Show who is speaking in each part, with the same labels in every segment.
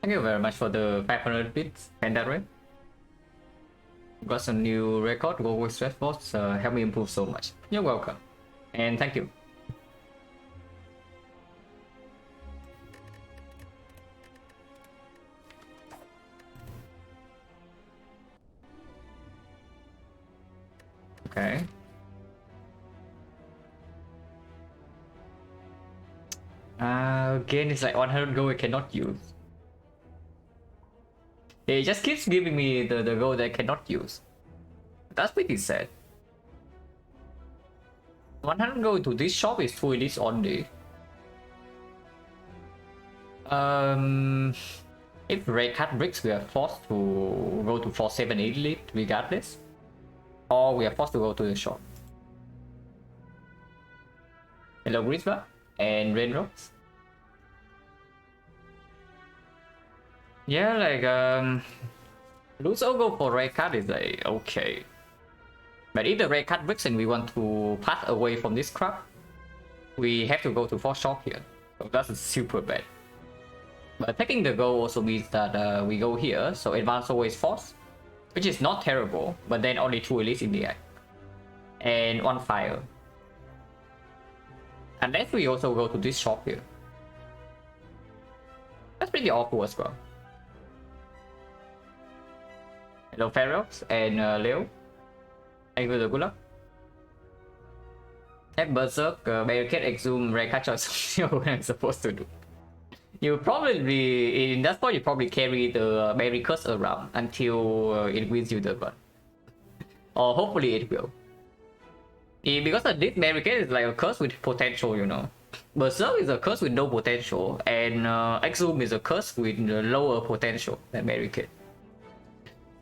Speaker 1: Thank you very much for the 500 bits and that rate. Got some new record, go with stress force, help me improve so much. You're welcome. And thank you. Okay. Again, it's like 100 gold I cannot use. It just keeps giving me the gold that I cannot use. That's pretty sad. 100 gold to this shop is 2 elites only. If red cut bricks, we are forced to go to 478 elite regardless. Or we are forced to go to the shop. Hello Grisba and Rainrocks. Yeah, like lose or go for red card is like okay. But if the red card bricks and we want to pass away from this crap, we have to go to 4 shop here. So that's super bad. But taking the goal also means that we go here, so advance always force, which is not terrible, but then only 2 elites in the act. And 1 fire. Unless we also go to this shop here. That's pretty awful as well. Hello Ferox and Leo. Thank you for the good luck. Have Berserk, Barricade, Exhume, Reka choice what I'm supposed to do. You probably, in that point, you probably carry the Barricades around until it wins you the run. Or hopefully it will. Because this Barricade is like a curse with potential, you know. Berserk is a curse with no potential, and Exhume is a curse with lower potential than Barricade.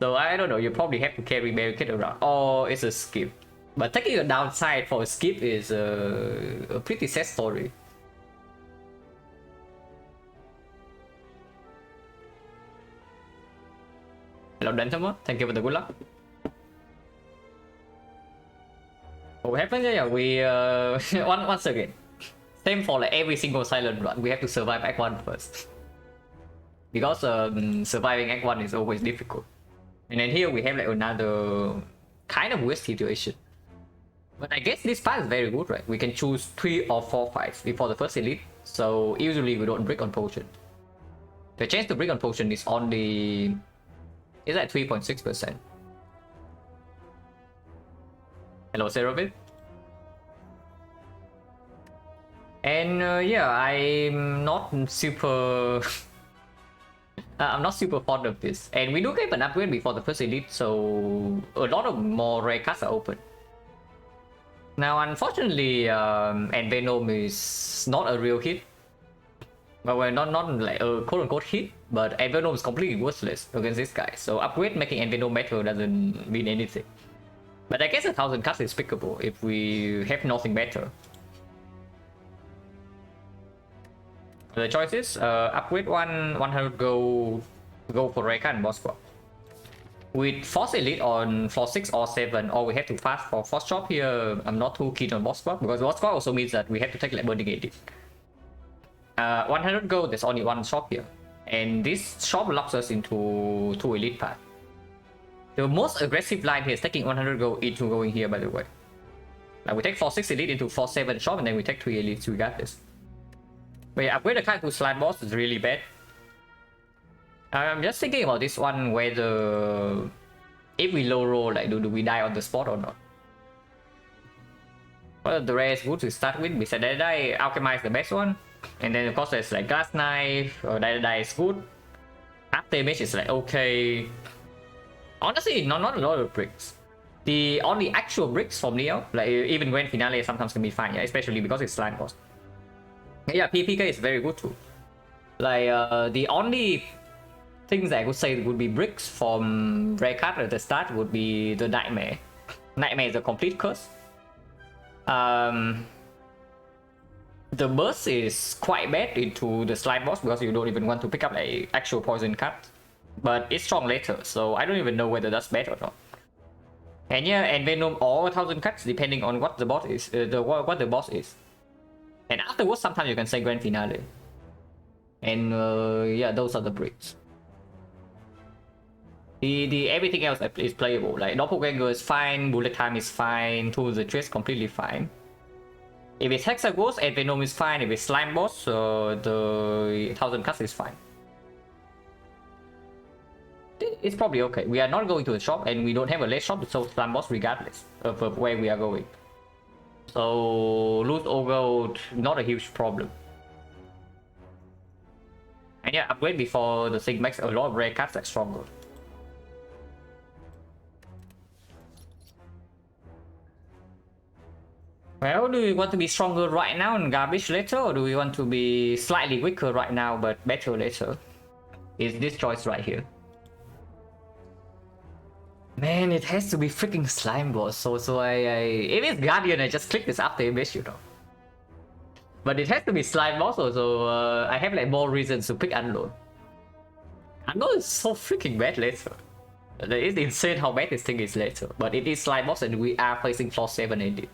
Speaker 1: So I don't know, you probably have to carry Barricade around, or it's a skip. But taking a downside for a skip is a pretty sad story. Hello Dentama, thank you for the good luck. What happened? Yeah, we once again. Same for like every single silent run, we have to survive Act 1 first. Because surviving Act 1 is always difficult. And then here we have like another kind of weird situation. But I guess this path is very good, right? We can choose 3 or 4 fights before the first elite. So usually we don't brick on potion. The chance to brick on potion is only... is at 3.6%. Hello Cerovit. And yeah, I'm not super... I'm not super fond of this. And we do get an upgrade before the first elite, so a lot of more rare cards are open. Now unfortunately, Venom is not a real hit. Well, we're not like a quote-unquote hit, but Venom is completely worthless against this guy. So upgrade making Venom better doesn't mean anything. But I guess 1000 cards is pickable if we have nothing better. The choices: upgrade 100 go for Reka and boss swap. With Force Elite on floor 6 or 7, or we have to fast for Force Shop here. I'm not too keen on boss swap because boss swap also means that we have to take like Burning Edit. 100 gold, there's only 1 shop here, and this shop locks us into 2 elite path. The most aggressive line here is taking 100 gold into going here, by the way. Like we take 4-6 elite into 4-7 shop, and then we take 3 elites regardless. But yeah, upgrade the card to slide boss is really bad. I'm just thinking about this one, whether if we low roll, like do we die on the spot or not? Well, the rare is good to start with. Besides die, Alchemize the best one. And then of course there's like Glass Knife, or die is good. After damage is like okay. Honestly, not a lot of bricks. The only actual bricks from Neo, like even Grand Finale sometimes can be fine, yeah, especially because it's slime boss. Yeah, PPK is very good too. Like the only things that I would say would be bricks from rare card at the start would be the Nightmare. Nightmare is a complete curse. The burst is quite bad into the slime boss because you don't even want to pick up like actual poison card. But it's strong later, so I don't even know whether that's bad or not. And yeah, and Venom or 1000 cuts depending on what the boss is, what the boss is. And afterwards, sometimes you can say Grand Finale. And yeah, those are the breeds. The everything else is playable. Like Doppelganger is fine, Bullet Time is fine, Tools the Trace completely fine. If it's Hexaghost, Venom is fine. If it's Slime Boss, the 1000 Cuts is fine. It's probably okay. We are not going to the shop and we don't have a late shop, so Slime Boss regardless of where we are going. So loot or gold, not a huge problem. And yeah, upgrade before the thing makes a lot of rare cards like stronger. Well, do we want to be stronger right now and garbage later, or do we want to be slightly weaker right now but better later? Is this choice right here? Man, it has to be freaking Slime Boss. So if it's Guardian, I just click this after image, you know. But it has to be Slime Boss, so I have like more reasons to pick Unload. Unload is so freaking bad later. It's insane how bad this thing is later. But it is Slime Boss and we are facing floor 7 indeed.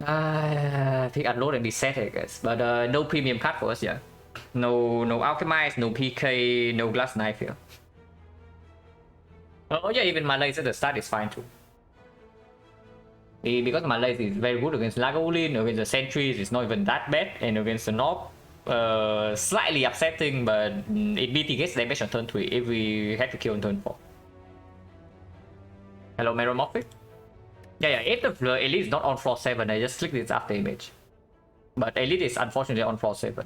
Speaker 1: I think Unload and Reset, I guess. But no premium card for us, yeah. No Alchemize, no PK, no Glass Knife here. Oh yeah, even my laser at the start is fine too. Because my laser is very good against Lagavulin, against the Sentries, it's not even that bad, and against the Nob, slightly upsetting, but it mitigates damage on turn 3 if we had to kill on turn 4. Hello, Meromorphic? Yeah, if the Elite is not on floor 7, I just click this after image. But Elite is unfortunately on floor 7.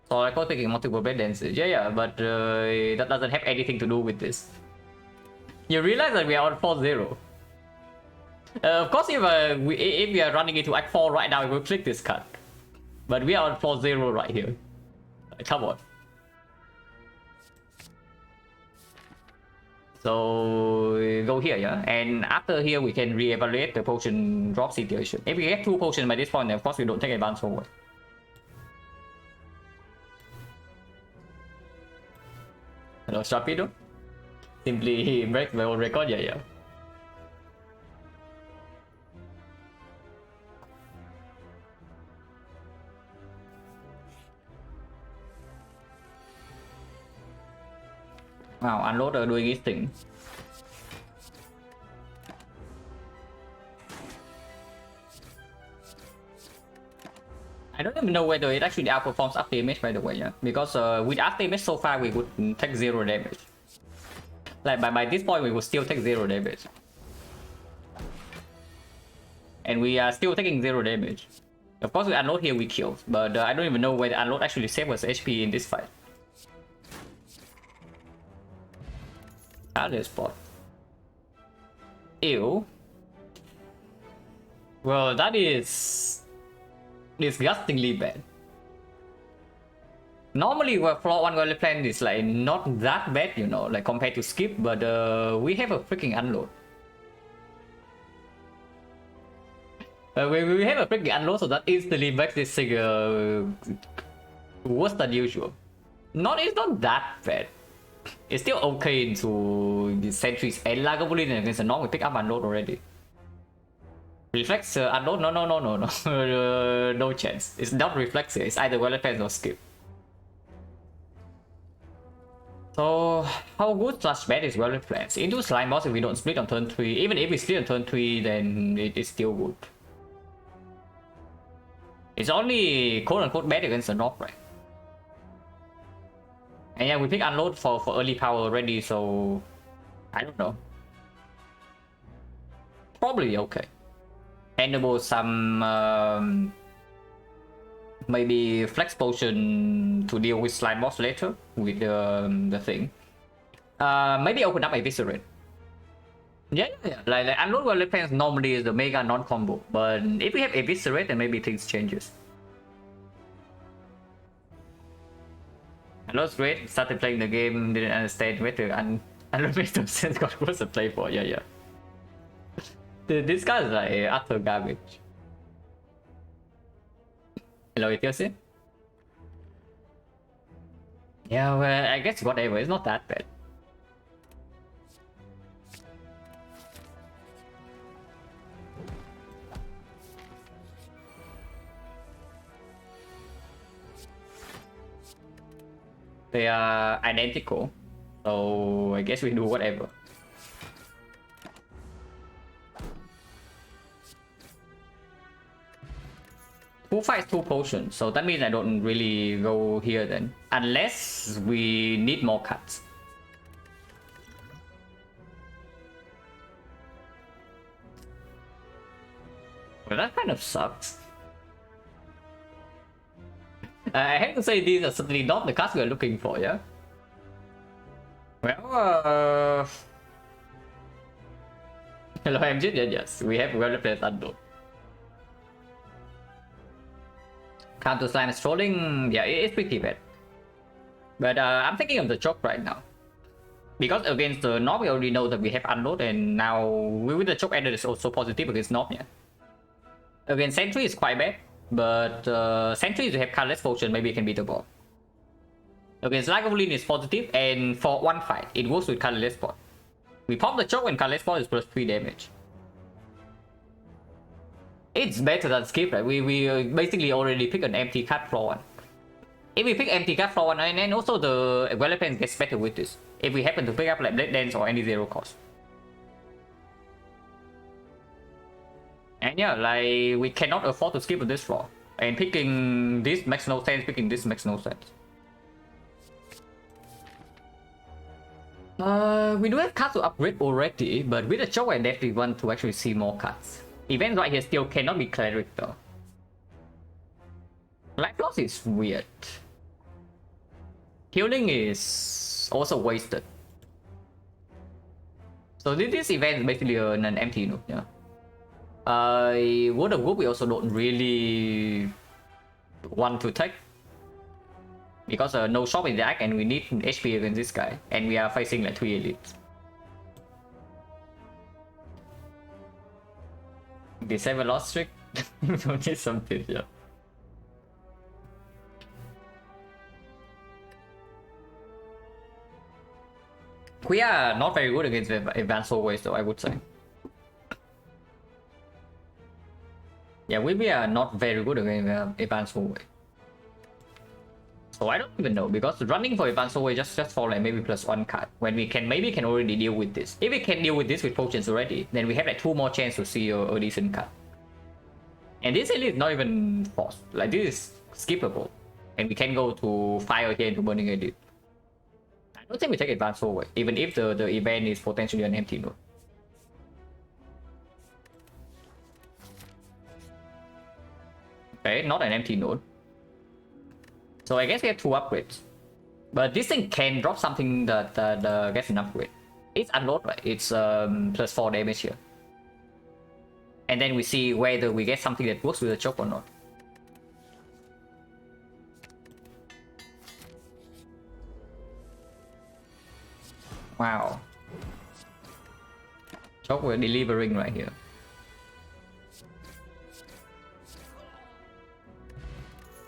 Speaker 1: So I was taking multiple bed dances. Yeah, but that doesn't have anything to do with this. You realize that we are on floor 0. Of course, if we are running into Act 4 right now, we will click this card. But we are on floor 0 right here. Come on. So go here, yeah, and after here we can re-evaluate the potion drop situation. If we get 2 potions by this point, then of course we don't take advance forward. Hello, Strapido. Simply break the old record, yeah. Wow, Unloader doing his thing. I don't even know whether it actually outperforms after image, by the way, yeah. Because with after image so far we would take 0 damage. Like by this point we would still take 0 damage. And we are still taking 0 damage. Of course, we unload here we kill, but I don't even know whether unload actually saves us HP in this fight. This spot. Ew. Well, that is disgustingly bad. Normally, floor 1 Golden Plan is like not that bad, you know, like compared to Skip, but we have a freaking unload. We have a freaking unload, so that instantly makes this thing worse than usual. It's not that bad. It's still okay into the Sentries and Lagavulin against the Nob. We pick up unload already. Reflex unload? No. No chance. It's not reflex here. It's either Golden Plan or Skip. So how good slash bad is Golden Plans? Into Slime Boss if we don't split on turn 3. Even if we split on turn 3, then it is still good. It's only quote unquote bad against the Nob, right? And yeah, we pick unload for early power already, so I don't know. Probably okay. Enable some maybe flex potion to deal with Slime Boss later with the thing. Maybe open up Eviscerate. Yeah. Like unload Golden Plans normally is the mega non-combo, but if we have Eviscerate, then maybe things changes. Unload's great. Started playing the game, didn't understand where to unload makes no sense. Got worse to play for. Yeah. This guy is like utter garbage. Hello, Ethiosin? Yeah, well, I guess whatever. It's not that bad. They are identical, so I guess we do whatever. Two fights, two potions, so that means I don't really go here then, unless we need more cuts. Well, that kind of sucks. I have to say these are certainly not the cards we are looking for, yeah? Well, hello MJ, yes, we have well-placed unload. Counter Silent trolling, yeah, it's pretty bad. But I'm thinking of the choke right now. Because against the Nob, we already know that we have unload, and now with the choke added is also positive against Nob, yeah. Against Sentry is quite bad, but Sentry if you have colorless potion, maybe it can beat the ball. Against Lagavulin is positive, and for one fight, it works with colorless spot. We pop the choke when colorless spot is plus 3 damage. It's better than skip, right? We basically already pick an empty card for one. If we pick empty card for one, and also the weapon gets better with this. If we happen to pick up like Blade Dance or any zero cost. And yeah, like we cannot afford to skip this draw. And picking this makes no sense, picking this makes no sense. We do have cards to upgrade already, but with the choke I definitely want to actually see more cards. Events right here still cannot be cleric though. Life loss is weird. Healing is also wasted. So this event is basically an empty note, yeah. Word of Group we also don't really want to take. Because no shop in the deck and we need HP against this guy. And we are facing like 3 elites. Disable lost streak? We don't need something, yeah. We are not very good against advanced hallways though, I would say. Yeah, we are not very good against advanced hallway. So I don't even know, because running for advanced hallway just for like maybe +1 card, when we can already deal with this. If we can deal with this with potions already, then we have like 2 more chances to see a decent card. And this elite is not even forced, like this is skippable. And we can go to fire here into burning elite. I don't think we take advanced hallway, even if the event is potentially an empty node. Okay, not an empty node. So I guess we have 2 upgrades. But this thing can drop something that gets an upgrade. It's unload, right? It's +4 damage here. And then we see whether we get something that works with the choke or not. Wow. Choke we're delivering right here.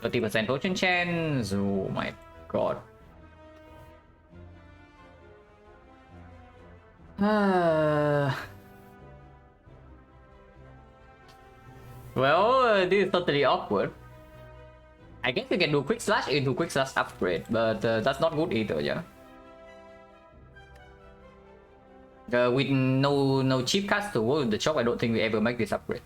Speaker 1: %30 potion chance. Oh my god. Well, this is totally awkward. I guess we can do quick slash into quick slash upgrade, but that's not good either, yeah. With no cheap cards to work with the choke, I don't think we ever make this upgrade.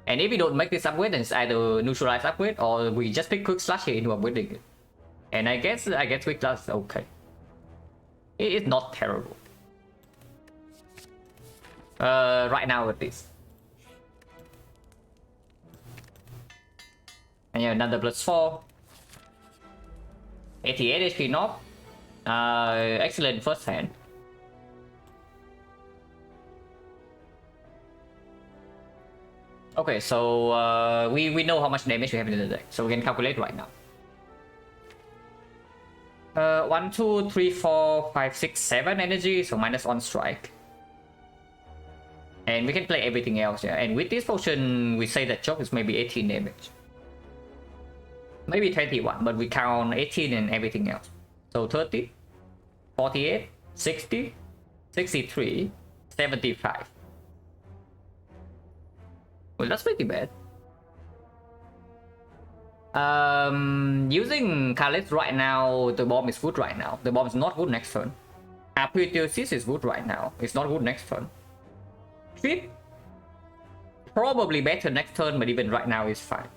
Speaker 1: And if we don't make this upgrade, then it's either neutralize upgrade or we just pick quick slash here into upgrading it. And I guess quick slash is okay. It's not terrible. Right now at least. And yeah, another +4. 88 HP knob. Excellent first hand. Okay, so we know how much damage we have in the deck, so we can calculate right now. 1, 2, 3, 4, 5, 6, 7 energy, so -1 strike. And we can play everything else, yeah. And with this potion, we say that choke is maybe 18 damage. Maybe 21, but we count 18 and everything else. So 30, 48, 60, 63, 75. Well, that's pretty bad. Using Khalid right now, the bomb is good right now. The bomb is not good next turn. Apotheosis is good right now. It's not good next turn. Trip probably better next turn, but even right now is fine.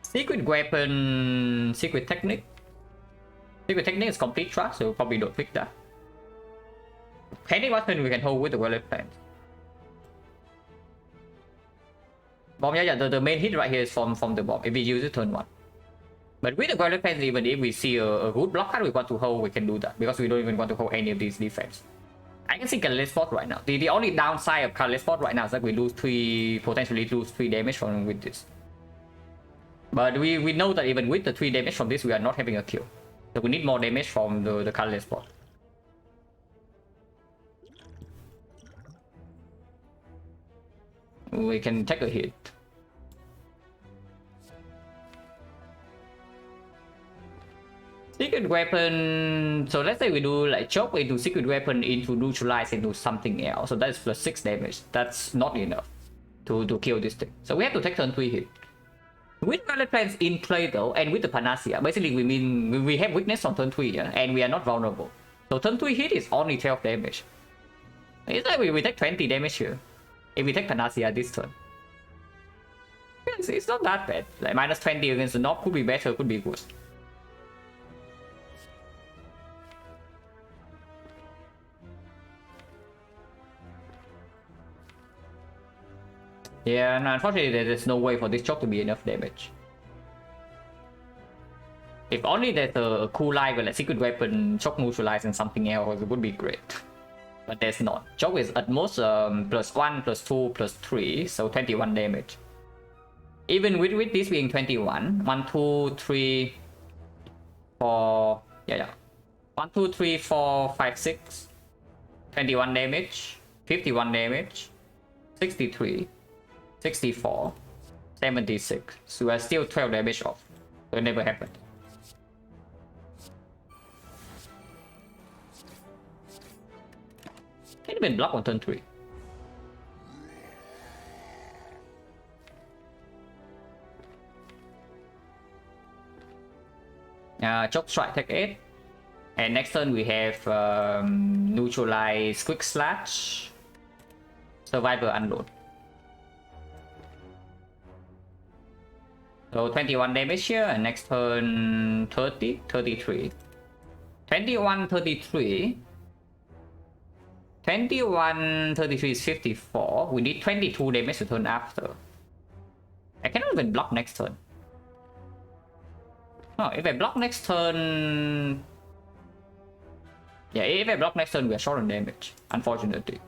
Speaker 1: Secret weapon, secret technique. Secret technique is complete trust, so probably don't pick that. Any weapon we can hold with the wallet plan. Bomb, yeah, the main hit right here is from the bomb if we use it turn 1. But with the wallet plan, even if we see a good block card we want to hold, we can do that because we don't even want to hold any of these defense. I can see Catalyst Spot right now. The only downside of Catalyst Spot right now is that we lose potentially lose 3 damage from with this. But we know that even with the 3 damage from this, we are not having a kill. So we need more damage from the Catalyst Spot. We can take a hit. Secret weapon. So let's say we do like chop into secret weapon into neutralize into something else. So that's plus 6 damage. That's not enough to kill this thing. So we have to take turn 3 hit. With Violet Plans in play though, and with the Panacea, basically we mean we have weakness on turn 3, yeah, and we are not vulnerable. So turn 3 hit is only 12 damage. It's like we take 20 damage here. If we take Panacea this turn. It's not that bad. Like minus 20 against the knob could be better, could be worse. Yeah, and unfortunately there's no way for this choke to be enough damage. If only there's a cool line with like secret weapon, choke neutralize and something else, it would be great. But there's not. Choke is at most plus 1, plus 2, plus 3, so 21 damage. Even with this being 21, 1, 2, 3, 4, yeah. 1, 2, 3, 4, 5, 6, 21 damage, 51 damage, 63, 64, 76. So we're still 12 damage off. So it never happened. Can't even block on turn 3. Choke strike, take 8. And next turn we have neutralize, quick slash, survivor, unload. So 21 damage here, and next turn 30, 33. 21, 33. 21, 33 is 54. We need 22 damage to turn after. I cannot even block next turn. Oh, if I block next turn... Yeah, if I block next turn, we are short on damage, unfortunately.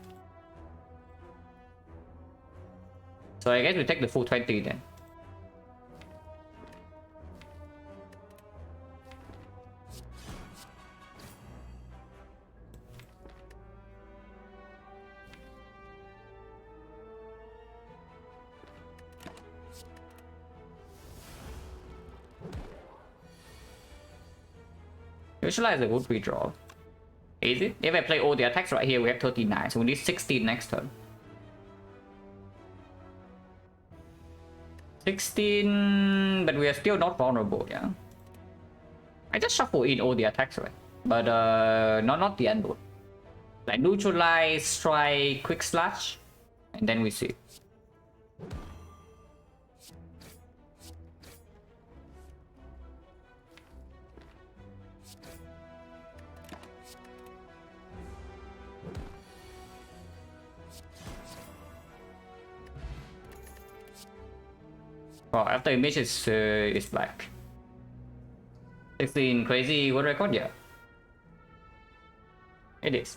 Speaker 1: So I guess we take the full 20 then. Visualize a good redraw. Easy. If I play all the attacks right here, we have 39, so we need 16 next turn. 16, but we are still not vulnerable, yeah. I just shuffle in all the attacks, right? But not the unload. Like neutralize, strike, quick slash, and then we see. Oh, after image is black. 16 crazy world record, yeah. It is.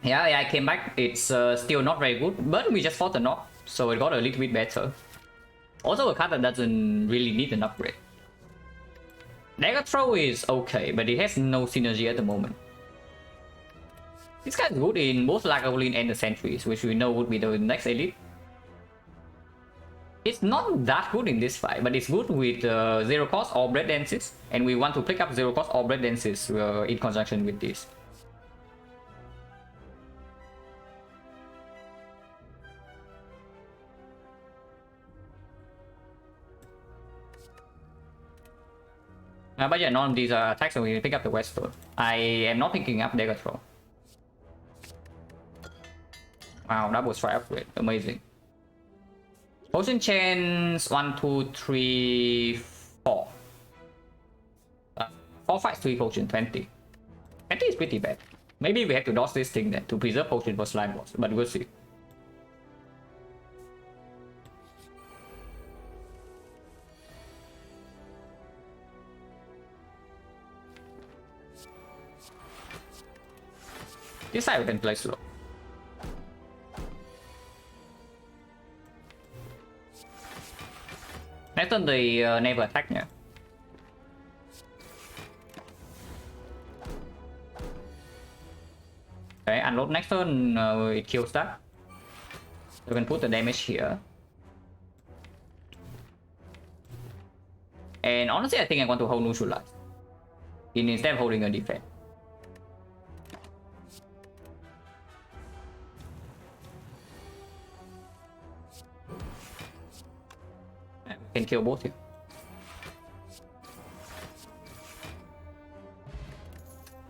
Speaker 1: Yeah, I came back. It's still not very good, but we just fought the knock, so it got a little bit better. Also a card that doesn't really need an upgrade. Dagger Throw is okay, but it has no synergy at the moment. This card is good in both Lagavulin and the Sentries, which we know would be the next elite. It's not that good in this fight, but it's good with 0 cost or bread dances, and we want to pick up 0 cost or bread dances in conjunction with this. But yeah, none of these are attacks, so we pick up the Western. I am not picking up their control. Wow, double strike upgrade, amazing. Potion chains 1, 2, 3, 4. 4 fights, 3 potion, 20. 20 is pretty bad. Maybe we have to dodge this thing then to preserve potion for slime boss, but we'll see. This side we can play slow. Next on the naval attack now. Okay, unload next turn, it kills that. We can put the damage here. And honestly, I think I want to hold neutralize instead of holding a defense. Can kill both here.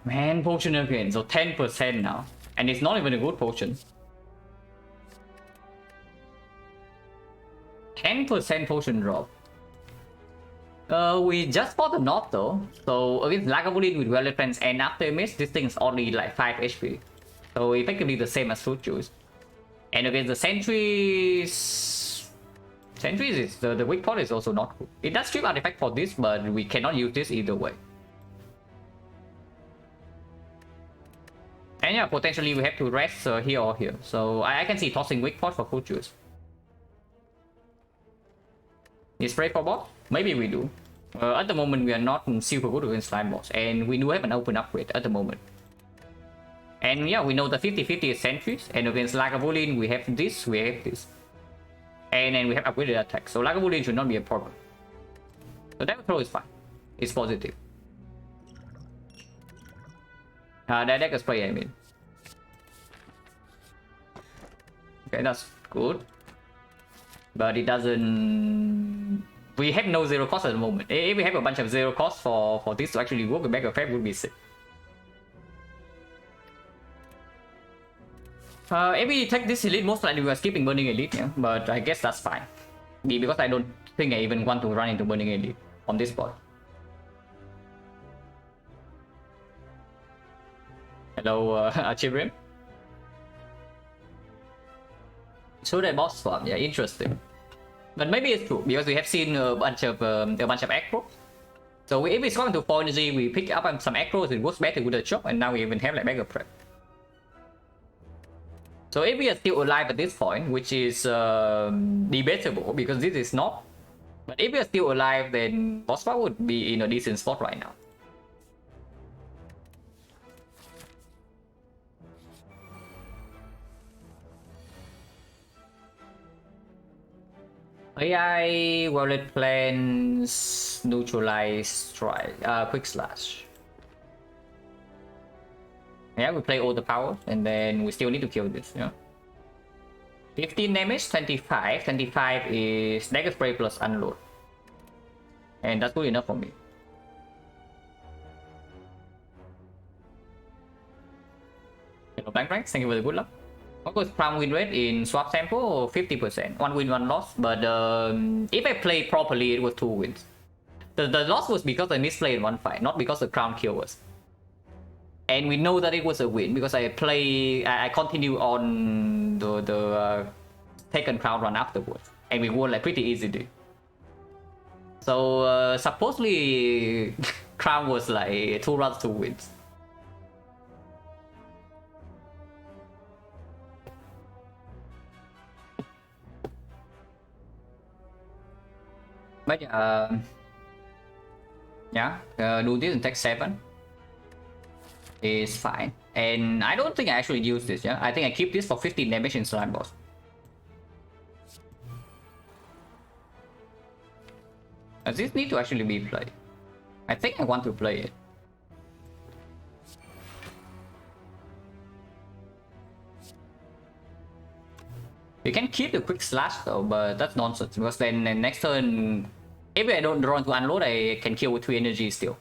Speaker 1: Man, potion again, so 10% now. And it's not even a good potion. 10% potion drop. We just fought the North though. So against Lagavulin with Well Defense and after miss, this thing is only like 5 HP. So effectively the same as Fruit Juice. And against the Sentries is the weak point is also not good. It does strip artifact for this, but we cannot use this either way. And yeah, potentially we have to rest here or here. So I can see tossing weak point for Fruit Juice. Is spray for bot? Maybe we do. At the moment we are not super good against slime boss, and we do have an open upgrade at the moment. And yeah, we know the 50-50 is Sentries, and against Lagavulin we have this, and then we have upgraded attack, so Lagavulin should not be a problem. So that throw is fine. It's positive. That deck spray, I mean. Okay, that's good. But it doesn't... We have no zero cost at the moment. If we have a bunch of zero cost for this to actually work, the back effect would be sick. If we take this elite, most likely we are skipping Burning Elite, yeah? But I guess that's fine. Because I don't think I even want to run into Burning Elite on this spot. Hello, Achibrim. So that boss farm, yeah, interesting. But maybe it's true because we have seen a bunch of acros. So if it's going to 4 energy, we pick up some acros, it works better with the chop, and now we even have like backup prep. So if we are still alive at this point, which is debatable because this is not, but if we are still alive, then boss fight would be in a decent spot right now. AI wallet plans neutralize strike, quick slash. Yeah, we play all the powers, and then we still need to kill this, yeah. 15 damage, 25. 25 is dagger spray plus unload. And that's good enough for me. Hello, Blank Ranks, thank you for the good luck. What was crown win rate in swap sample? 50%. 1 win, 1 loss. But if I played properly, it was 2 wins. The loss was because I misplayed in one fight, not because the crown kill us. And we know that it was a win because I continue on the taken crown run afterwards, and we won like pretty easily. So supposedly crown was like 2 runs, 2 wins. But yeah, do this and take 7. Is fine, and I don't think I actually use this. Yeah, I think I keep this for 15 damage in slime boss. Does this need to actually be played? I think I want to play it. We can keep the quick slash though, but that's nonsense because then next turn If I don't draw to unload, I can kill with 3 energy still.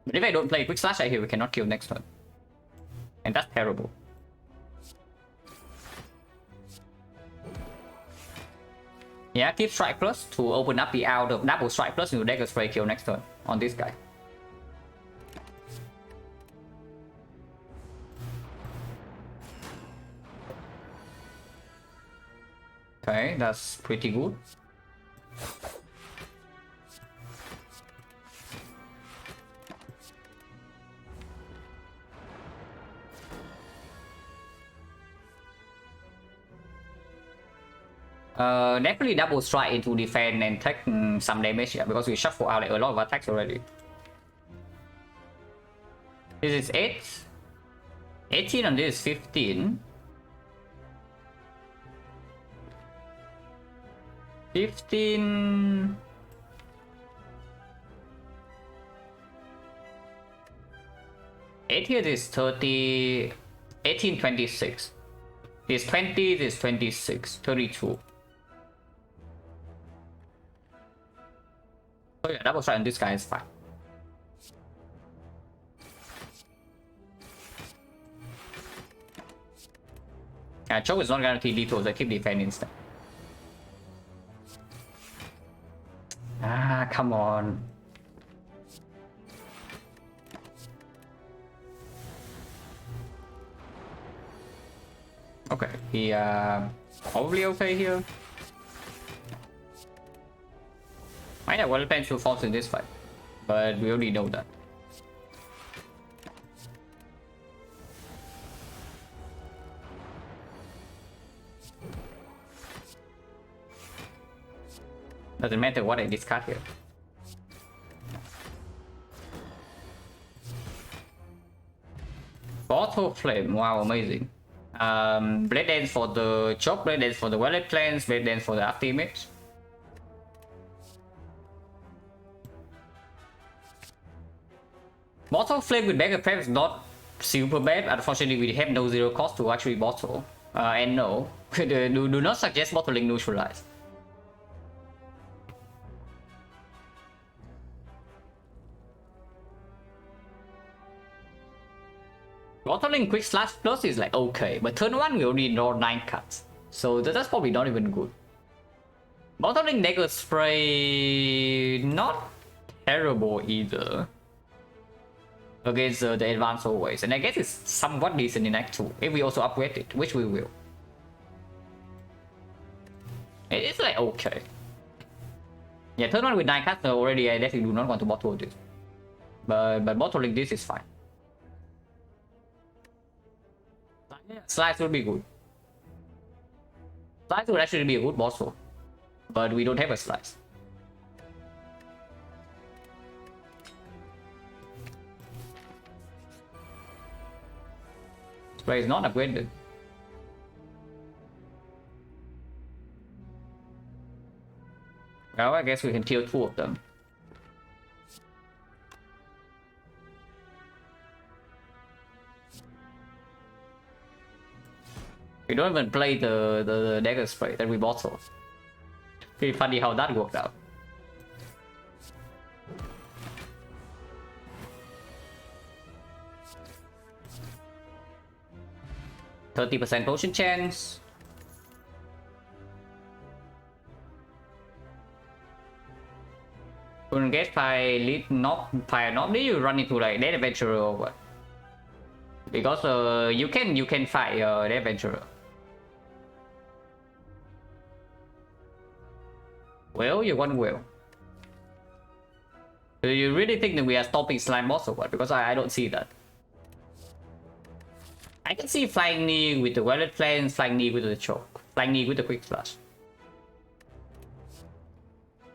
Speaker 1: But if I don't play quick slash, I hear we cannot kill next turn. And that's terrible. Yeah, keep strike plus to open up the out of double strike plus into dagger spray kill next turn on this guy. Okay, that's pretty good. Definitely double strike into defend and take some damage here because we shuffle out like a lot of attacks already. This is 8. 18 on this is 15. 15. Eight here is 30. 18, 26. This 20, this 26, 32. So yeah, double strike on this guy is fine. Choke is not guaranteed lethal, so I keep defending instead. Ah, come on. Okay, he probably okay here. Might have well planned to fall in this fight, but we already know that. Doesn't matter what I discard here. Bottle Flame, wow, amazing. Blade Dance for the choke, Blade Dance for the wallet plans, Blade Dance for the after image. Bottle Flame with Beggar Prep is not super bad. Unfortunately, we have no zero cost to actually bottle. And no, do not suggest bottling neutralize. Bottling quick slash plus is like okay, but turn 1 we only draw 9 cards, so that's probably not even good. Bottling dagger spray, not terrible either against the advance always, and I guess it's somewhat decent in Act 2 if we also upgrade it, which we will. It's like okay. Yeah, turn 1 with 9 cards already, I definitely do not want to bottle this, but bottling this is fine. Slice would be good. Slice would actually be a good bottle, but we don't have a slice. Spray is not upgraded. Well, I guess we can kill 2 of them. We don't even play the dagger spray that we bottled. Pretty funny how that worked out. %30 potion chance. Couldn't get by lead not fire not do you run into like dead adventurer or what? Because you can fight dead adventurer. Well, you want will. Do you really think that we are stopping slime boss or what? Because I don't see that. I can see flying knee with the wallet plans, flying knee with the choke, flying knee with the quick slash.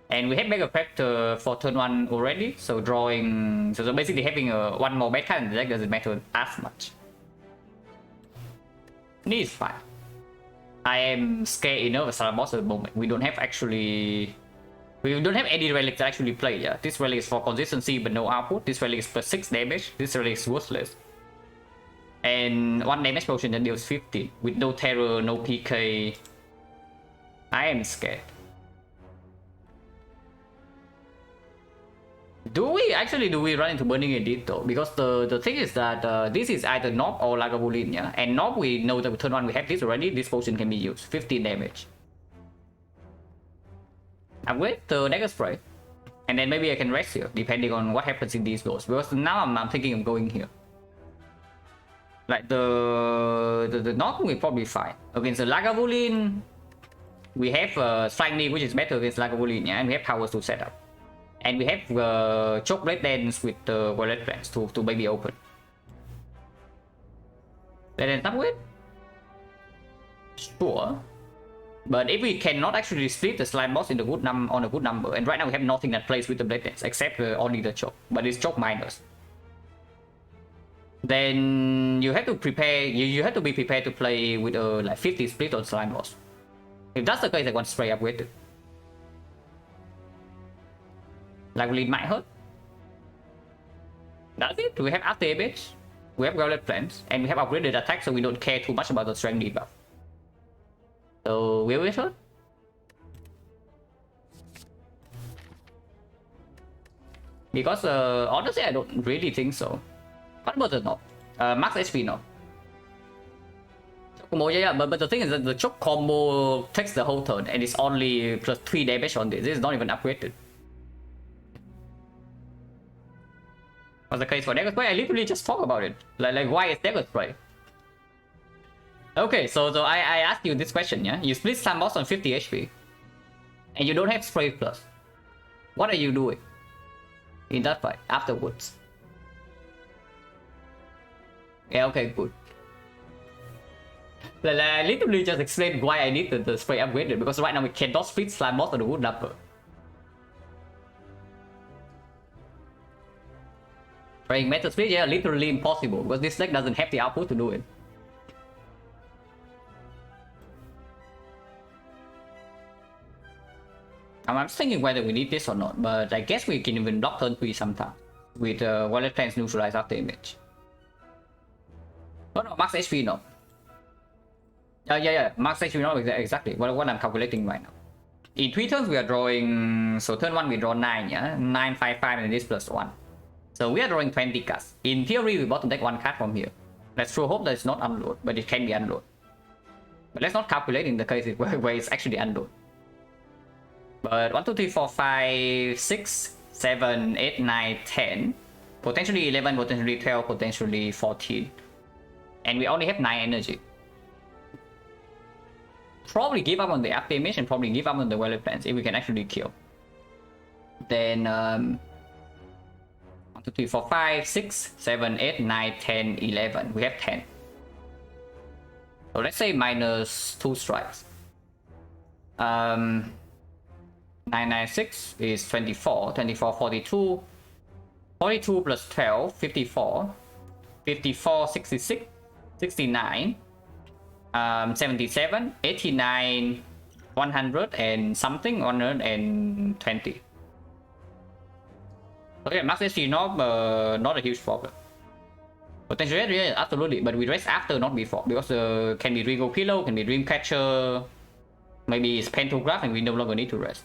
Speaker 1: And we have Mega Prep for turn 1 already, so drawing... So basically having one more bad card in the deck doesn't matter as much. Knee is fine. I am scared enough of Silent boss at the moment. We don't have actually... We don't have any relics that actually play, yeah. This relic is for consistency but no output. This relic is plus 6 damage. This relic is worthless. And 1 damage potion that deals 50. With no terror, no PK. I am scared. Do we run into Burning Edit though? Because the thing is that this is either Knob or Lagavulin, yeah? And Knob we know that turn 1 we have this already, this potion can be used. 15 damage. Upgrade the Dagger Spray. And then maybe I can rest here, depending on what happens in these goals. Because now I'm thinking of going here. Like the Knob will probably fine. Against the Lagavulin, we have Strike which is better against Lagavulin, yeah? And we have powers to set up. And we have Choke Blade Dance with the Violet Plants to maybe open. Let us upgrade? Sure. But if we cannot actually split the slime boss in the on a good number, and right now we have nothing that plays with the Blade Dance except only the Choke, but it's Choke minus. Then you have to prepare. You have to be prepared to play with a like 50 split on slime boss. If that's the case, I want spray upgrade. Like we might hurt. That's it. We have after image, we have Violet Plants, and we have upgraded attack, so we don't care too much about the strength debuff. So will it hurt? Because honestly, I don't really think so. What about the knob? Max HP knob. Combo, yeah, but the thing is that the choke combo takes the whole turn, and it's only plus 3 damage on this. This is not even upgraded. Was the case for Dagger Spray? I literally just talk about it. Like why is Dagger Spray? Okay, so I asked you this question, yeah? You split Slime Boss on 50 HP. And you don't have Spray Plus. What are you doing in that fight afterwards? Yeah, okay, good. I literally just explained why I need the Spray upgraded, because right now we cannot split Slime Boss on a good number. Spraying Metal Split, yeah, literally impossible, because this deck doesn't have the output to do it. I'm just thinking whether we need this or not, but I guess we can even block turn 3 sometime with Violet Plants neutralize after image. Oh no, max HP no. Yeah, max HP no, exactly what I'm calculating right now. In 3 turns we are drawing, so turn 1 we draw 9, yeah? 9, 5, 5 and this plus 1. So we are drawing 20 cards. In theory, we bottom deck 1 card from here. Let's sure hope that it's not unload, but it can be unload. But let's not calculate in the case where it's actually unload. But 1, 2, 3, 4, 5, 6, 7, 8, 9, 10. Potentially 11, potentially 12, potentially 14. And we only have 9 energy. Probably give up on the after image and probably give up on the Violet Plants if we can actually kill. Then 1, 2, 3, 4, 5, 6, 7, 8, 9, 10, 11. We have 10. So let's say minus 2 strikes. 996 is 24. 24, 42. 42 plus 12, 54. 54, 66. 69. 77. 89. 100 and something. 120. Okay, max HP not a huge problem. Potentially, yeah, absolutely, but we rest after, not before, because can be Regal Pillow, can be Dreamcatcher, maybe it's Pantograph, and we no longer need to rest.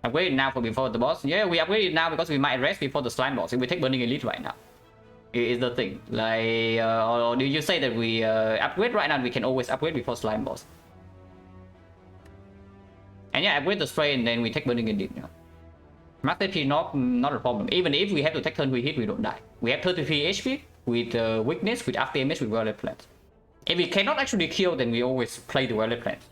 Speaker 1: Upgrade it now for before the boss. Yeah, we upgrade it now because we might rest before the slime boss. If we take Burning Elite right now, is the thing. Like, or do you say that we upgrade right now? We can always upgrade before slime boss. And yeah, upgrade the spray and then we take Burning Elite. Yeah. Max HP not a problem. Even if we have to take turn 3 hit, we don't die. We have 33 HP with weakness, with after image, with Violet Plants. If we cannot actually kill, then we always play the Violet Plants.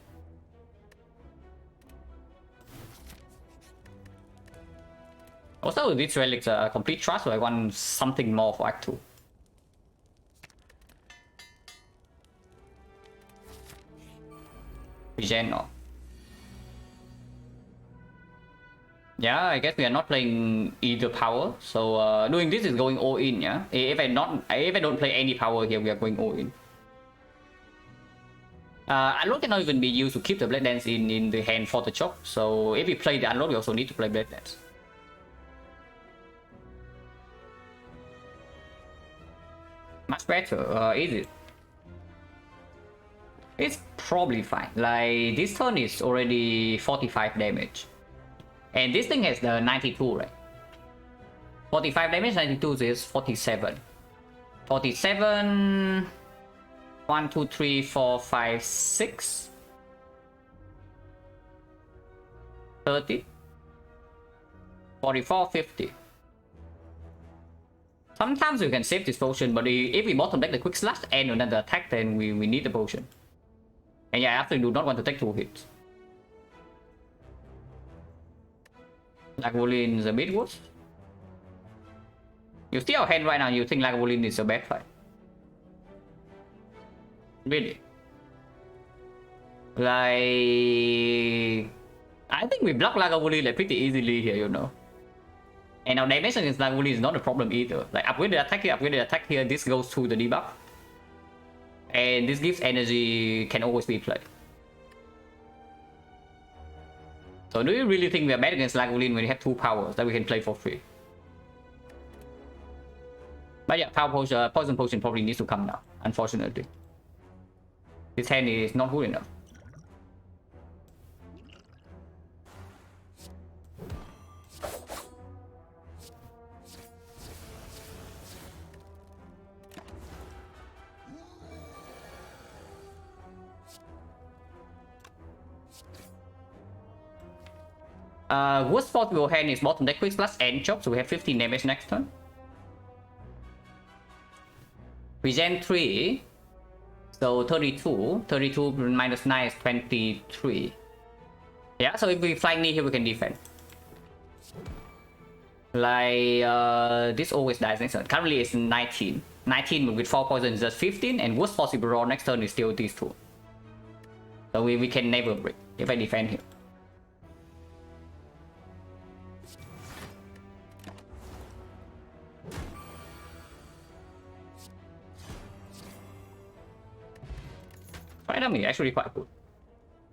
Speaker 1: Also, these relics are complete trust, so I want something more for Act 2. Regen no. Yeah, I guess we are not playing either power, so doing this is going all in. Yeah, if I don't play any power here, we are going all in. Unload cannot even be used to keep the Blade Dance in the hand for the choke. So if we play the unload, we also need to play Blade Dance. Much better, is it? It's probably fine. Like, this turn is already 45 damage. And this thing has the 92, right? 45 damage, 92 is 47. 47... 1, 2, 3, 4, 5, 6... 30... 44, 50. Sometimes we can save this potion, but if we bottom deck the quick slash and another attack, then we need the potion. And yeah, I absolutely do not want to take 2 hits. Lagavulin is a bit worse. You see our hand right now, you think Lagavulin is a bad fight? Really? Like... I think we block Lagavulin like pretty easily here, you know. And our damage against Lagavulin is not a problem either. Like, upgrade the attack here, upgrade the attack here, this goes to the debuff. And this gives energy, can always be played. So do you really think we are bad against Lagavulin when we have 2 powers that we can play for free? But yeah, poison potion probably needs to come now, unfortunately. This hand is not good enough. Worst possible hand is bottom deck quick slash and chop, so we have 15 damage next turn. Regen 3, so 32. 32 minus 9 is 23. Yeah, so if we fly near here, we can defend. Like, this always dies next turn. Currently it's 19. 19 with 4 poison is just 15, and worst possible roll next turn is still these 2. So we can never break if I defend here. Right on me, actually quite good.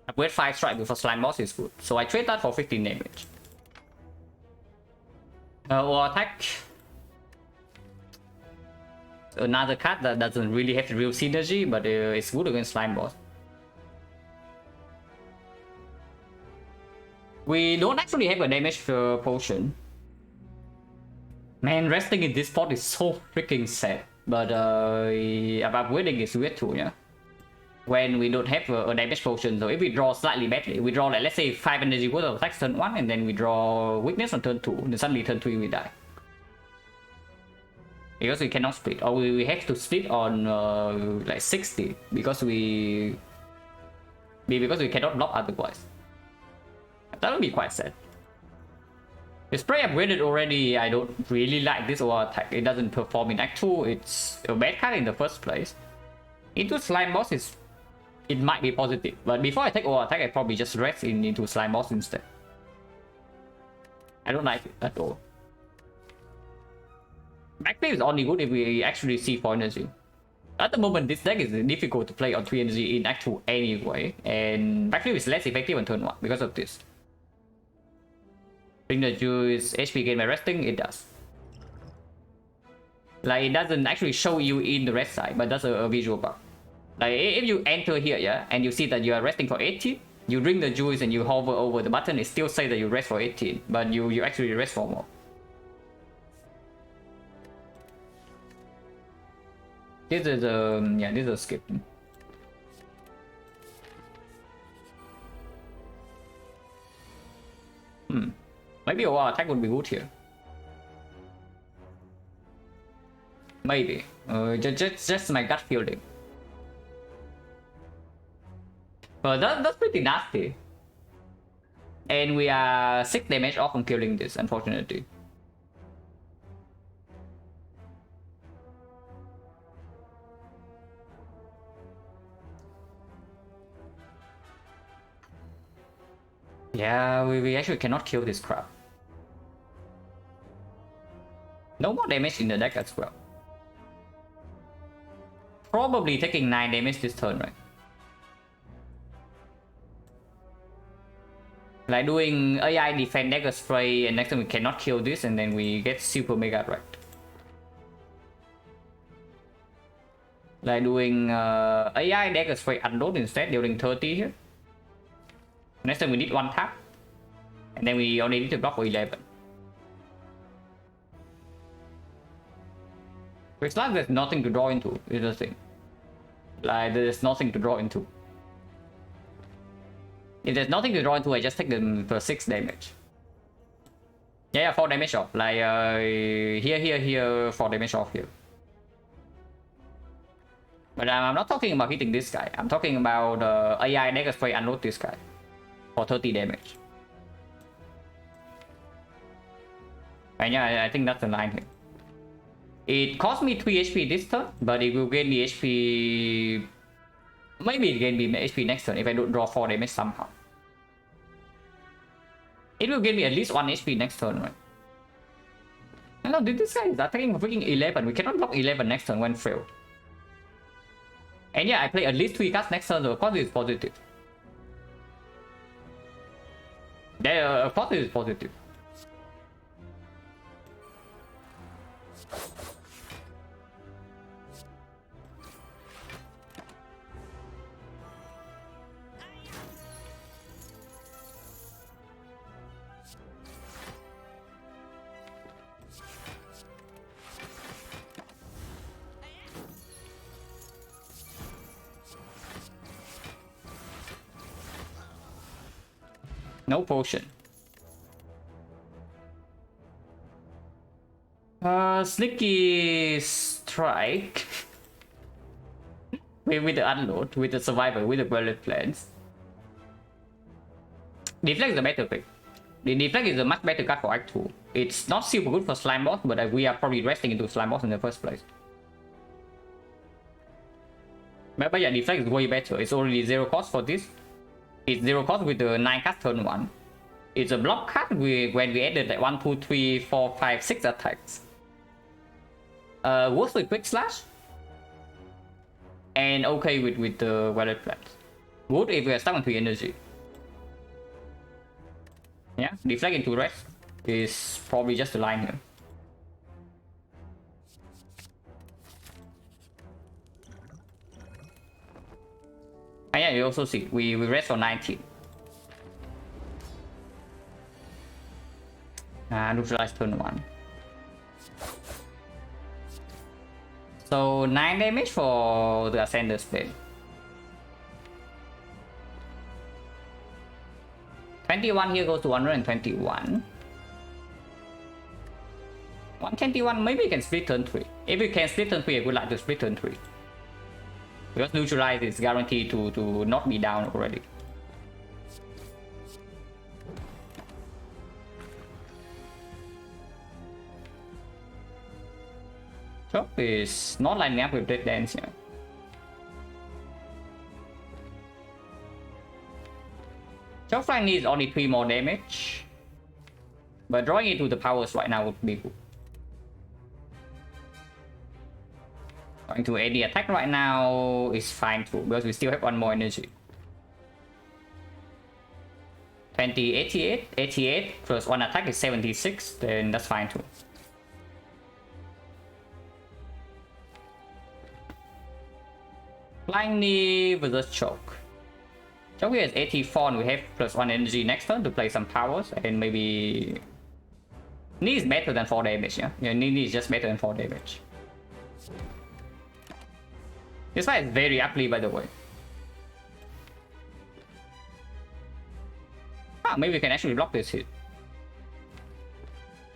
Speaker 1: Upgrade 5 strike before slime boss is good. So I trade that for 15 damage. Or attack. Another card that doesn't really have the real synergy, but it's good against slime boss. We don't actually have a damage potion. Man, resting in this spot is so freaking sad. But upgrading is weird too, yeah. When we don't have a damage potion, so if we draw slightly badly, we draw like, let's say 5 energy worth of attacks turn 1, and then we draw weakness on turn 2, then suddenly turn 3 we die. Because we cannot split, or we have to split on like 60, because we cannot block otherwise. That would be quite sad. The spray upgraded already, I don't really like this over attack. It doesn't perform in Act 2, it's a bad card in the first place. Into slime boss it might be positive, but before I take over attack, I probably just rest into slime boss instead. I don't like it at all. Backflip is only good if we actually see 4 energy. At the moment, this deck is difficult to play on 3 energy in Act 2 anyway, and backflip is less effective on turn 1 because of this. Bring the juice HP gain by resting, it does. Like, it doesn't actually show you in the rest side, but that's a visual bug. Like, if you enter here, yeah, and you see that you are resting for 18, you drink the juice and you hover over the button, it still says that you rest for 18, but you actually rest for more. This is yeah, this is a skip. Maybe a wall attack would be good here. Maybe. Just my gut feeling. But that's pretty nasty. And we are 6 damage off from killing this, unfortunately. Yeah, we actually cannot kill this crap. No more damage in the deck as well. Probably taking 9 damage this turn, right? Like doing AI defend dagger spray, and next time we cannot kill this, and then we get super mega wrecked. Like doing AI deck is straight unload instead, dealing 30 here. Next time we need one tap. And then we only need to block for 11. It's like there's nothing to draw into, is the thing. Like there's nothing to draw into. If there's nothing to draw into, I just take them for 6 damage. Yeah, 4 damage off. Like here, 4 damage off here. But I'm not talking about hitting this guy. I'm talking about AI deck straight unload this guy for 30 damage. And yeah, I think that's the line here. It cost me 3 HP this turn, but it will gain me HP. Maybe it gain me HP next turn if I don't draw 4 damage somehow. It will gain me at least 1 HP next turn, right? Hello, this guy is attacking for freaking 11. We cannot block 11 next turn when failed. And yeah, I play at least 3 cards next turn, so of course it's positive. Yeah, of course it's positive. No potion. Sneaky strike. with the unload, with the survivor, with the bullet plans. Deflect is a better pick. The deflect is a much better card for Act 2. It's not super good for slime boss, but we are probably resting into slime boss in the first place. But yeah, deflect is way better. It's already 0 cost for this. It's 0 cost with the 9 card turn 1. It's a block card when we added like 1, 2, 3, 4, 5, 6 attacks. Works with quick slash. And okay with the wallet plans. Good if we are stuck on 3 energy. Yeah, deflect into rest is probably just a line here. And yeah, you also see we rest for 19. Neutralize turn 1. So 9 damage for the Ascender spell. 21 here goes to 121. 121, maybe you can split turn 3. If you can split turn 3, I would like to split turn 3. Because neutralize is guaranteed to not be down already. Chop is not lining up with Dead Dance here. Chop flank needs only 3 more damage. But drawing it to the powers right now would be good. Going to AD attack right now is fine too, because we still have 1 more energy. 20, 88, 88 plus 1 attack is 76, then that's fine too. Flying knee versus choke. Choke here is 84 and we have plus 1 energy next turn to play some powers and maybe... Knee is better than 4 damage, yeah? Yeah, knee is just better than 4 damage. This fight is very ugly, by the way. Ah, maybe we can actually block this hit.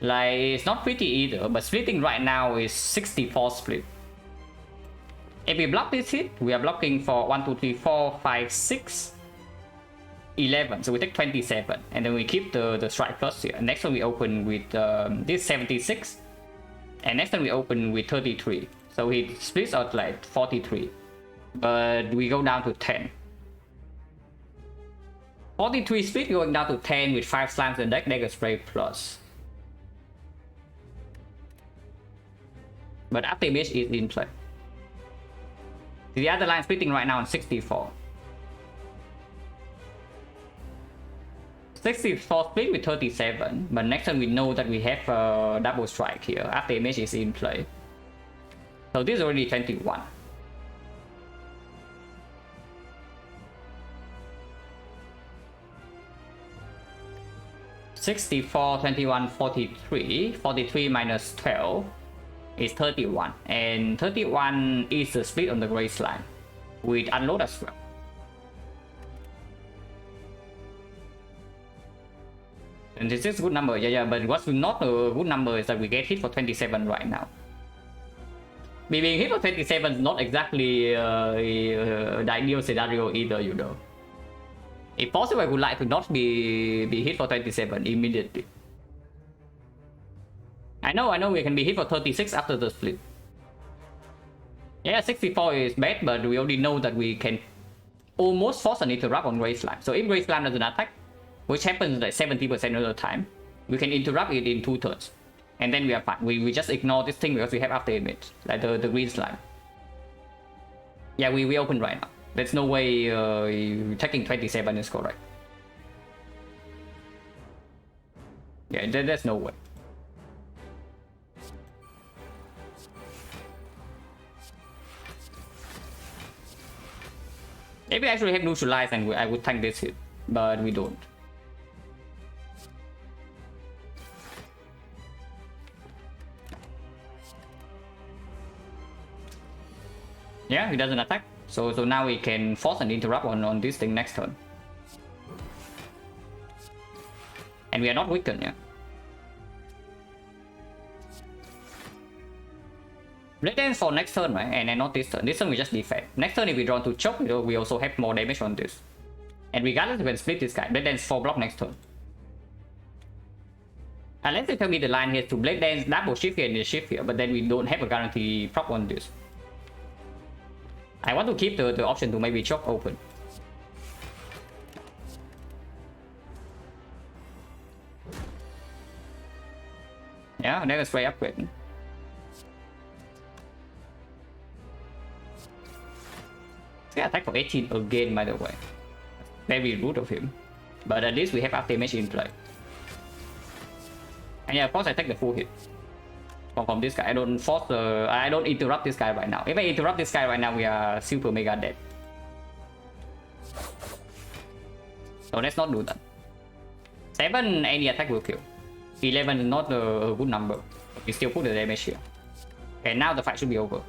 Speaker 1: Like, it's not pretty either, but splitting right now is 64 split. If we block this hit, we are blocking for 1, 2, 3, 4, 5, 6, 11. So we take 27, and then we keep the strike plus here. Next one we open with this 76, and next one we open with 33. So he splits out like 43, but we go down to 10. 43 split going down to 10 with 5 slimes and deck spray plus. But after image is in play. The other line splitting right now on 64. 64 split with 37, but next time we know that we have a double strike here. After image is in play. So this is already 21. 64, 21, 43. 43 minus 12 is 31. And 31 is the split on the gray slime with unload as well. And this is a good number, yeah, but what's not a good number is that we get hit for 27 right now. Being hit for 27 is not exactly the ideal scenario either, you know. If possible, I would like to not be hit for 27 immediately. I know we can be hit for 36 after the split. Yeah, 64 is bad, but we already know that we can almost force an interrupt on Gray Slime. So if Gray Slime doesn't attack, which happens like 70% of the time, we can interrupt it in 2 turns. And then we are fine. We just ignore this thing because we have after image, like the green slime. Yeah, we open right now. There's no way taking 27 is correct. Yeah, there's no way. If we actually have neutralized, and I would tank this hit, but we don't. Yeah, he doesn't attack. So now we can force an interrupt on this thing next turn. And we are not weakened, yeah. Red dance for next turn, right? And not this turn. This turn we just defend. Next turn if we draw to choke, we also have more damage on this. And regardless, we can split this guy. Blade dance 4 block next turn. Unless you tell me the line here to blade dance, double shift here and shift here, but then we don't have a guarantee prop on this. I want to keep the option to maybe choke open. Yeah, then a straight upgrade. Yeah, attack for 18 again, by the way. Very rude of him. But at least we have after damage in play. And yeah, of course I take the full hit. From this guy. I don't interrupt this guy right now. If I interrupt this guy right now, we are super mega dead. So let's not do that. 7, any attack will kill. 11 is not a good number. We still put the damage here. Okay, now the fight should be over.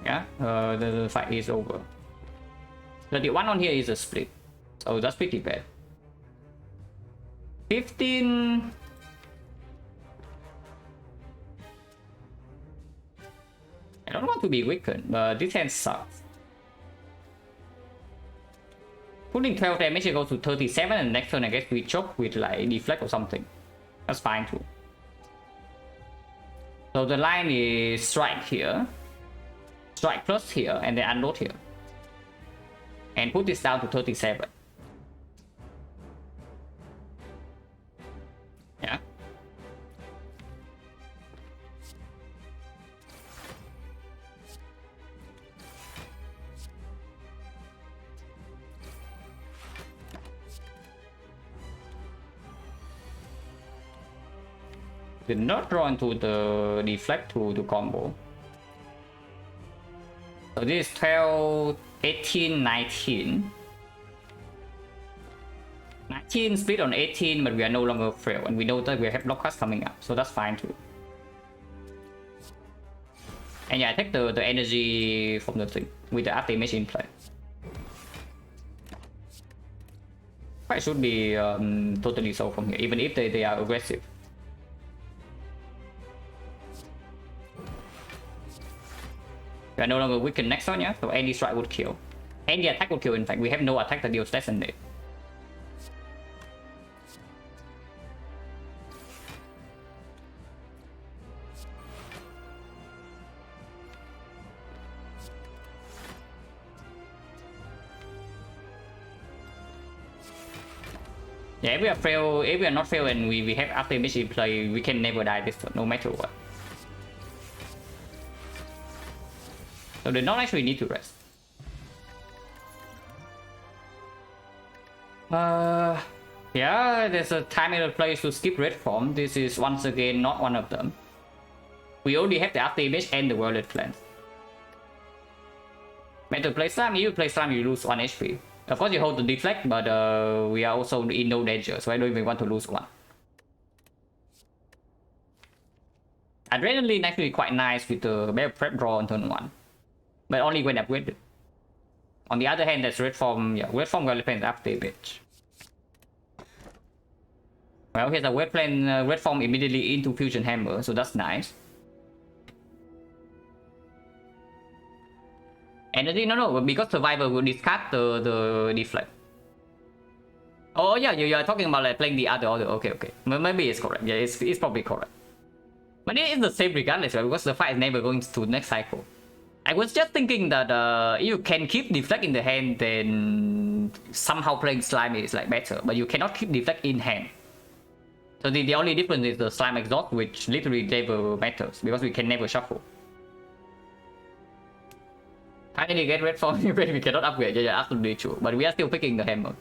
Speaker 1: Yeah, the fight is over. 31 on here is a split. So that's pretty bad. 15. I don't want to be weakened, but this hand sucks. Putting 12 damage, it goes to 37, and next turn I guess we choke with like deflect or something. That's fine too. So the line is strike here, strike plus here, and then unload here. And put this down to 37. Yeah. Did not draw into the deflect to combo. So this is 12, 18, 19. 19 split on 18, but we are no longer frail, and we know that we have block cuts coming up, so that's fine too. And yeah, I take the energy from the thing with the after image in play. Fight should be totally solved from here, even if they are aggressive. We are no longer weakened next turn, yeah? So any strike would kill. Any attack would kill, in fact. We have no attack that deals less than it. Yeah, if we are fail, if we are not fail and we have after image in play, we can never die this turn, no matter what. So they don't actually need to rest. Yeah, there's a time and a place to skip red form. This is once again not one of them. We only have the after image and the worlded plans. Metal play slime, you play slime, you lose 1 HP. Of course, you hold the deflect, but we are also in no danger, so I don't even want to lose one. Adrenaline actually quite nice with the bear prep draw on turn 1, but only when upgraded. On the other hand, there's red form. Yeah, red form gonna depend after damage. Well, here's a red form immediately into fusion hammer, so that's nice. Energy, no, because survivor will discard the deflect. Oh yeah, you're talking about like playing the other order. Okay. Maybe it's correct. Yeah, it's probably correct. But it's the same regardless, right? Because the fight is never going to the next cycle. I was just thinking that you can keep deflect in the hand, then somehow playing slime is like better, but you cannot keep deflect in hand. So the only difference is the slime exhaust, which literally never matters because we can never shuffle. Finally get red form when we cannot upgrade. Yeah, absolutely true. But we are still picking the hammer.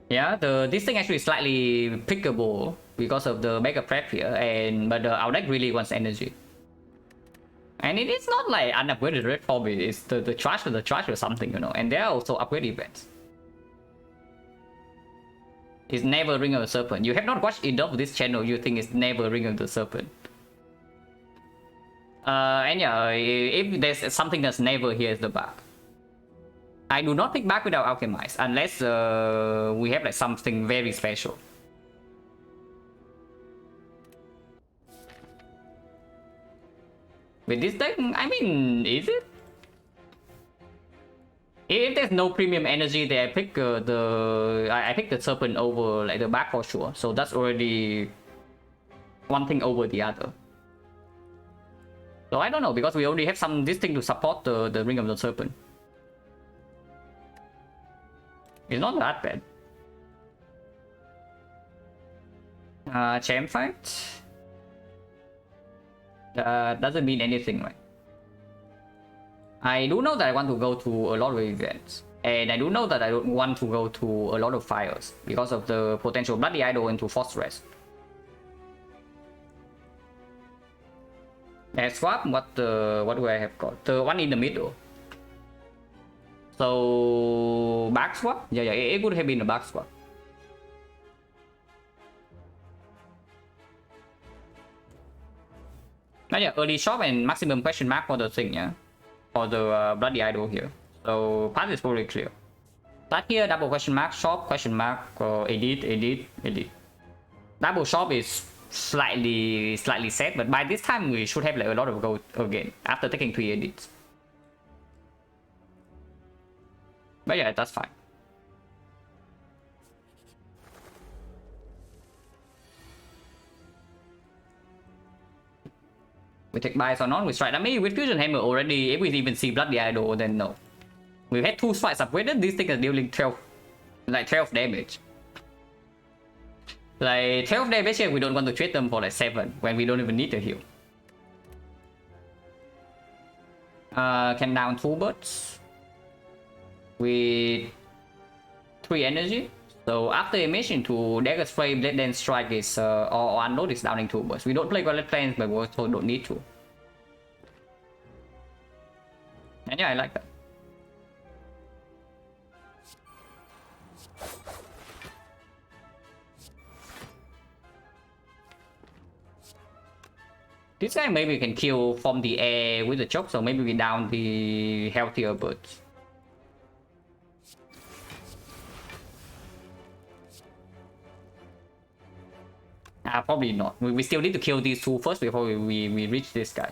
Speaker 1: Yeah, this thing actually slightly pickable because of the mega prep here, but our deck really wants energy. And it is not like unupgraded red form, it's the trash or something, you know. And there are also upgrade events. It's never Ring of the Serpent. You have not watched enough of this channel, you think it's never Ring of the Serpent. And yeah, if there's something that's never, here's the bug. I do not pick back without Alchemize unless we have like something very special. With this deck, I mean, is it? If there's no premium energy, then I pick I pick the Serpent over like the back for sure. So that's already one thing over the other. So I don't know, because we already have this thing to support the Ring of the Serpent. It's not that bad. Champ fight? Doesn't mean anything, right? I do know that I want to go to a lot of events. And I do know that I don't want to go to a lot of fires because of the potential Bloody Idol into Fortress. Swap, what do I have got? The one in the middle. So back swap? Yeah, it would have been a back swap. Now yeah, early shop and maximum question mark for the thing, yeah. For the Bloody Idol here. So path is probably clear. Start here, double question mark, shop, question mark, edit. Double shop is slightly set, but by this time we should have like a lot of gold again after taking 3 edits. But yeah, that's fine. We take buys or not, we strike. I mean, with Fusion Hammer already, if we even see Bloody Idol, then no. We've had 2 strikes upgraded, this thing is dealing 12 damage. Like 12 damage here, we don't want to treat them for like 7 when we don't even need to heal. Can down 2 birds with 3 energy. So after emission to Dagger Spray, Blade Dance Strike is or Unload is downing 2 birds. We don't play Gauntlet Plans, but we also don't need to. And yeah, I like that. This guy maybe can kill from the air with the choke, so maybe we down the healthier birds. Probably not. We still need to kill these 2 first before we reach this guy.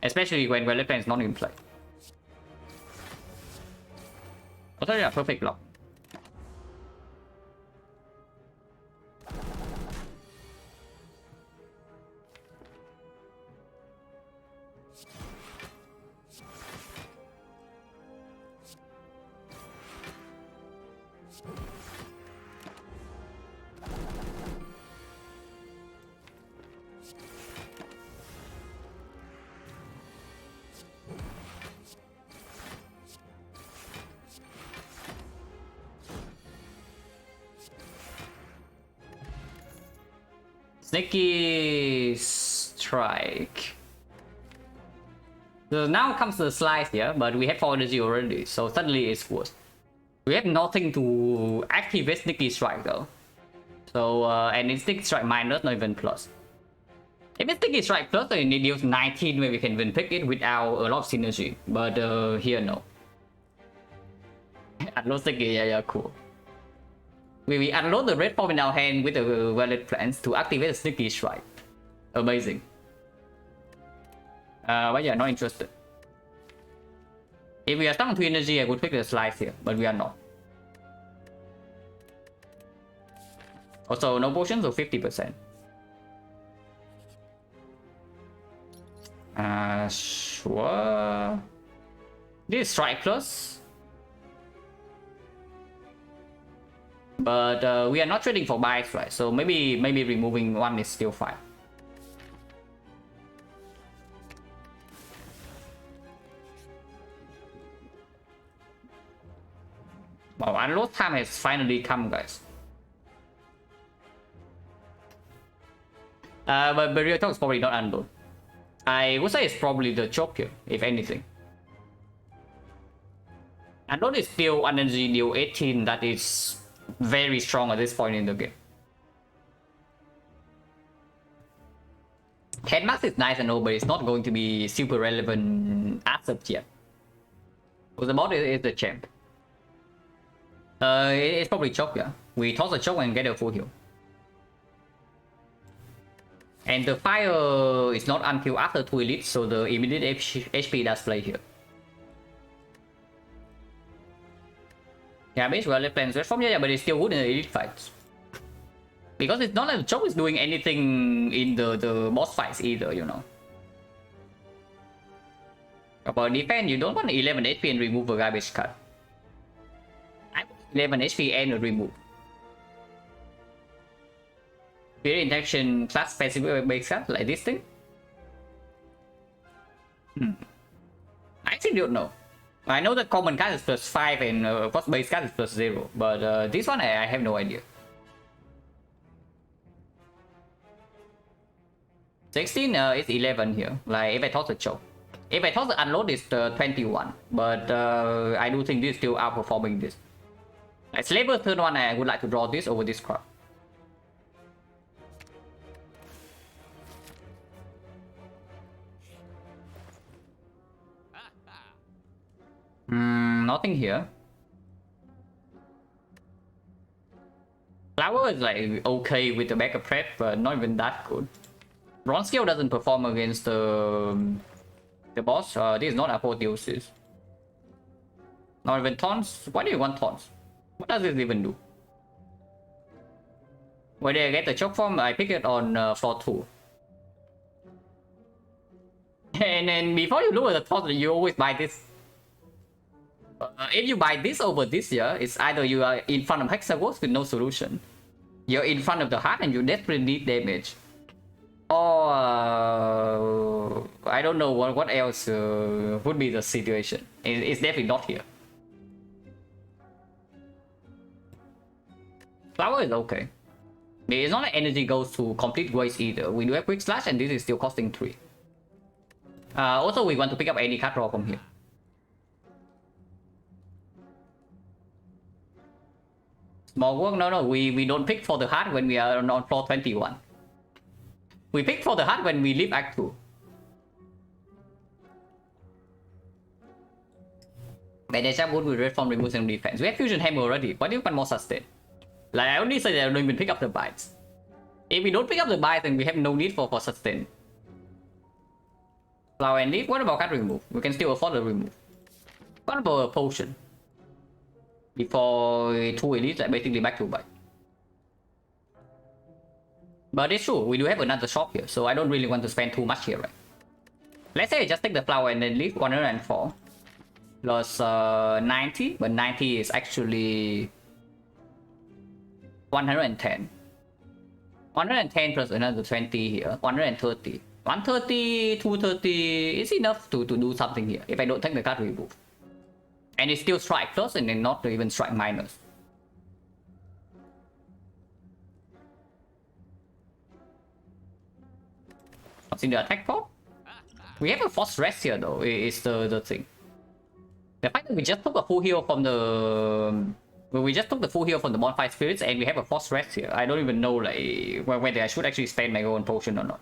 Speaker 1: Especially when Gauntlet is not in play. Also, yeah, perfect block. Sneaky strike. So now comes the slice here, but we have 4 energy already, so suddenly it's worse. We have nothing to activate Sneaky Strike though. So, and it's Sneaky Strike minus, not even plus. If it's Sneaky Strike plus, then it deals 19 where we can even pick it without a lot of synergy. But here, no. Unload Sticky, yeah, cool. We unload the red form in our hand with the valid plans to activate the Sneaky Strike. Amazing. But yeah, not interested. If we are stuck on 2 energy, I would pick the slice here, but we are not. Also, no potions, so 50%. Sure. This is Strike Plus. But we are not trading for buys, right? So maybe removing one is still fine. Wow, unload time has finally come, guys. But real talk is probably not unload. I would say it's probably the choke here, if anything. Unload is still energy deal 18, that is very strong at this point in the game. Headmask is nice and all, but it's not going to be super relevant asset yet. Because the bot is the champ. It's probably choke, yeah. We toss a choke and get a full heal. And the fire is not until after 2 elites, so the immediate HP does play here. Yeah, base well plans red form, yeah, but it's still good in the elite fights. Because it's not like the choke is doing anything in the boss fights either, you know. About defense, you don't want 11 HP and remove a garbage cut. I want 11 HP and a remove. Spirit interaction plus specific base cut, like this thing. I actually don't know. I know that common card is plus 5 and first base card is plus 0, but this one I have no idea. 16 is 11 here, like if I toss the choke. If I toss the unload, it's 21, but I do think this is still outperforming this. Like Slaver turn 1, I would like to draw this over this card. Nothing here. Flower is like okay with the backup prep, but not even that good. Bronze Scale doesn't perform against the boss. This is not apotheosis. Not even taunts. Why do you want taunts? What does this even do? When I get the choke form, I pick it on floor 2. And then before you look at the taunt, you always buy this. If you buy this over this here, it's either you are in front of Hexagons with no solution, you're in front of the heart and you desperately need damage, or I don't know what else would be the situation. It's definitely not here. Flower is okay. It's not like energy goes to complete waste either. We do have quick slash and this is still costing 3. Also, we want to pick up any card draw from here. Small work? No, we don't pick for the heart when we are on floor 21. We pick for the heart when we leave Act 2. Manage up wood with red form removes some defense. We have Fusion Hammer already. Why do you want more sustain? Like, I only say that I don't even pick up the bites. If we don't pick up the bites, then we have no need for sustain. Flower and leaf? What about card remove? We can still afford the remove. What about a potion? Before 2 elites, like basically back to bite. But it's true, we do have another shop here, so I don't really want to spend too much here, right? Let's say I just take the flower and then leave 104 plus 90, but 90 is actually 110. 110 plus another 20 here, 130. 130, 230 is enough to do something here if I don't take the card remove. And it's still strike plus and then not even strike minus. What's in the attack for? We have a force rest here though, is the thing. The fact that we just took a full heal from the... Well, we just took the full heal from the bonfire spirits and we have a force rest here. I don't even know like whether I should actually spend my golden potion or not.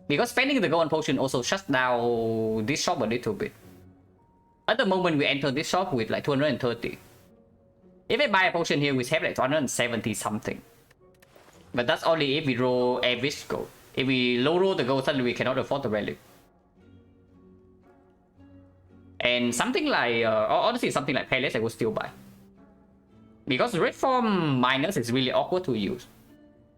Speaker 1: Because spending the golden potion also shuts down this shop a little bit. At the moment we enter this shop with like 230. If I buy a potion here we have like 270 something. But that's only if we roll average gold. If we low roll the gold, suddenly we cannot afford the relic. And something like, honestly, something like Palace I would still buy. Because Red Form minus is really awkward to use.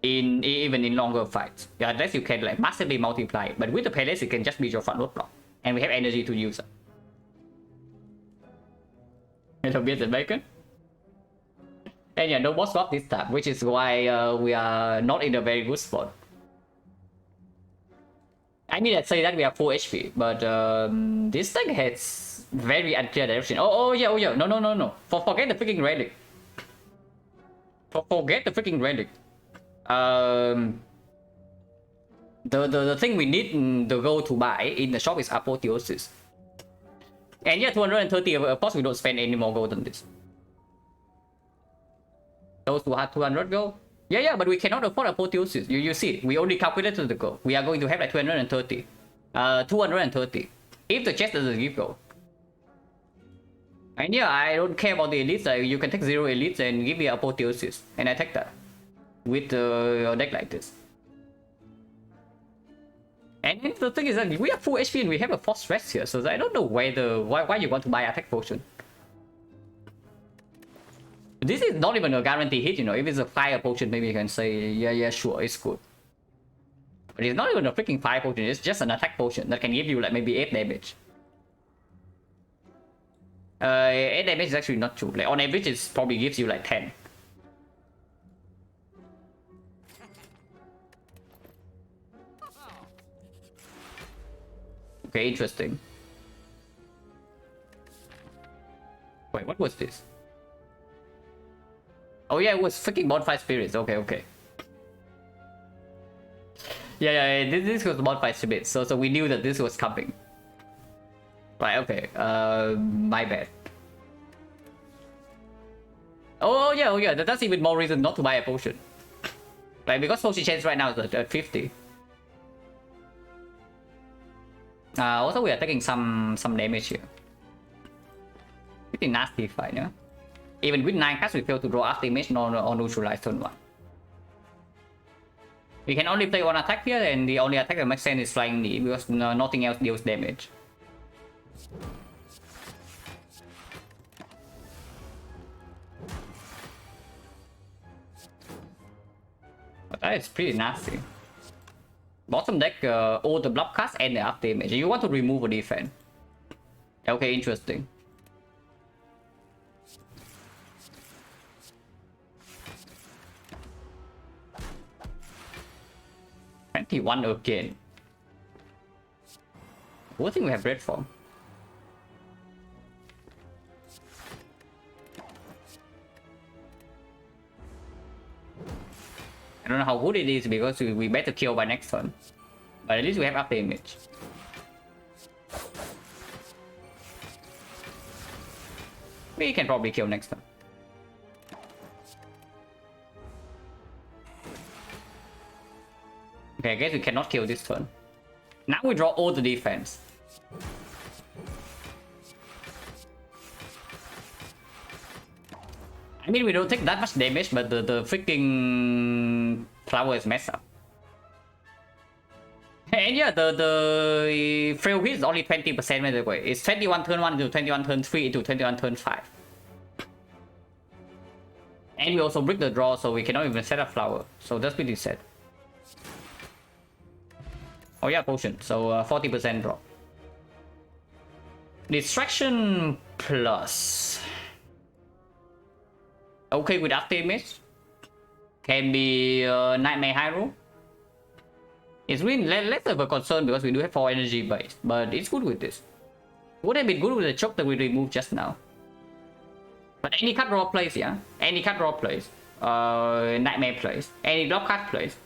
Speaker 1: Even in longer fights. Yeah, unless you can like massively multiply it. But with the Palace, it can just be your front road block. And we have energy to use it. Little bit of bacon. And yeah, no boss got this time, which is why we are not in a very good spot. I mean, I'd say that we have full HP, but this thing has very unclear direction. Oh yeah, no. Forget the freaking relic. Forget the freaking relic. The thing we need to go to buy in the shop is Apotheosis. And yeah, 230, of course we don't spend any more gold than this. Those who have 200 gold? Yeah, but we cannot afford Apotheosis. You see, we only calculated the gold. We are going to have like 230. 230. If the chest doesn't give gold. And yeah, I don't care about the elites. You can take 0 elites and give me Apotheosis. And I take that. With a deck like this. And then the thing is that we have full HP and we have a force rest here. So I don't know why you want to buy attack potion. This is not even a guarantee hit, you know. If it's a fire potion, maybe you can say, yeah, sure, it's good. But it's not even a freaking fire potion, it's just an attack potion that can give you like maybe 8 damage. 8 damage is actually not true. Like on average, it probably gives you like 10. Okay, interesting. Wait, what was this? Oh yeah, it was freaking bonfire spirits. Okay. Yeah. This was bonfire spirits. So we knew that this was coming. Right. Okay. My bad. Oh yeah. That's even more reason not to buy a potion. Like because potion chance right now is at 50. Also we are taking some damage here. Pretty nasty fight, yeah. Even with 9 cards, we fail to draw after image or neutralize turn 1. We can only play one attack here, and the only attack that makes sense is Flying Knee, because nothing else deals damage. But that is pretty nasty. Bottom deck, all the block cards and the after image. You want to remove a defense. Okay, interesting. One again. What thing we have red form? I don't know how good it is because we better kill by next turn. But at least we have after image. We can probably kill next turn. Okay, I guess we cannot kill this turn. Now we draw all the defense. I mean, we don't take that much damage, but the freaking flower is messed up. And yeah, the frail hit is only 20% by the way. It's 21 turn 1 into 21 turn 3 into 21 turn 5. And we also break the draw, so we cannot even set up flower. So that's pretty sad. Oh yeah, potion. So 40% drop. Distraction plus. Okay with after image. Can be Nightmare Hyrule. It's really less of a concern because we do have 4 energy base, but it's good with this. Would have been good with the choke that we removed just now. But any card draw plays, yeah? Any card draw plays. Nightmare plays. Any block card plays.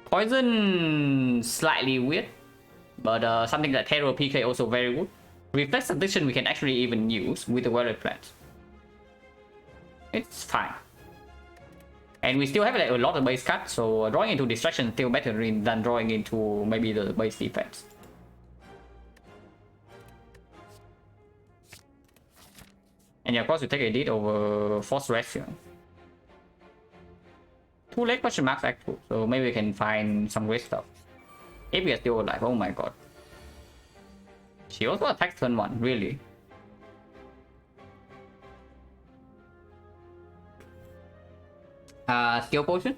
Speaker 1: Poison slightly weird, But something like Terror PK also very good. Reflex Addiction we can actually even use with the Violet Plant. It's fine. And we still have like a lot of base cut, so drawing into Distraction is still better than drawing into maybe the base defense. And yeah, of course you take a Edit over Force Rest here. 2 leg question marks actual, so maybe we can find some great stuff. If we are still alive, oh my god. She also attacks turn 1, really? Skill Potion?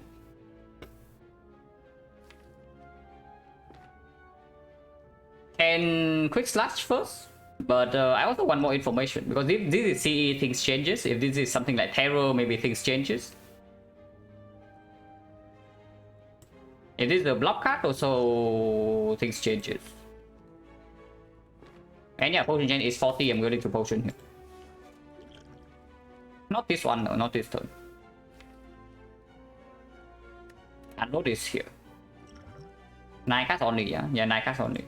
Speaker 1: And Quick Slash first? But I also want more information, because if this is CE, things changes. If this is something like Terror, maybe things changes. If this is a block card, also things changes. And yeah, potion chain is 40. I'm going to potion here. Not this one, no, not this turn. I know this here. 9 cards only, yeah? Yeah, 9 cards only.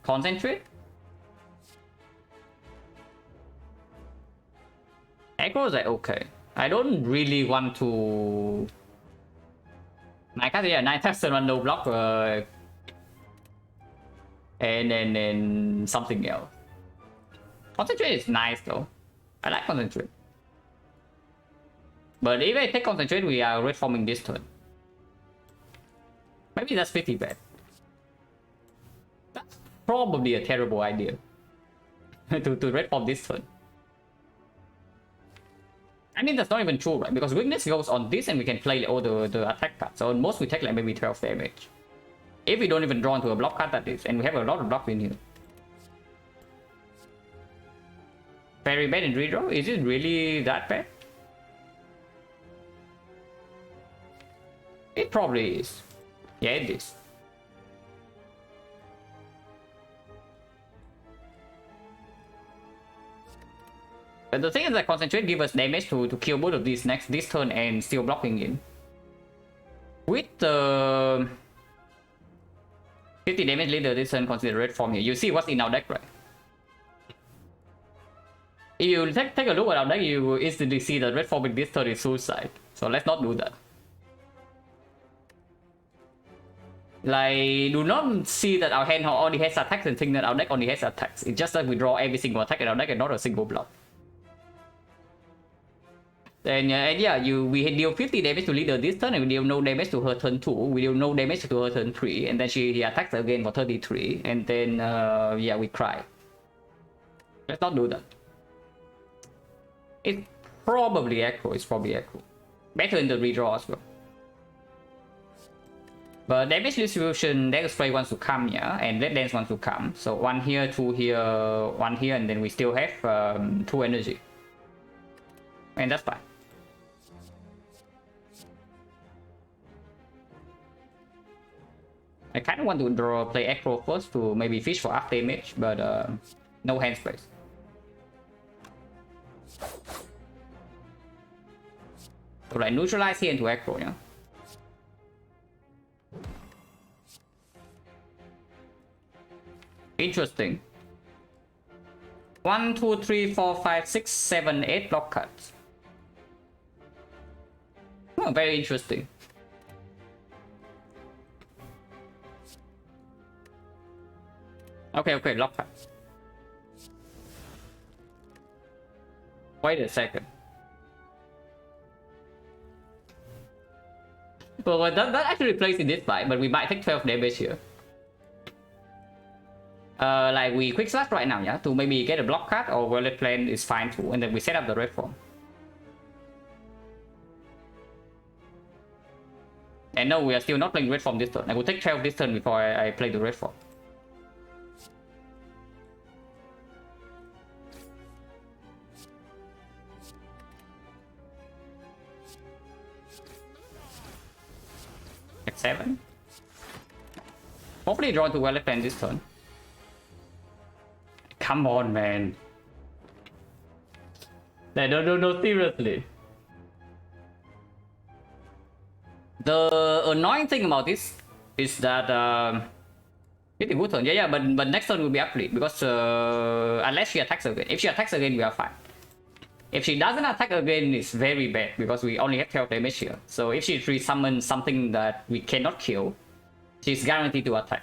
Speaker 1: Concentrate. Aggro is like okay. I don't really want to. 9 cards, yeah, 9 cards and no block. And then something else. Concentrate is nice though. I like Concentrate. But if I take Concentrate, we are red forming this turn. Maybe that's 50 bad. That's probably a terrible idea. to red form this turn. I mean, that's not even true, right? Because weakness goes on this and we can play all the attack cards. So most we take like maybe 12 damage. If we don't even draw into a block card, that is. And we have a lot of blocks in here. Very bad in redraw? Is it really that bad? It probably is. Yeah, it is. But the thing is that Concentrate gives us damage to kill both of these this turn and still blocking in. With the 50 damage later this turn, consider red form here. You see what's in our deck, right? If you take a look at our deck, you will instantly see that red form with this turn is suicide. So let's not do that. Like, do not see that our hand only has attacks and think that our deck only has attacks. It's just that we draw every single attack in our deck and not a single block. And yeah, we deal 50 damage to leader this turn, and we deal no damage to her turn 2. We deal no damage to her turn 3, and then he attacks again for 33, and then yeah, we cry. Let's not do that. It's probably echo. It's probably echo. Better in the redraw as well. But damage distribution, Deck Spray wants to come, yeah, and Red Dance wants to come. So 1 here, 2 here, 1 here, and then we still have 2 energy. And that's fine. I kind of want to play Acro first to maybe fish for up damage, but no hand space. So like neutralize here into Acro, yeah. Interesting. 1, 2, 3, 4, 5, 6, 7, 8 block cards. Oh, very interesting. Okay, block cards. Wait a second. Well, that actually plays in this fight, but we might take 12 damage here. Like we quick slash right now, yeah, to maybe get a block card, or Violet Plan is fine too, and then we set up the red form. And no, we are still not playing red form this turn. I will take 12 this turn before I play the red form. X7. Hopefully draw to Violet Plan this turn. Come on, man. No, seriously. The annoying thing about this is that pretty good turn. Yeah, but next turn will be ugly because unless she attacks again. If she attacks again, we are fine. If she doesn't attack again, it's very bad because we only have 12 damage here. So if she resummons something that we cannot kill, she's guaranteed to attack.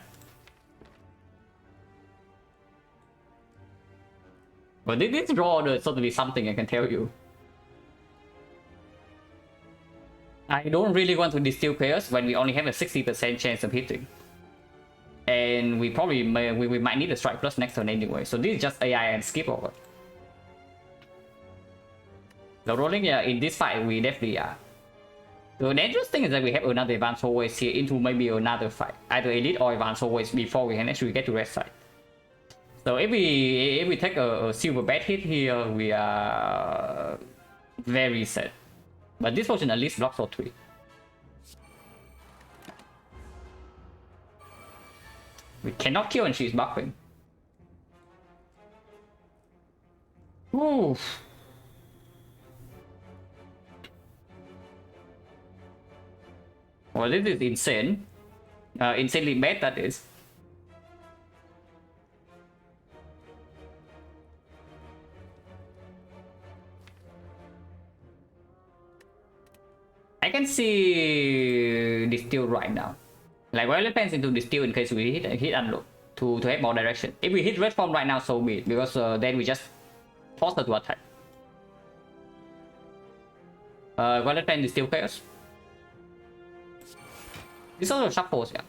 Speaker 1: But this draw is totally something, I can tell you. I don't really want to distill chaos when we only have a 60% chance of hitting. And we probably we might need a strike plus next turn anyway. So this is just AI and skip over. The rolling, yeah, in this fight we definitely are. The dangerous thing is that we have another advanced always here into maybe another fight, either elite or advanced always before we can actually get to red side. So if we take a silver bad hit here, we are very sad. But this potion at least blocks for 3. We cannot kill and she's buffing. Oof. Well, this is insane. Insanely bad, that is. I can see distill right now. Like, well, it depends into distill in case we hit unload to have more direction. If we hit red form right now, so be it, because then we just force her to attack. Well, it depends distill chaos. This also shuffles, yeah.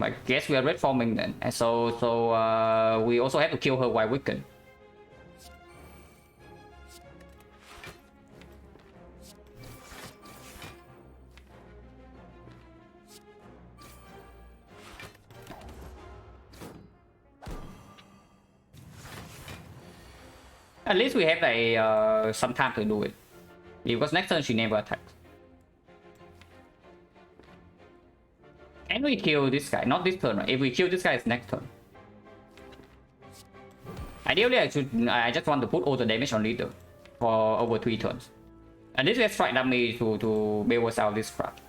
Speaker 1: I guess we are red forming then, and so we also have to kill her while weakened. At least we have a some time to do it, because next turn she never attacks. Can we kill this guy? Not this turn, right? If we kill this guy, it's next turn. Ideally, I just want to put all the damage on leader for over 3 turns. And this will strike damage to bail us out this crap.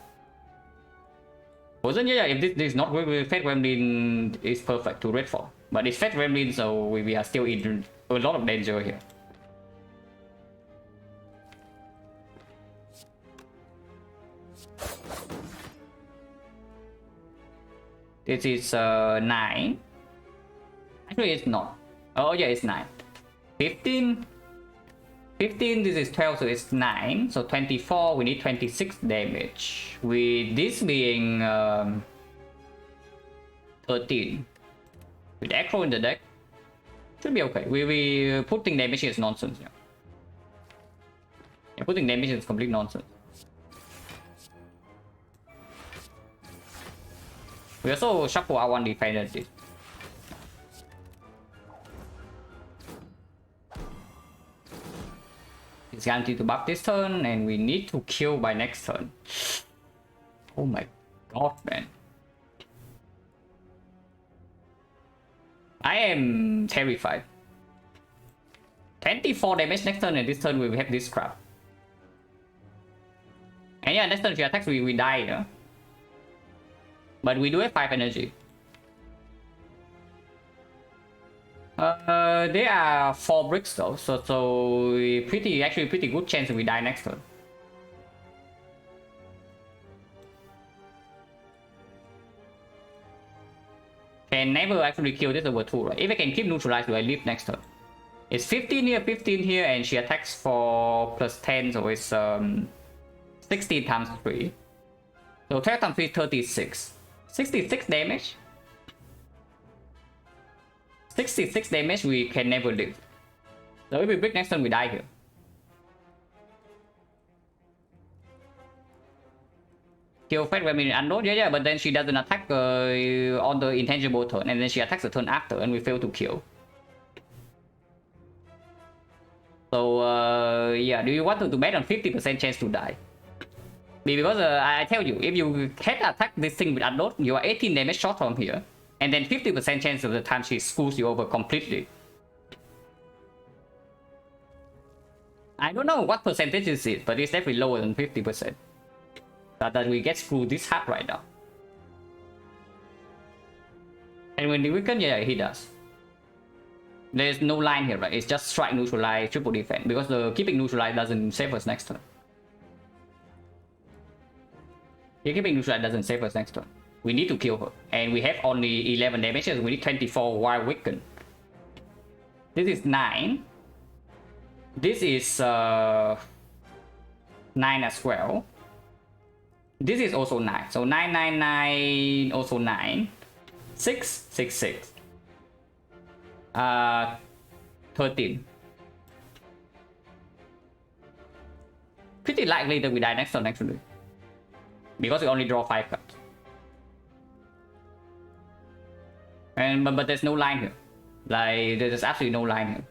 Speaker 1: Wasn't yeah, if this is not with Fat Gremlin, is perfect to red for. But it's Fat Gremlin, so we are still in a lot of danger here. This is 9. Actually, it's not. Oh yeah, it's 9. 15. 15, this is 12, so it's 9. So 24, we need 26 damage. With this being 13. With Acro in the deck, should be okay. We putting damage is nonsense. Yeah, putting damage is complete nonsense. We also shuffle our one dependency. It's guaranteed to buff this turn, and we need to kill by next turn. Oh my god, man. I am terrified. 24 damage next turn, and this turn we will have this crap. And yeah, next turn if she attacks, we die, you know? But we do have 5 energy. They are 4 bricks though, so actually pretty good chance we die next turn. Can never actually kill this over 2, right? If I can keep neutralized, do I leave next turn? It's 15 here, 15 here, and she attacks for plus 10, so it's 16 times 3. So 12 times 3, 36. 66 damage. 66 damage we can never live. So if we break next turn, we die here. Kill Fat when we unload, yeah, but then she doesn't attack on the intangible turn, and then she attacks the turn after, and we fail to kill. So yeah, do you want to bet on 50% chance to die? Because I tell you, if you can attack this thing with unload, you are 18 damage short from here, and then 50% chance of the time she screws you over completely. I don't know what percentage is it, but it's definitely lower than 50%. That we get screwed this hard right now. And when the weaken, yeah, he does. There's no line here, right? It's just strike, neutralize, triple defense, because the keeping neutralize doesn't save us next turn. Yeah, keeping neutralize doesn't save us next turn. We need to kill her, and we have only 11 damages. We need 24 while weakened. This is 9. This is 9 as well. This is also 9. So 9, 9, 9, also 9. 6, 6, 6. 13. Pretty likely that we die next turn actually, because we only draw 5 cards. And but there's no line here. Like there's absolutely no line here.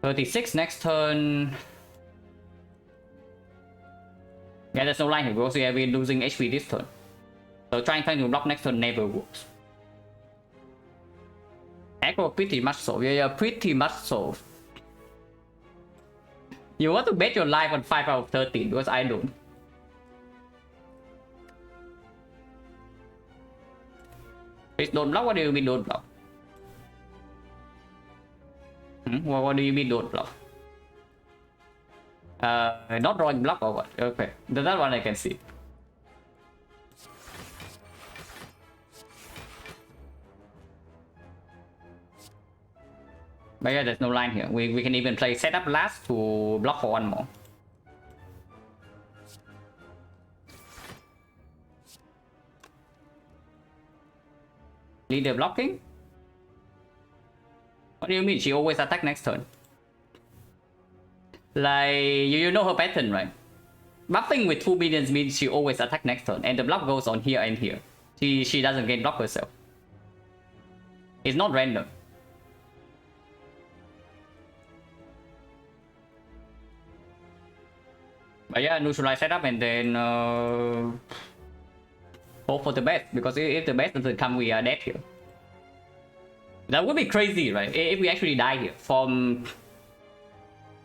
Speaker 1: 36 next turn. Yeah, there's no line here because we have been losing HP this turn. So trying to block next turn never works. Aggro pretty much so. Yeah, pretty much so. You want to bet your life on 5 out of 13 because I don't. Please don't block. What do you mean don't block? What do you mean don't block? Not drawing block or what? Okay, that one I can see. But yeah, there's no line here. We can even play setup last to block for one more. Leader blocking? What do you mean? She always attack next turn. Like, you know her pattern, right? Buffing with 2 minions means she always attack next turn, and the block goes on here and here. She doesn't gain block herself. It's not random. But yeah, neutralize setup and then hope for the best, because if the best doesn't come, we are dead here. That would be crazy, right? If we actually die here from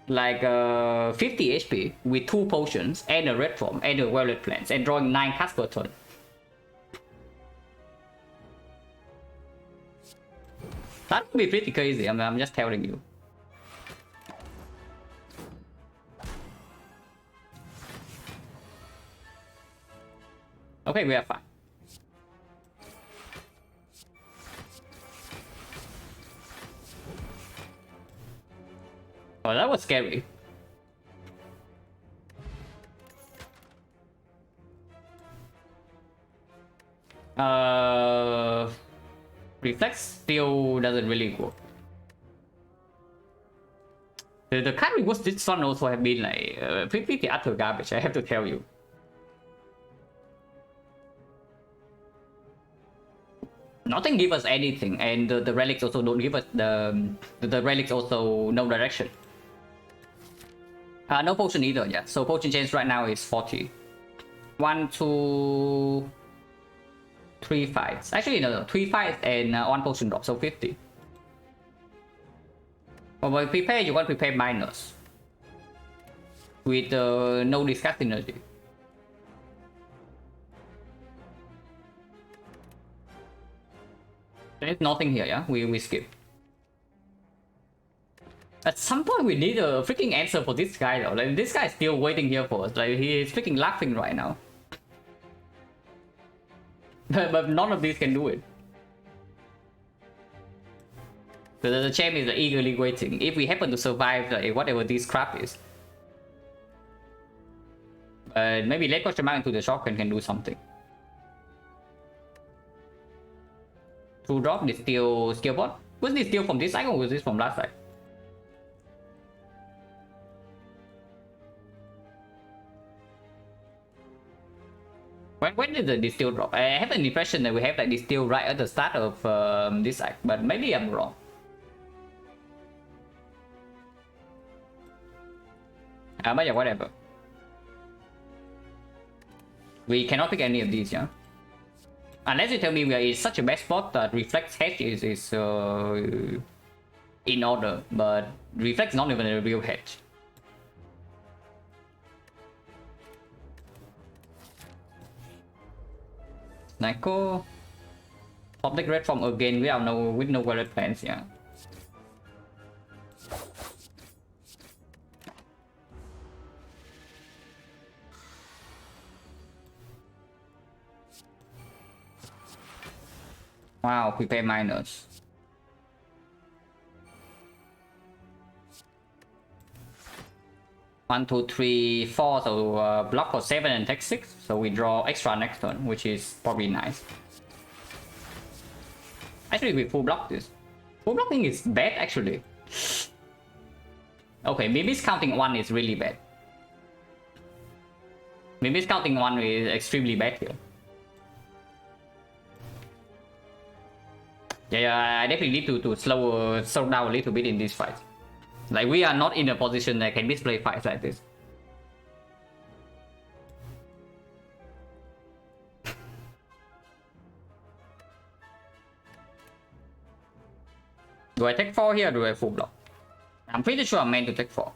Speaker 1: like 50 HP with 2 potions and a red form and a violet plants and drawing 9 cards per turn. That would be pretty crazy. I'm just telling you. Okay, we are fine. Oh, that was scary. Reflex still doesn't really work. The card rewards this one also have been like pretty utter garbage, I have to tell you. Nothing give us anything, and the relics also don't give us the relics also no direction. No potion either, yeah. So potion change right now is 40. 1, 2, 3 fights. Actually, no, 3 fights and 1 potion drop, so 50. But when prepare, you want to prepare minus with no discard synergy. There's nothing here, yeah? We skip. At some point, we need a freaking answer for this guy, though. Like, this guy is still waiting here for us. Like, he is freaking laughing right now. But none of these can do it. So the champ is eagerly waiting. If we happen to survive whatever this crap is. Maybe let question mark into the shotgun can do something. 2 drop, this still skill bot. Was this still from this side or was this from last side? When did the distill drop? I have an impression that we have like distill right at the start of this act, but maybe I'm wrong. But yeah, whatever. We cannot pick any of these, yeah? Unless you tell me we are in such a bad spot that reflex hedge is in order, but reflex is not even a real hedge. Nyko pop deck red form again without no wallet plans, yeah. Wow, prepare miners. One, two, three, four. So block for 7 and take 6. So we draw extra next turn, which is probably nice. Actually, we full block this. Full blocking is bad actually. Okay, maybe counting 1 is really bad. Maybe counting 1 is extremely bad here. Yeah, I definitely need to slow down a little bit in this fight. Like, we are not in a position that can misplay fights like this. Do I take 4 here or do I full block? I'm pretty sure I'm meant to take 4.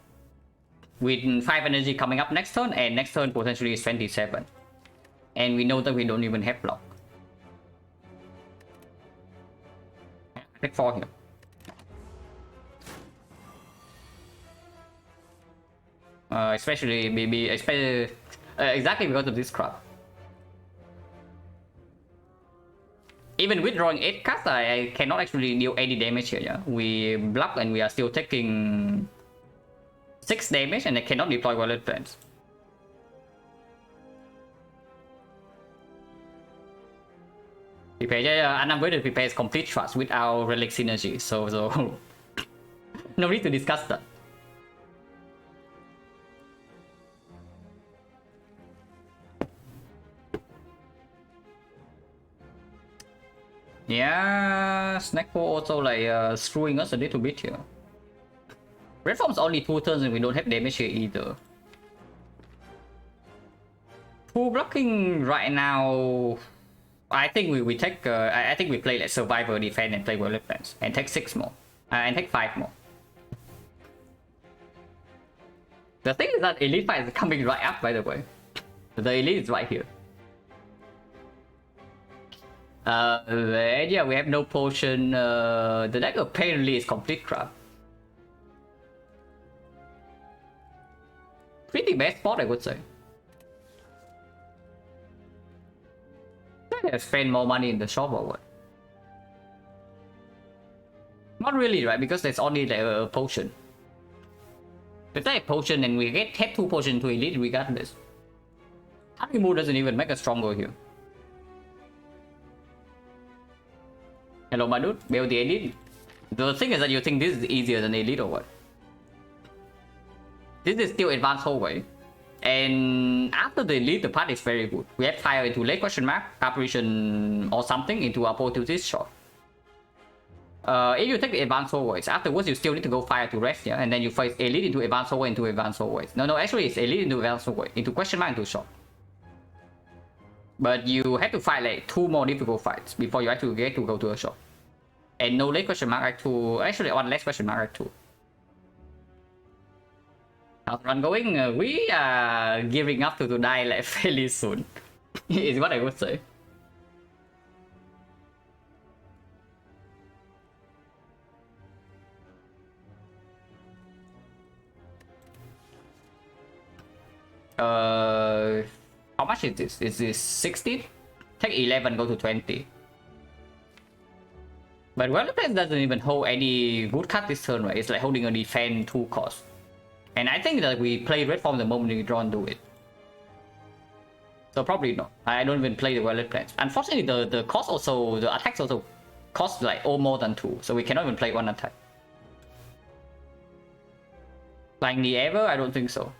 Speaker 1: With 5 energy coming up next turn, and next turn potentially is 27. And we know that we don't even have block. I take 4 here. Especially maybe exactly because of this crap. Even with drawing 8 cards, I cannot actually deal any damage here. Yeah, we block and we are still taking 6 damage, and I cannot deploy wallet plans. Prepare, yeah, and I'm going to prepare complete trust without relic synergy. So no need to discuss that. Yeah, Snackpo also like screwing us a little bit here. Red form's only 2 turns and we don't have damage here either. Full blocking right now. I think we take. I think we play like Survivor, defend, and play wallet plans, and take 6 more, and take 5 more. The thing is that elite fight is coming right up. By the way, the elite is right here. Yeah, we have no potion. The deck apparently is complete crap. Pretty bad spot, I would say. I spend more money in the shop or what? Not really, right? Because there's only like a potion. If they have potion and we have 2 potions to elite regardless. Honeymoon doesn't even make us stronger here. Hello, my dude. Build the elite. The thing is that you think this is easier than elite or what? This is still advanced hallway. And after the elite, the part is very good. We have fire into late question mark, apparition or something into opportunity shot. If you take the advanced hallways, afterwards you still need to go fire to rest, yeah? And then you face elite into advanced hallway into advanced hallways. No, actually it's elite into advanced hallway, into question mark into shot. But you have to fight like 2 more difficult fights before you actually get to go to a shop. And no late question mark act 2, actually one less question mark act 2. Run going, we are gearing up to die like fairly soon. Is what I would say. How much is this? Is this 16? Take 11, go to 20. But Wallet Plans doesn't even hold any good card this turn, right? It's like holding a defense 2 cost. And I think that we play red form the moment we draw and do it. So probably not. I don't even play the Wallet Plans. Unfortunately, the cost also, the attacks also cost like more than 2. So we cannot even play 1 attack. Flying the ever? I don't think so.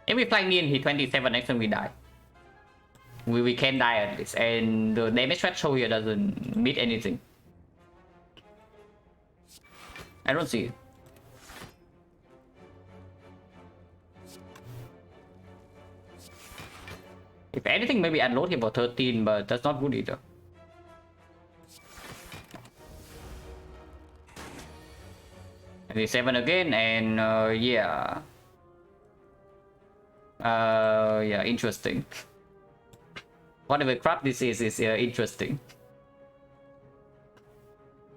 Speaker 1: If we fly me and hit 27 next time we die. We can die at least. And the damage threshold here doesn't meet anything. I don't see it. If anything, maybe unload him for 13, but that's not good either. 7 again, and yeah. Yeah, interesting. Whatever crap this is interesting.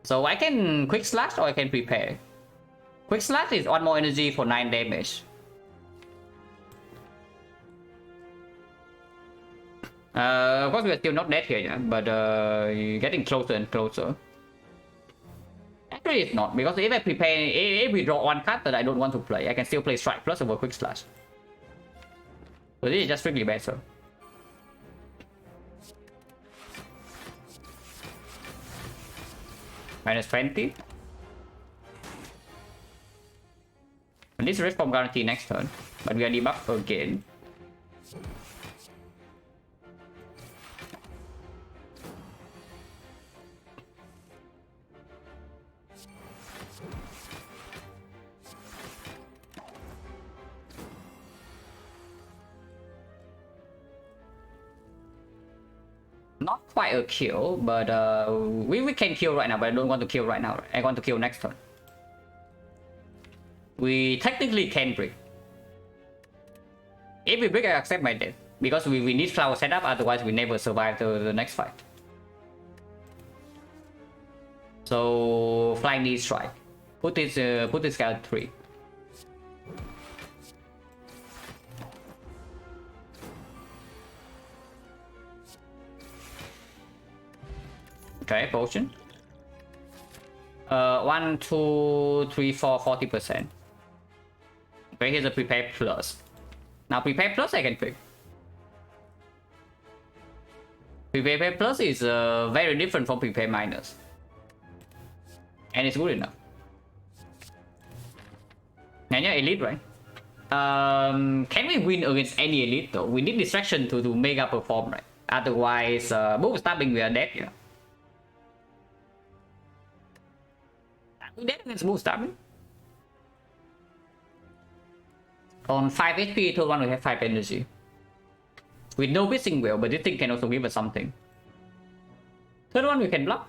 Speaker 1: So I can quick slash or I can prepare. Quick slash is 1 more energy for 9 damage. Of course we are still not dead here, yeah? But getting closer and closer. Actually it's not, because if I prepare, if we draw 1 card that I don't want to play, I can still play Strike Plus over Quick Slash. So this is just strictly better. Minus 20. And this respawn guarantee next turn, but we are debuffed again. Not quite a kill, but we can kill right now, but I don't want to kill right now. I want to kill next turn. We technically can break. If we break, I accept my death, because we need flower setup, otherwise we never survive the next fight. So flying knee strike. Put this guy at 3. Okay, potion. 1, 2, 3, 4, 40%. Okay, here's a prepare plus. Now prepare plus I can pick. Prepare plus is very different from prepare minus. And it's good enough. And yeah, elite, right? Can we win against any elite though? We need distraction to mega perform, right? Otherwise, both stabbing we are dead, yeah. We dead against both stabbing. On 5 HP, turn 1 we have 5 energy. With no Wishing Well, but this thing can also give us something. Turn 1 we can block.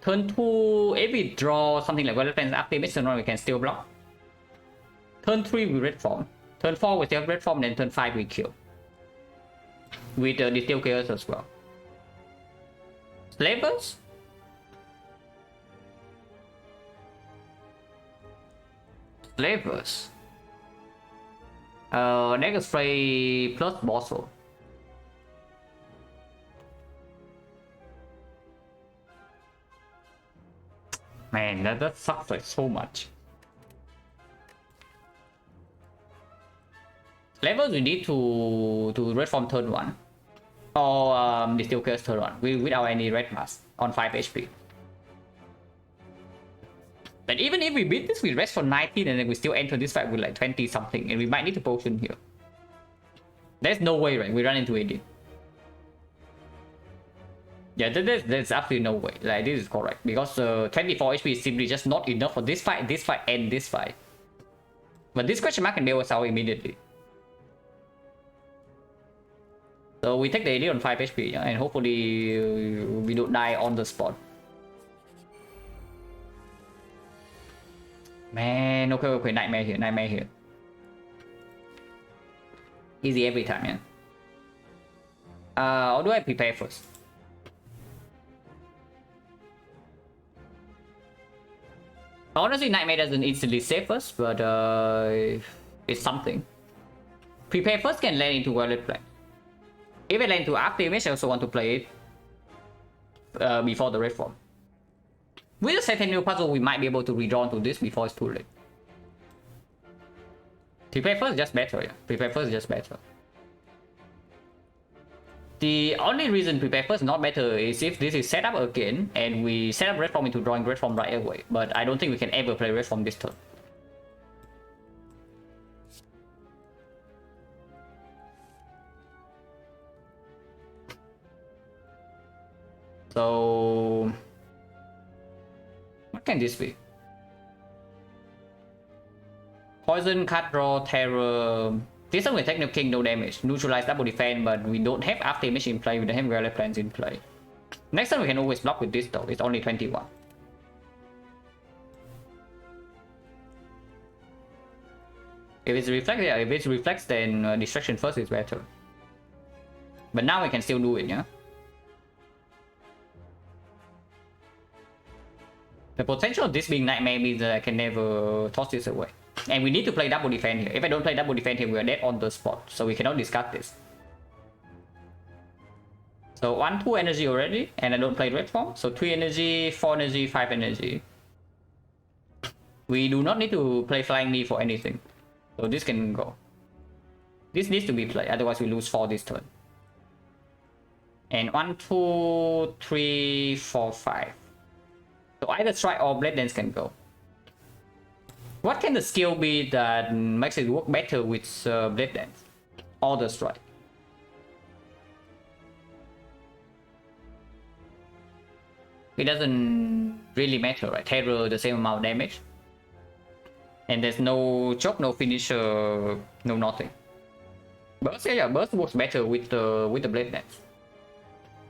Speaker 1: Turn 2, if we draw something like Violet Fence after turn 1 we can still block. Turn 3 we red form. Turn 4 we still have red form, then turn 5 we kill. With Distill Chaos as well. Slavers? Slavers. Next spray plus Bossel. Man, that sucks like so much. Levels we need to red form turn 1. Or Distill Chaos turn 1 without any red mask on 5 HP. But even if we beat this, we rest for 19 and then we still enter this fight with like 20 something, and we might need to potion here. There's no way, right? We run into AD. Yeah, there's absolutely no way. Like, this is correct. Because 24 HP is simply just not enough for this fight, and this fight. But this question mark can deal us out immediately. So we take the AD on 5 HP, yeah, and hopefully we don't die on the spot. Man, okay, nightmare here. Easy every time, yeah. Or do I prepare first? Honestly, nightmare doesn't instantly save us, but it's something. Prepare first can land into Violet Flag. If I land into after image, I also want to play it before the red form. With a Centennial Puzzle, we might be able to redraw into this before it's too late. Prepare first, just better, yeah. Prepare first, just better. The only reason prepare first not better is if this is set up again and we set up red form into drawing red form right away. But I don't think we can ever play red form this turn. So what can this be? Poison, cut draw, terror. This one will take no king, no damage. Neutralize double defense, but we don't have after image in play, we don't have Violet Plans in play. Next time we can always block with this though, it's only 21. If it's reflex, yeah, if it's reflex, then distraction first is better. But now we can still do it, yeah. The potential of this being nightmare means that I can never toss this away. And we need to play double defense here. If I don't play double defense here, we are dead on the spot. So we cannot discard this. So 1, 2 energy already, and I don't play red form. So 3 energy, 4 energy, 5 energy. We do not need to play flying knee for anything. So this can go. This needs to be played, otherwise we lose 4 this turn. And 1, 2, 3, 4, 5. So either strike or blade dance can go. What can the skill be that makes it work better with blade dance? Or the strike? It doesn't really matter, right? Terror the same amount of damage. And there's no choke, no finisher, no nothing. Burst, yeah, burst works better with the blade dance.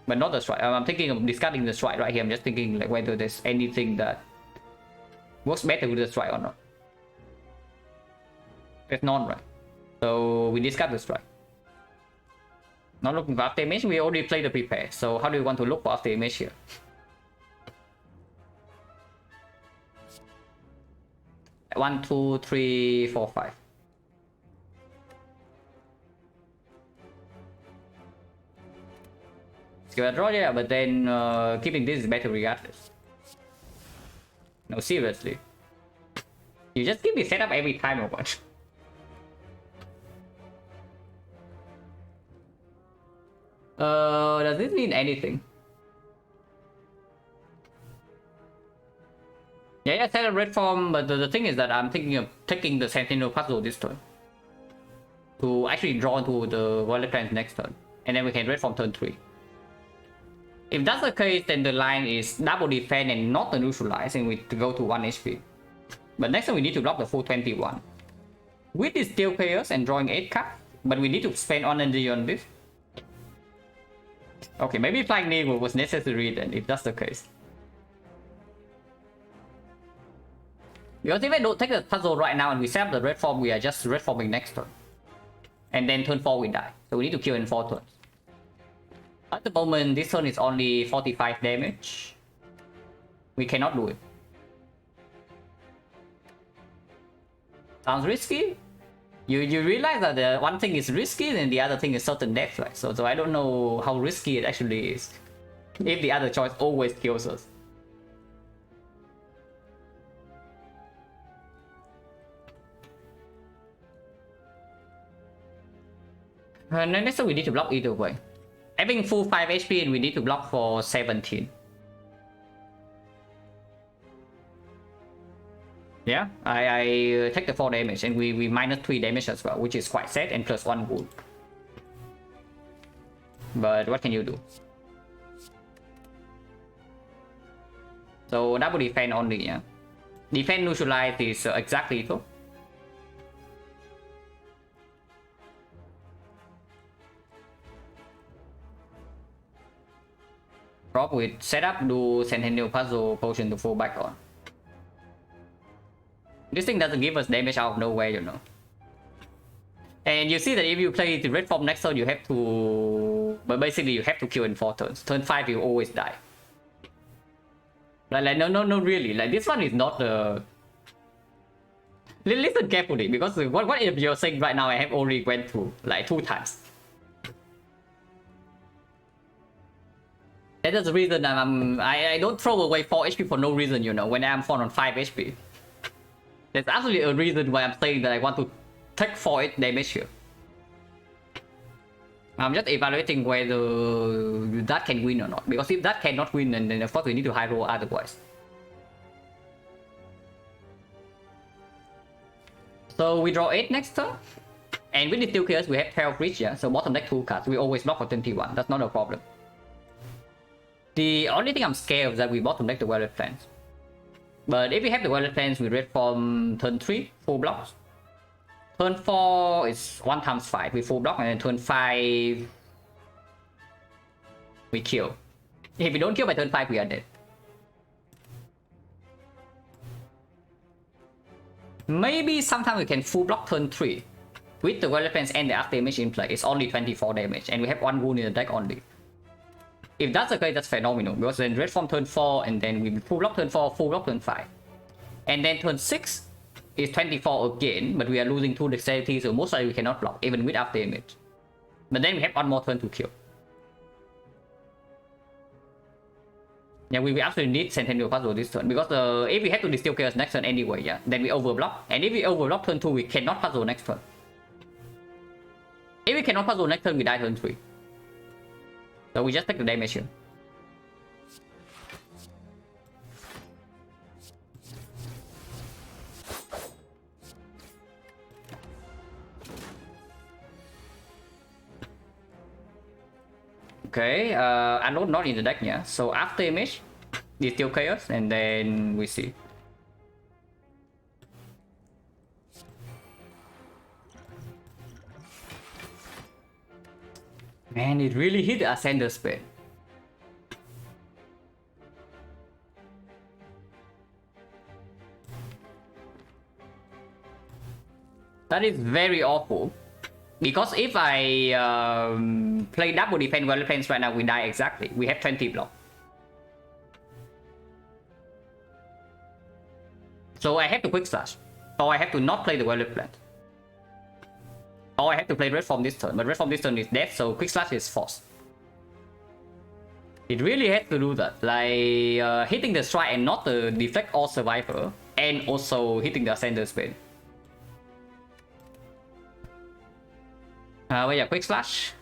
Speaker 1: But not the strike. I'm thinking of discarding the strike right here. I'm just thinking like whether there's anything that works better with the strike or not. There's none, right? So we discard the strike. Not looking for after image, we already played the prepare. So how do we want to look for after image here? One, two, three, four, five. Skill draw, yeah, but then keeping this is better regardless. No, seriously. You just give me setup every time or what? Does this mean anything? Yeah, set a red form, but the thing is that I'm thinking of taking the Sentinel puzzle this turn. To actually draw into the Violet Plans next turn. And then we can red form turn 3. If that's the case, then the line is double defense and not the neutralize, and we go to 1 HP. But next time we need to block the full 21. With this Steel Chaos and drawing 8 cards, but we need to spend on energy on this. Okay, maybe Flying Knee was necessary then, if that's the case. Because if I don't take the puzzle right now and we set up the red form, we are just red forming next turn. And then turn 4 we die. So we need to kill in 4 turns. At the moment, this turn is only 45 damage. We cannot do it. Sounds risky? You realize that the one thing is risky and the other thing is certain death, right? So I don't know how risky it actually is. If the other choice always kills us. And then next time we need to block either way. Having full 5 HP and we need to block for 17. Yeah, I take the 4 damage and we minus 3 damage as well, which is quite sad, and plus 1 wound. But what can you do? So double defense only, yeah. Defense neutralize is exactly equal. Drop with setup, do Sentinel puzzle potion to fall back on. This thing doesn't give us damage out of nowhere, you know. And you see that if you play the red form next turn, you have to... But basically you have to kill in 4 turns. Turn 5 you always die. Like no, really. Like this one is not the... Listen carefully, because what if you're saying right now I have already went through like 2 times. That is the reason I don't throw away 4 HP for no reason, you know, when I'm 4 on 5 HP. There's actually a reason why I'm saying that I want to take 4 damage here. I'm just evaluating whether that can win or not. Because if that cannot win, then of course we need to high roll otherwise. So we draw 8 next turn. And with the Steel Chaos we have 12 reach, yeah. So bottom deck 2 cards. We always block for 21. That's not a problem. The only thing I'm scared of is that we bottom deck the Violet Plans. But if we have the Violet Plans, we red form turn 3, full blocks. Turn 4 is 1 times 5, we full block, and then turn 5 we kill. If we don't kill by turn 5, we are dead. Maybe sometimes we can full block turn 3. With the Violet Plans and the after damage in play, it's only 24 damage, and we have 1 wound in the deck only. If that's the case, that's phenomenal, because then Red Form turn 4, and then we full block turn 4, full block turn 5. And then turn 6 is 24 again, but we are losing 2 dexterity, so most likely we cannot block, even with after damage. But then we have 1 more turn to kill. Yeah, we absolutely need Centennial Puzzle this turn, because if we have to Distill Chaos next turn anyway, yeah, then we overblock. And if we overblock turn 2, we cannot puzzle next turn. If we cannot puzzle next turn, we die turn 3. So we just take the damage here. Okay, Unload not in the deck, yeah. So after image, Distill Chaos, and then we see. Man, it really hit the Ascender spell. That is very awful. Because if I play double defense Violet Plains right now, we die exactly. We have 20 block. So I have to quick slash. Or I have to not play the Violet Plant. Or I have to play Red Form this turn. But Red Form this turn is dead, so quick slash is forced. It really has to do that. Like hitting the strike and not the deflect or survivor. And also hitting the Ascender spell. Bây giờ quick slash.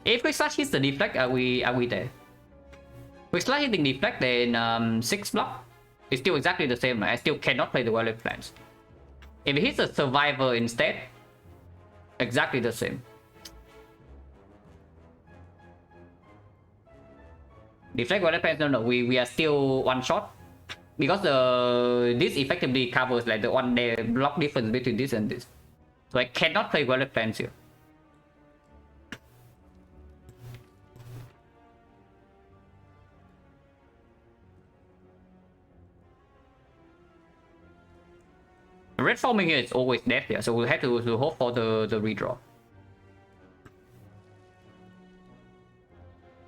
Speaker 1: If quick slash hits the deflect, are we there? Quick slash hitting deflect, then 6 block. It's still exactly the same, right? I still cannot play the Violet Plans. If it hits a survivor instead, exactly the same. Deflect Violet Plans, no, we are still one shot. Because this effectively covers like the 1 day block difference between this and this. So I cannot play Violet Plans here. Red forming here is always dead here, so we'll have to hope for the redraw.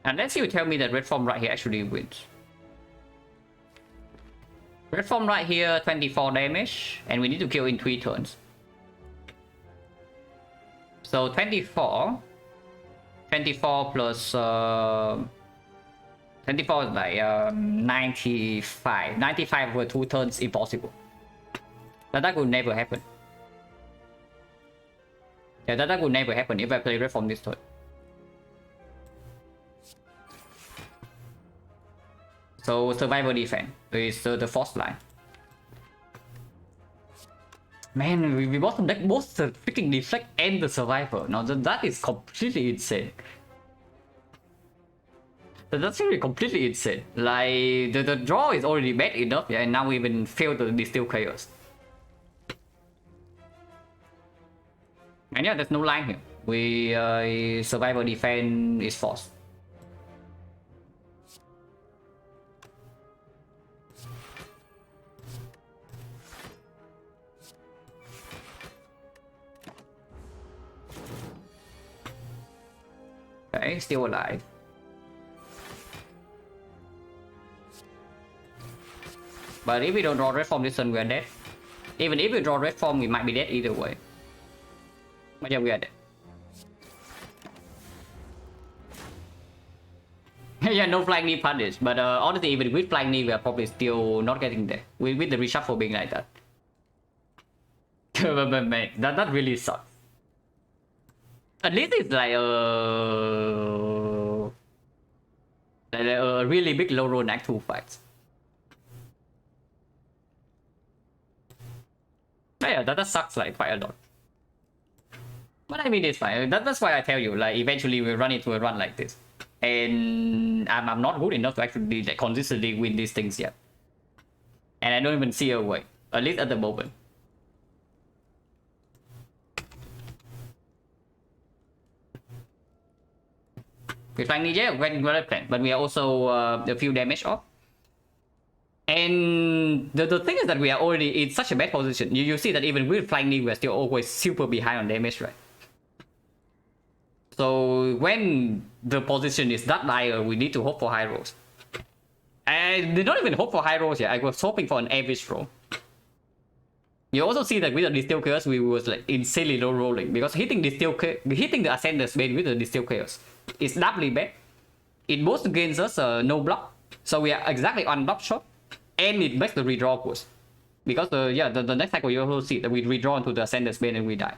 Speaker 1: Unless you tell me that red form right here actually wins. Red form right here, 24 damage, and we need to kill in 3 turns. So 24 plus 24 is like 95. 95 over 2 turns, impossible. That would never happen. Yeah, that would never happen if I play red from this turn. So survival defense is the first line. Man, we bought some deck both the freaking deflect and the survivor. Now that is completely insane. That's really completely insane. Like the draw is already bad enough, yeah, and now we even failed to distill chaos. And yeah, there's no line here. We survival defense is forced. Okay, still alive. But if we don't draw red form this turn, we are dead. Even if we draw red form, we might be dead either way. But yeah, we are dead. Yeah, no flying knee punish. But honestly, even with flying knee, we are probably still not getting there. With the reshuffle being like that. But man, that really sucks. At least it's like a really big low roll Act 2 fights. But yeah, that sucks like quite a lot. But I mean, it's fine. That's why I tell you, like, eventually we'll run into a run like this. And I'm not good enough to actually like, consistently win these things yet. And I don't even see a way, at least at the moment. We're flying Ninja, when plan, but we are also a few damage off. And the thing is that we are already in such a bad position. You see that even with flying knee, we're still always super behind on damage, right? So when the position is that dire, we need to hope for high rolls. I did not even hope for high rolls yet. I was hoping for an average roll. You also see that with the Distill Chaos, we was like insanely low rolling because hitting the Ascender's Bane with the Distill Chaos is doubly bad. It both gains us no block, so we are exactly on block shot, and it makes the redraw worse. Because the next cycle you also see that we redraw into the Ascender's Bane and we die.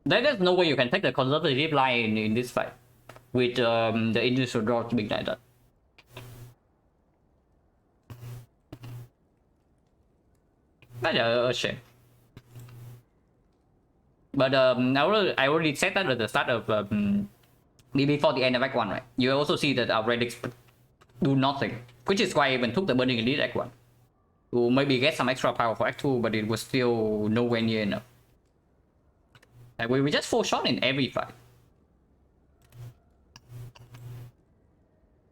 Speaker 1: There's no way you can take the conservative line in this fight with the initial draw being like that. That's a shame. But I already said that at the start of before the end of Act 1, right? You also see that our relics do nothing, which is why I even took the Burning Elite Act 1 to maybe get some extra power for Act 2, but it was still nowhere near enough. Like we just full shot in every fight.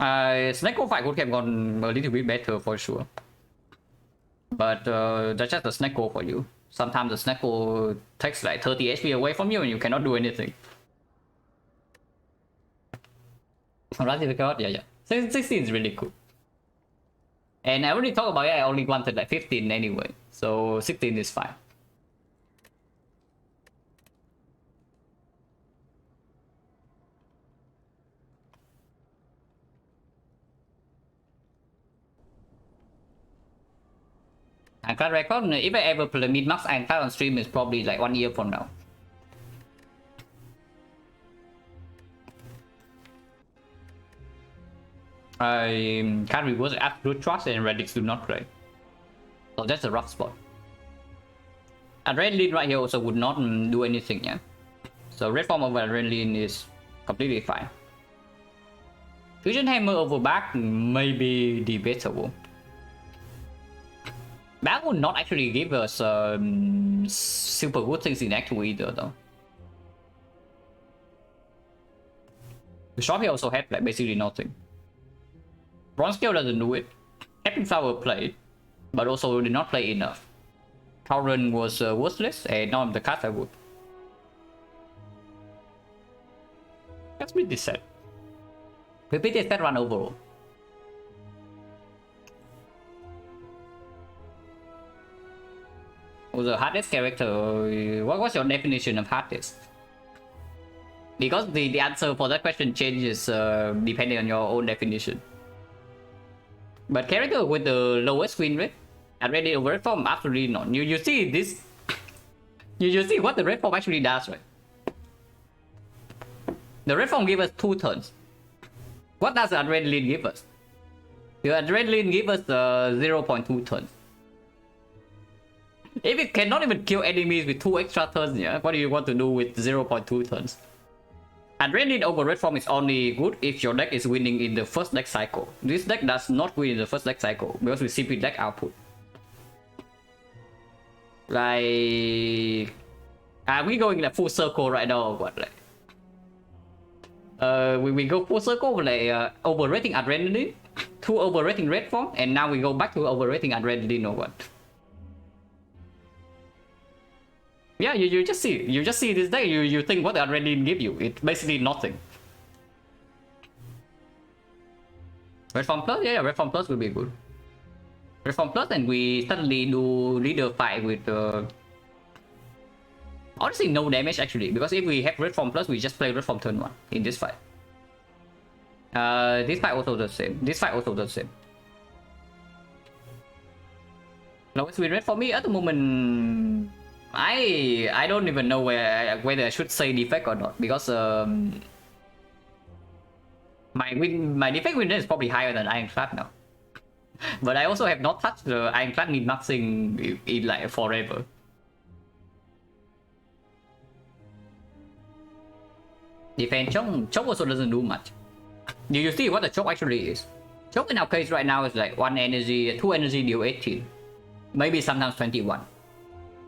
Speaker 1: Snecko fight could have gone a little bit better for sure. But that's just a Snecko for you. Sometimes the Snecko takes like 30 HP away from you and you cannot do anything. That's difficult, yeah. 16 is really cool. And I already talked about it, I only wanted like 15 anyway. So 16 is fine. Ironclad record, if I ever play mid-max Ironclad on stream, is probably like 1 year from now. I can't reverse absolute trust and relics do not play. So that's a rough spot. Adrenaline right here also would not do anything, yeah. So red form of Adrenaline is completely fine. Fusion Hammer over back may be debatable. That would not actually give us super good things in Act 2 either though. The shop here also had like basically nothing. Bronze Scale doesn't do it. Epic Flower played, but also did not play enough. Torrent was worthless and none of the cards are good. Let's beat this set. We beat this set run overall. The hardest character, what was your definition of hardest? Because the answer for that question changes depending on your own definition. But character with the lowest win rate, already over red form, absolutely not. You see this, you see what the red form actually does, right? The red form gives us 2 turns. What does the adrenaline give us? The adrenaline gives us 0.2 turns. If it cannot even kill enemies with 2 extra turns, yeah, what do you want to do with 0.2 turns? Adrenaline over red form is only good if your deck is winning in the first deck cycle. This deck does not win in the first deck cycle because we CP deck output. Like, are we going like full circle right now or what? Like, we go full circle like overrating adrenaline to overrating red form, and now we go back to overrating adrenaline or what? Yeah, you just see this deck, you think what the adrenaline give you. It's basically nothing. Red form plus, yeah, red form plus will be good. Red form plus, and we suddenly do leader fight with honestly no damage actually, because if we have red form plus, we just play red form turn 1 in this fight. This fight also the same. This fight also the same. Lowest win rate for me at the moment, I don't even know whether I should say defect or not, because my defect win rate is probably higher than Ironclad now. But I also have not touched the Ironclad min-maxing in like forever. Defense choke also doesn't do much. You see what the choke actually is. Choke in our case right now is like 1 energy, 2 energy deal 18. Maybe sometimes 21.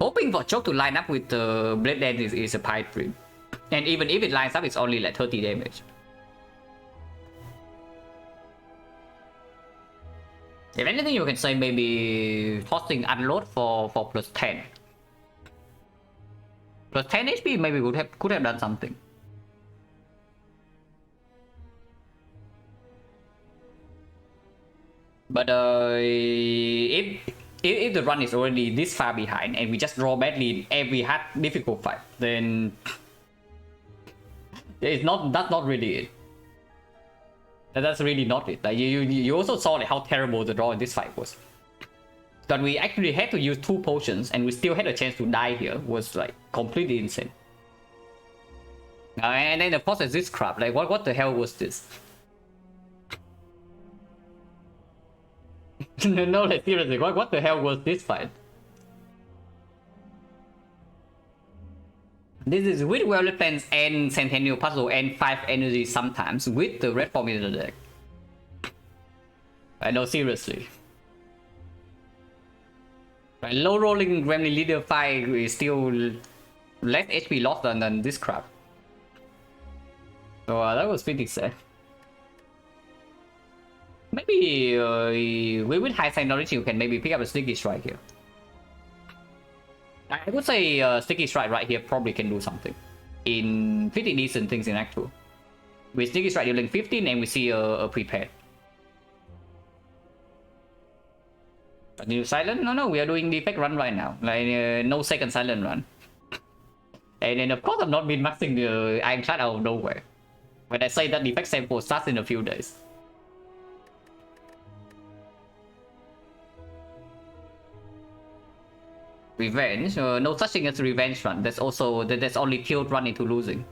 Speaker 1: Hoping for choke to line up with the Blade Dance is a pipe dream. And even if it lines up, it's only like 30 damage. If anything, you can say maybe tossing unload for plus 10. Plus 10 HP maybe could have done something. But if the run is already this far behind and we just draw badly in every hard difficult fight, then that's not really it. That's really not it. Like you also saw like how terrible the draw in this fight was. That we actually had to use 2 potions and we still had a chance to die here was like completely insane. And then of course there's this crap. Like what the hell was this? No, like seriously, what the hell was this fight? This is with Well Plans and Centennial Puzzle and 5 energy sometimes with the red form in the deck. I know, seriously. Like, low rolling Gremlin Leader fight is still less HP lost than this crap. So that was pretty sad. Maybe with high seniority you can maybe pick up a Sticky Strike here. I would say Sticky Strike right here probably can do something in pretty decent things in Act 2. With Sticky Strike dealing 15 and we see a prepared. A new Silent? No, we are doing the effect run right now. Like no second Silent run. And then of course I've not been maxing the Ironclad out of nowhere. When I say that the effect sample starts in a few days. Revenge? No such thing as revenge run. That's only tilt run into losing.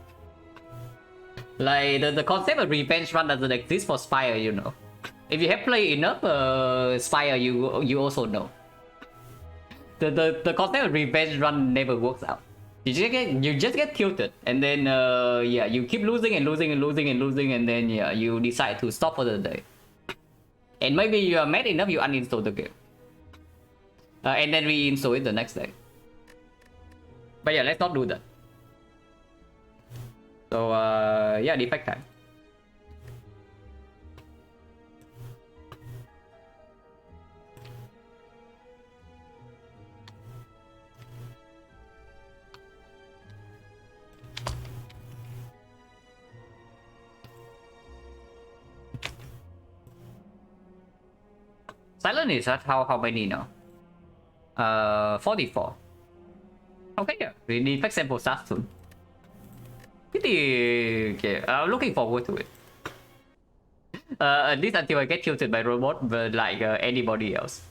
Speaker 1: Like the concept of revenge run doesn't exist for Spire, you know. If you have played enough Spire, you also know. The concept of revenge run never works out. You just get tilted, and then yeah, you keep losing and losing and losing and losing, and then yeah, you decide to stop for the day. And maybe you are mad enough, you uninstall the game. And then reinstall it the next day. But yeah, let's not do that. So yeah, defect time. Silent is at how many now? 44. Okay, yeah. The effect sample starts soon. Pretty okay. I'm looking forward to it. At least until I get tilted by robot, but like anybody else.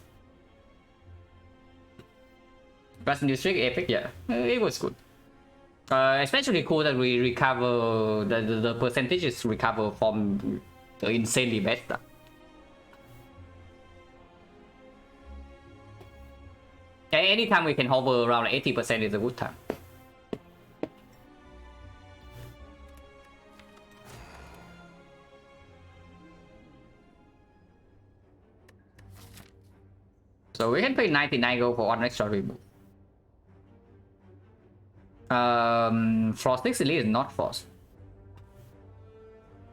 Speaker 1: Plus new streak epic, yeah. It was good. Especially cool that we recover the percentages recover from the insanely bad stuff. Anytime we can hover around 80% is a good time. So we can pay 99 gold for one extra remove. Frost Elite is not Frost.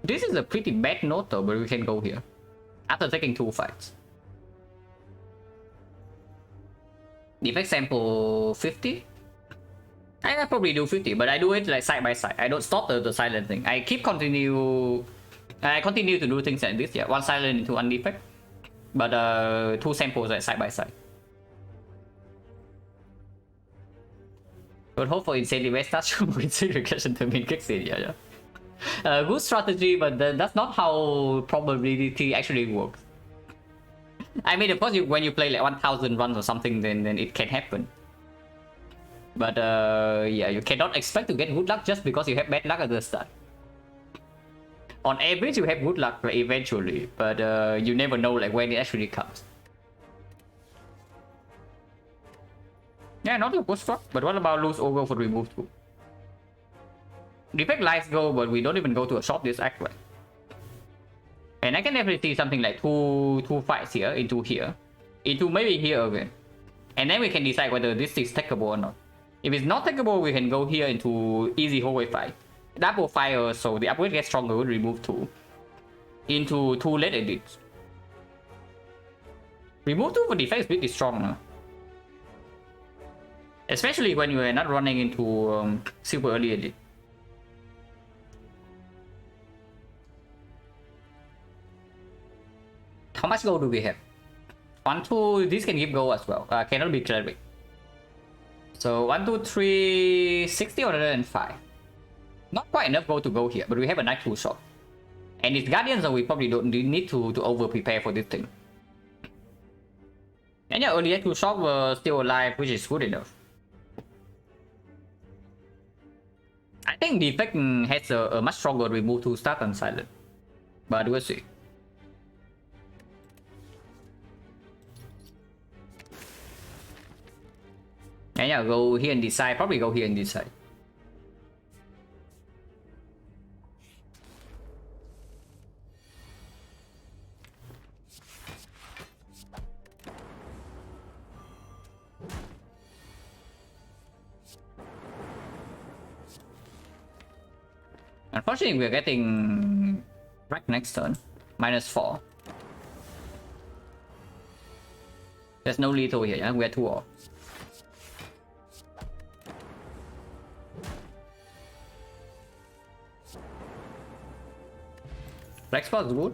Speaker 1: This is a pretty bad note though, but we can go here. After taking 2 fights. Defect sample 50? I probably do 50, but I do it like side by side. I don't stop the silent thing. I continue to do things like this, yeah. 1 silent into 1 defect. But 2 samples like side by side. But hope for insanely best touch with regression to main kicks in, yeah. Good strategy, but that's not how probability actually works. I mean, of course, when you play like 1000 runs or something, then it can happen. But yeah, you cannot expect to get good luck just because you have bad luck at the start. On average, you have good luck eventually, but you never know like when it actually comes. Yeah, not a good struck, but what about lose over for remove 2? Defect lives go, but we don't even go to a shop this act, right? And I can definitely see something like two fights here, into here, into maybe here again. And then we can decide whether this is takeable or not. If it's not takeable, we can go here into easy hallway fight. Double fire, so the upgrade gets stronger, we remove 2. Into 2 late edits. Remove 2 for defense is pretty strong now. Especially when you are not running into super early elite. How much gold do we have? 1, 2, this can give gold as well. Cannot be cleric. So 1, 2, 3, 60 or 105. Not quite enough gold to go here, but we have a Knight 2 shot. And it's Guardian, so we probably don't need to over prepare for this thing. And yeah, early 2 shot were still alive, which is good enough. I think the effect has a much stronger remove to start than Silent. But we'll see. And yeah, go here and decide. Probably go here and decide. Unfortunately, we're getting wreck next turn. -4. There's no lethal here, yeah? We're 2 off. Black spot is good.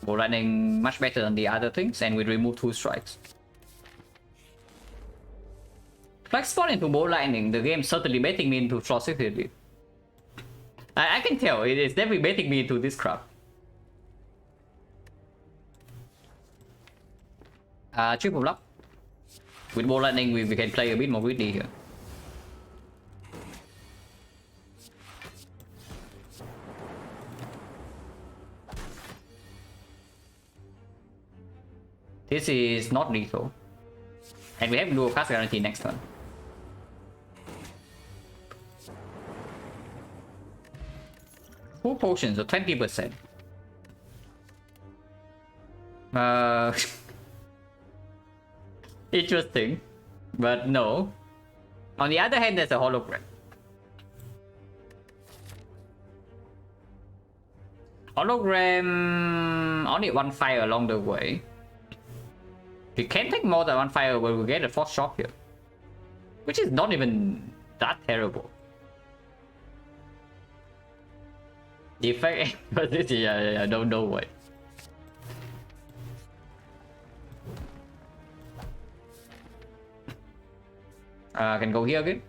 Speaker 1: Bow lightning much better than the other things, and we remove 2 strikes. Black spot into bow lightning, the game certainly betting me into Frost City. I can tell, it is definitely betting me into this crap. Triple block. With bow lightning, we can play a bit more greedy here. This is not lethal. And we have dual cast guarantee next turn. Full potions, so 20%. Interesting. But no. On the other hand, there's a hologram. Hologram only 1 fire along the way. We can take more than 1 fire, but we get a 4th shock here. Which is not even that terrible. The effect, but this is, I don't know what. Can go here again.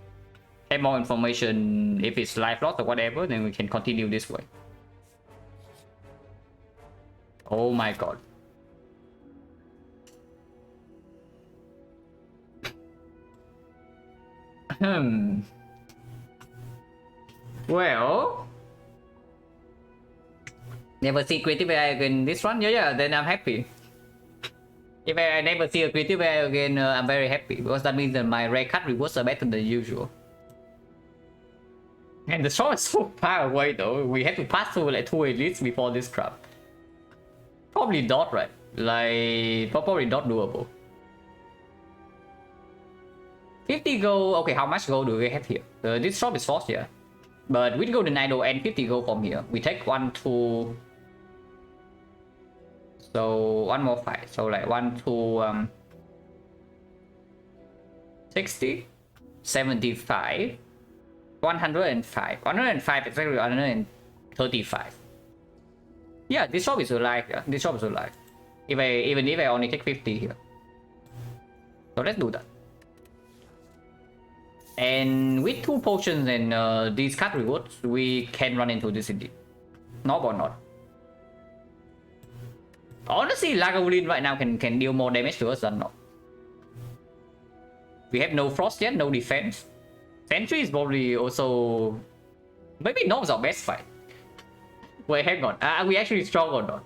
Speaker 1: Have more information if it's life loss or whatever, then we can continue this way. Oh my god. Well, never see creative AI again this run. Yeah, then I'm happy. If I never see a creative AI again, I'm very happy because that means that my rare card rewards are better than usual. And the shot is so far away though. We have to pass through like 2 elites before this crap. Probably not, right? Like, probably not doable. 50 gold. Okay, how much gold do we have here? This shop is forced here. But we go to Nido and 50 gold from here. We take 1, 2. So 1 more fight. So like 1, 2, 60, 75, 105. 105 is actually 135. Yeah, this shop is alive. Yeah, this shop is alive. Even if I only take 50 here. So let's do that. And with 2 potions and these card rewards, we can run into this indeed. Nope or not. Honestly, Lagavulin right now can deal more damage to us than not. We have no frost yet, no defense. Sentry is probably also... Maybe Nome's our best fight. Wait, hang on. Are we actually strong or not?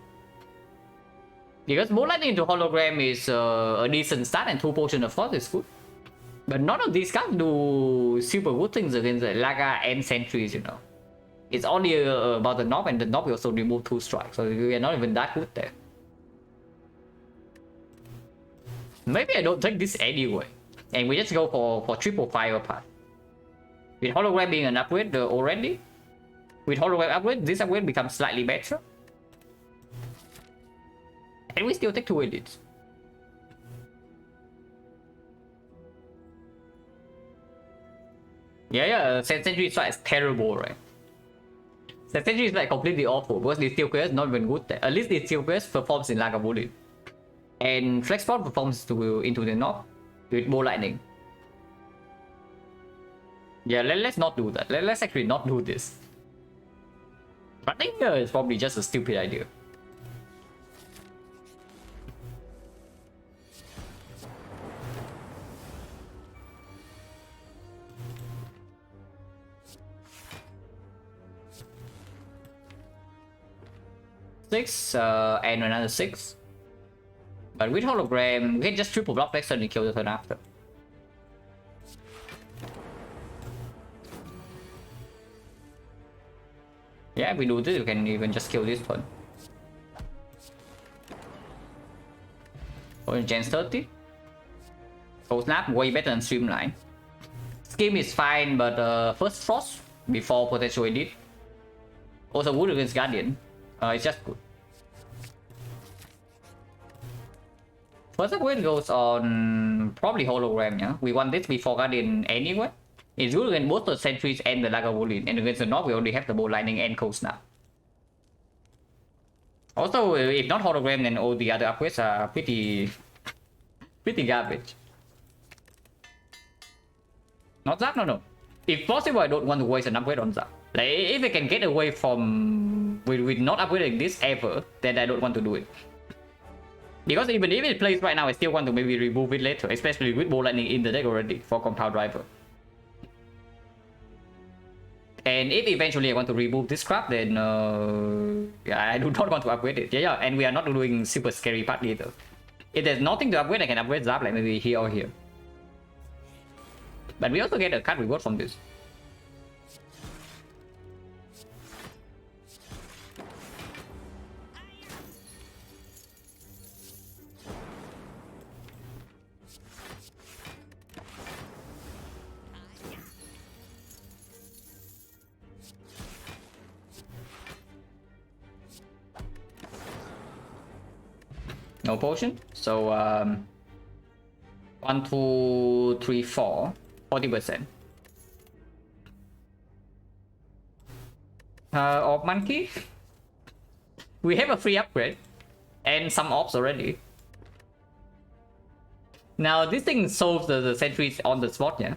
Speaker 1: Because Moonlight into Hologram is a decent start and 2 potions of course is good. But none of these cards do super good things against the Laga and Sentries, you know. It's only about the Knob, and the Knob also remove 2 strikes, so we are not even that good there. Maybe I don't take this anyway, and we just go for triple fire path. With Hologram being an upgrade already, with Hologram upgrade, this upgrade becomes slightly better. And we still take 2 elites. Yeah, Sentry Strike is terrible, right? Sentry is like completely awful because the steel quest not even good there. At least the steel quest performs in Lagavulin. And Flexport performs into the north with Bow Lightning. Yeah, let's not do that. Let's actually not do this. I think it's probably just a stupid idea. Six, and another 6. But with hologram, we can just triple block next turn and kill the turn after. Yeah, if we do this, we can even just kill this one. Or Gen 30. So Snap way better than Streamline. Scheme is fine, but first Frost before potential edit. Also good against Guardian. It's just good. First upgrade goes on probably hologram, yeah. We want this before Guardian anyway. It's good against both the sentries and the Lagavulin, and against the North we only have the Bow Lightning and Cold Snap. Also, if not hologram, then all the other upgrades are pretty garbage. Not Zap, no. If possible, I don't want to waste an upgrade on Zap. Like, if I can get away from with not upgrading this ever, then I don't want to do it. Because even if it plays right now, I still want to maybe remove it later, especially with Bow Lightning in the deck already for Compound Driver. And if eventually I want to remove this crap, then yeah, I do not want to upgrade it. Yeah, and we are not doing super scary part either. If there's nothing to upgrade, I can upgrade Zap, like maybe here or here. But we also get a card reward from this. No potion. So 1, 2, 3, 4, 40%. Orb Monkey. We have a free upgrade and some orbs already. Now this thing solves the sentries on the spot, yeah.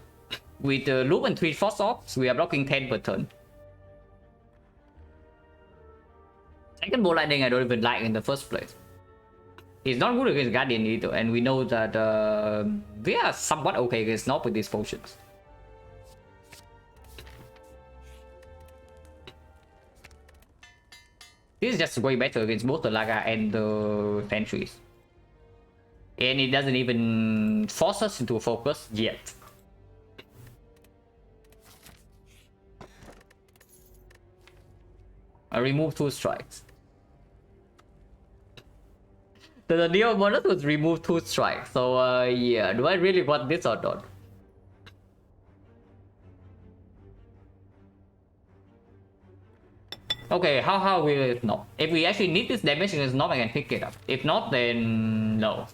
Speaker 1: With the loop and 3 force orbs, we are blocking 10 per turn. Second Bow Lightning I don't even like in the first place. It's not good against Guardian either, and we know that they are somewhat okay against North with these potions. This is just way better against both the Laga and the Sentries. And it doesn't even force us into a focus yet. I remove 2 strikes. The Neo bonus was remove 2 strikes, so yeah, do I really want this or not? Okay, how will it not? If we actually need this damage against Snob, I can pick it up. If not, then no.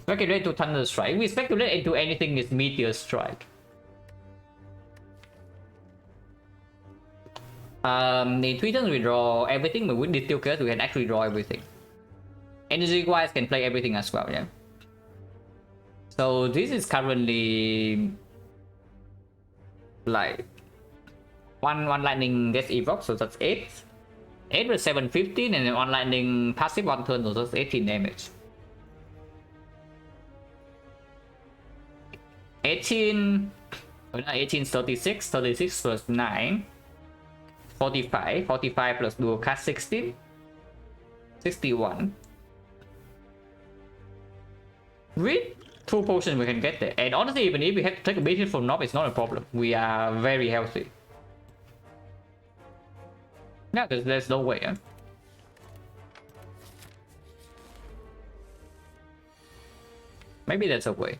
Speaker 1: Speculate to Thunder Strike. We speculate into anything is Meteor Strike. In 3 turns we draw everything, but with the steel curse we can actually draw everything. Energy wise can play everything as well, yeah. So this is currently like one lightning gets evoked, so that's 8. 8 with 7, 15, and then one lightning passive 1 turn, so that's 18 damage. 18 36 plus 9. 45 plus dual cast 16. 61. With 2 potions we can get there. And honestly, even if we have to take a bit hit from Nob, it's not a problem. We are very healthy. Yeah, there's no way, huh? Maybe that's a way.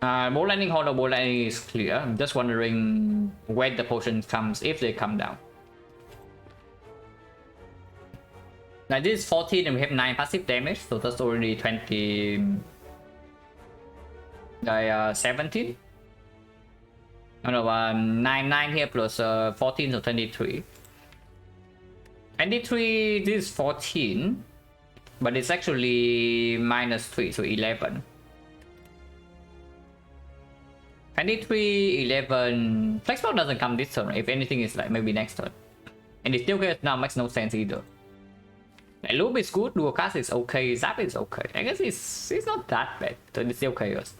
Speaker 1: Bow Lightning, Hollow Bow Lightning is clear. I'm just wondering when the potion comes, if they come down. Like this is 14 and we have 9 passive damage, so that's already 20. Like 17. Oh no, 9 here plus 14, so 23. 23, this is 14, but it's actually -3, so 11. 23, 11. Flexbox doesn't come this turn. If anything, it's like maybe next turn. And it still gets now makes no sense either. Like, Loop is good, Dual Cast is okay, Zap is okay. I guess it's not that bad, so it's still chaos.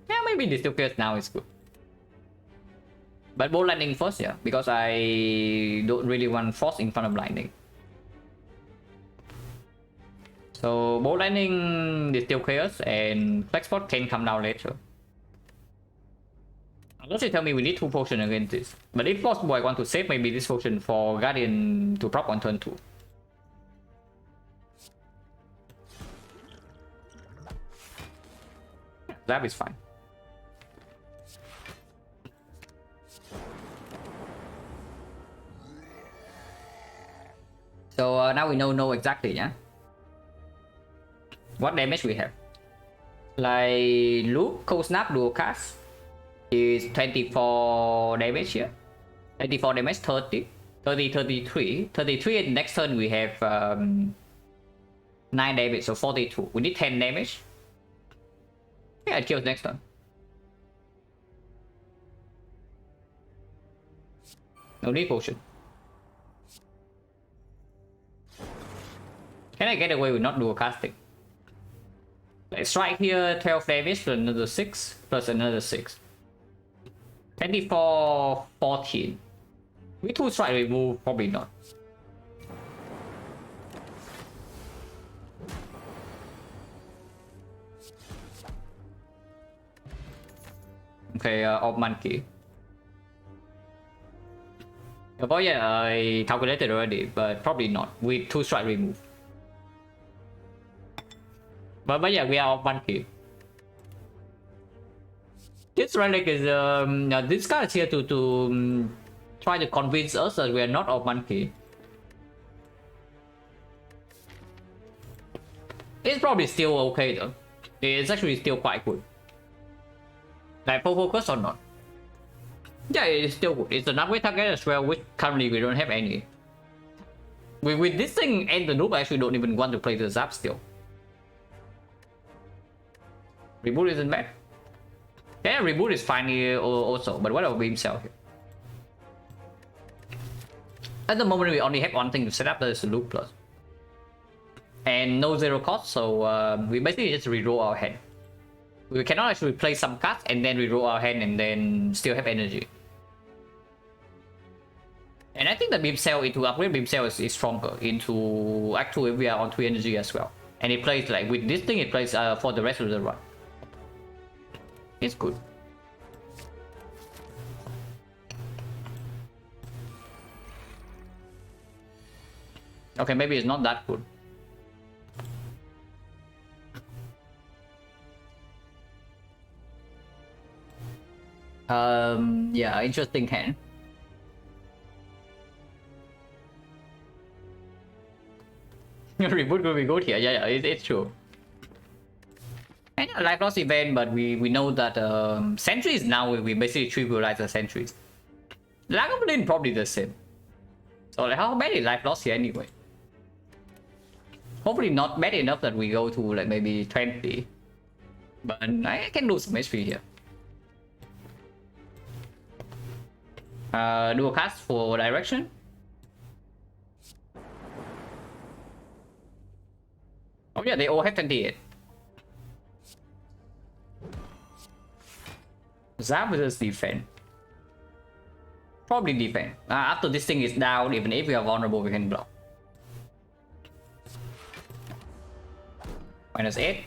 Speaker 1: Yeah, maybe the still chaos now is good. But Bolt Lightning first, yeah, because I don't really want Frost in front of Lightning. So Bolt Lightning is still chaos and Flexbox can come down later. Unless you tell me we need 2 potions against this. But if possible, I want to save maybe this potion for Guardian to proc on turn 2. That is fine. So now we know exactly, yeah? What damage we have. Like Loop, Cold Snap, Dual Cast is 24 damage here. 24 damage, 30, 33. 33 and next turn we have 9 damage, so 42. We need 10 damage. Yeah, it kills next turn. No need potion. Can I get away with not dual casting? Let's strike here, 12 damage plus another 6 plus another 6. 24, 14. We 2 strike remove, probably not. Okay, off monkey. Oh yeah, I calculated already, but probably not. We 2 strike remove. But yeah, we are off monkey. This relic is this card is here to try to convince us that we are not off monkey. It's probably still okay though. It's actually still quite good. Like full focus or not? Yeah, it's still good. It's an upgrade target as well, which currently we don't have any. With this thing and the noob, I actually don't even want to play the Zap still. Reboot isn't bad. Yeah, reboot is fine here also, but what about Beam Cell here? At the moment, we only have one thing to set up, that is the Loop Plus. And no 0 cost, so we basically just reroll our hand. We cannot actually play some cards and then reroll our hand and then still have energy. And I think the Beam Cell into upgrade Beam Cell is stronger into Act 2 if we are on 3 energy as well. And it plays like with this thing, it plays for the rest of the run. It's good. Okay, maybe it's not that good. Yeah, interesting hand. Reboot will be good here. Yeah, it's true. And yeah, life loss event, but we know that sentries now we basically trivialize the sentries. Lagavulin probably the same. So like how bad is life loss here anyway? Hopefully not bad enough that we go to like maybe 20. But I can do some HP here. Dual cast for direction. Oh yeah, they all have 28. Zap versus defense. Probably defense. After this thing is down, even if we are vulnerable, we can block. -8.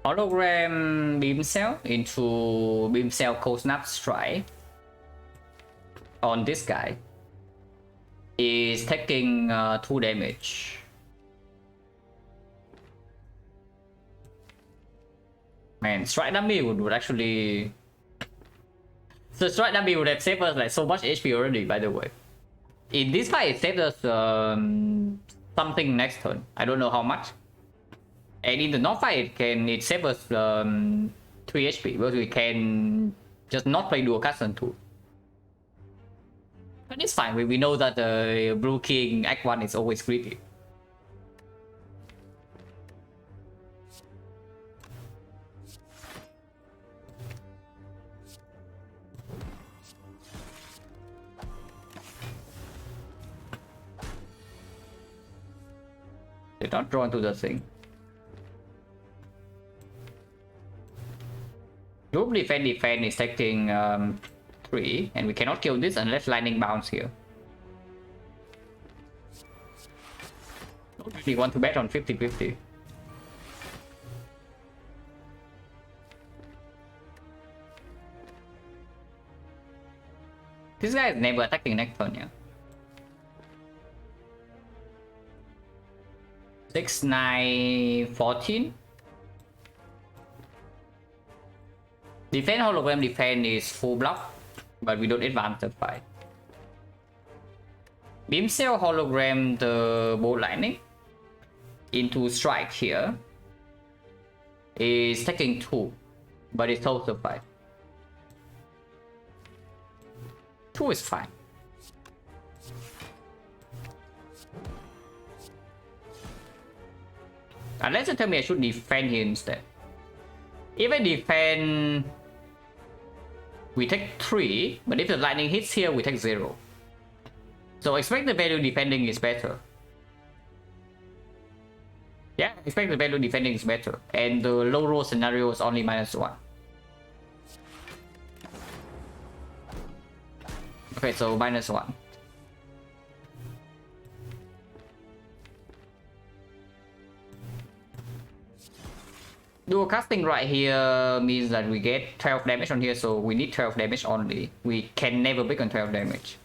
Speaker 1: Hologram Beam Cell into Beam Cell Cold Snap Strike on this guy is taking 2 damage. Man, strike dummy would actually. So strike dummy would have saved us like so much HP already. By the way, in this fight it saved us something next turn. I don't know how much. And in the north fight it save us 3 HP because we can just not play dual custom too. But it's fine. We know that the Blue King Act 1 is always greedy. They're not drawn to the thing. Group defense is taking 3, and we cannot kill this unless lightning bounce here. Don't really want to bet on 50-50. This guy is never attacking next turn, yeah. 6, 9, 14. Defense hologram defense is full block, but we don't advance the fight. Beam cell hologram the bolt lightning into strike here is taking 2, but it's also fight. 2 is fine. Unless you tell me I should defend here instead. If I defend, we take 3, but if the lightning hits here, we take 0. So expect the value defending is better. Yeah, expect the value defending is better. And the low roll scenario is only -1. Okay, so -1. Dual casting right here means that we get 12 damage on here, so we need 12 damage only. We can never break on 12 damage.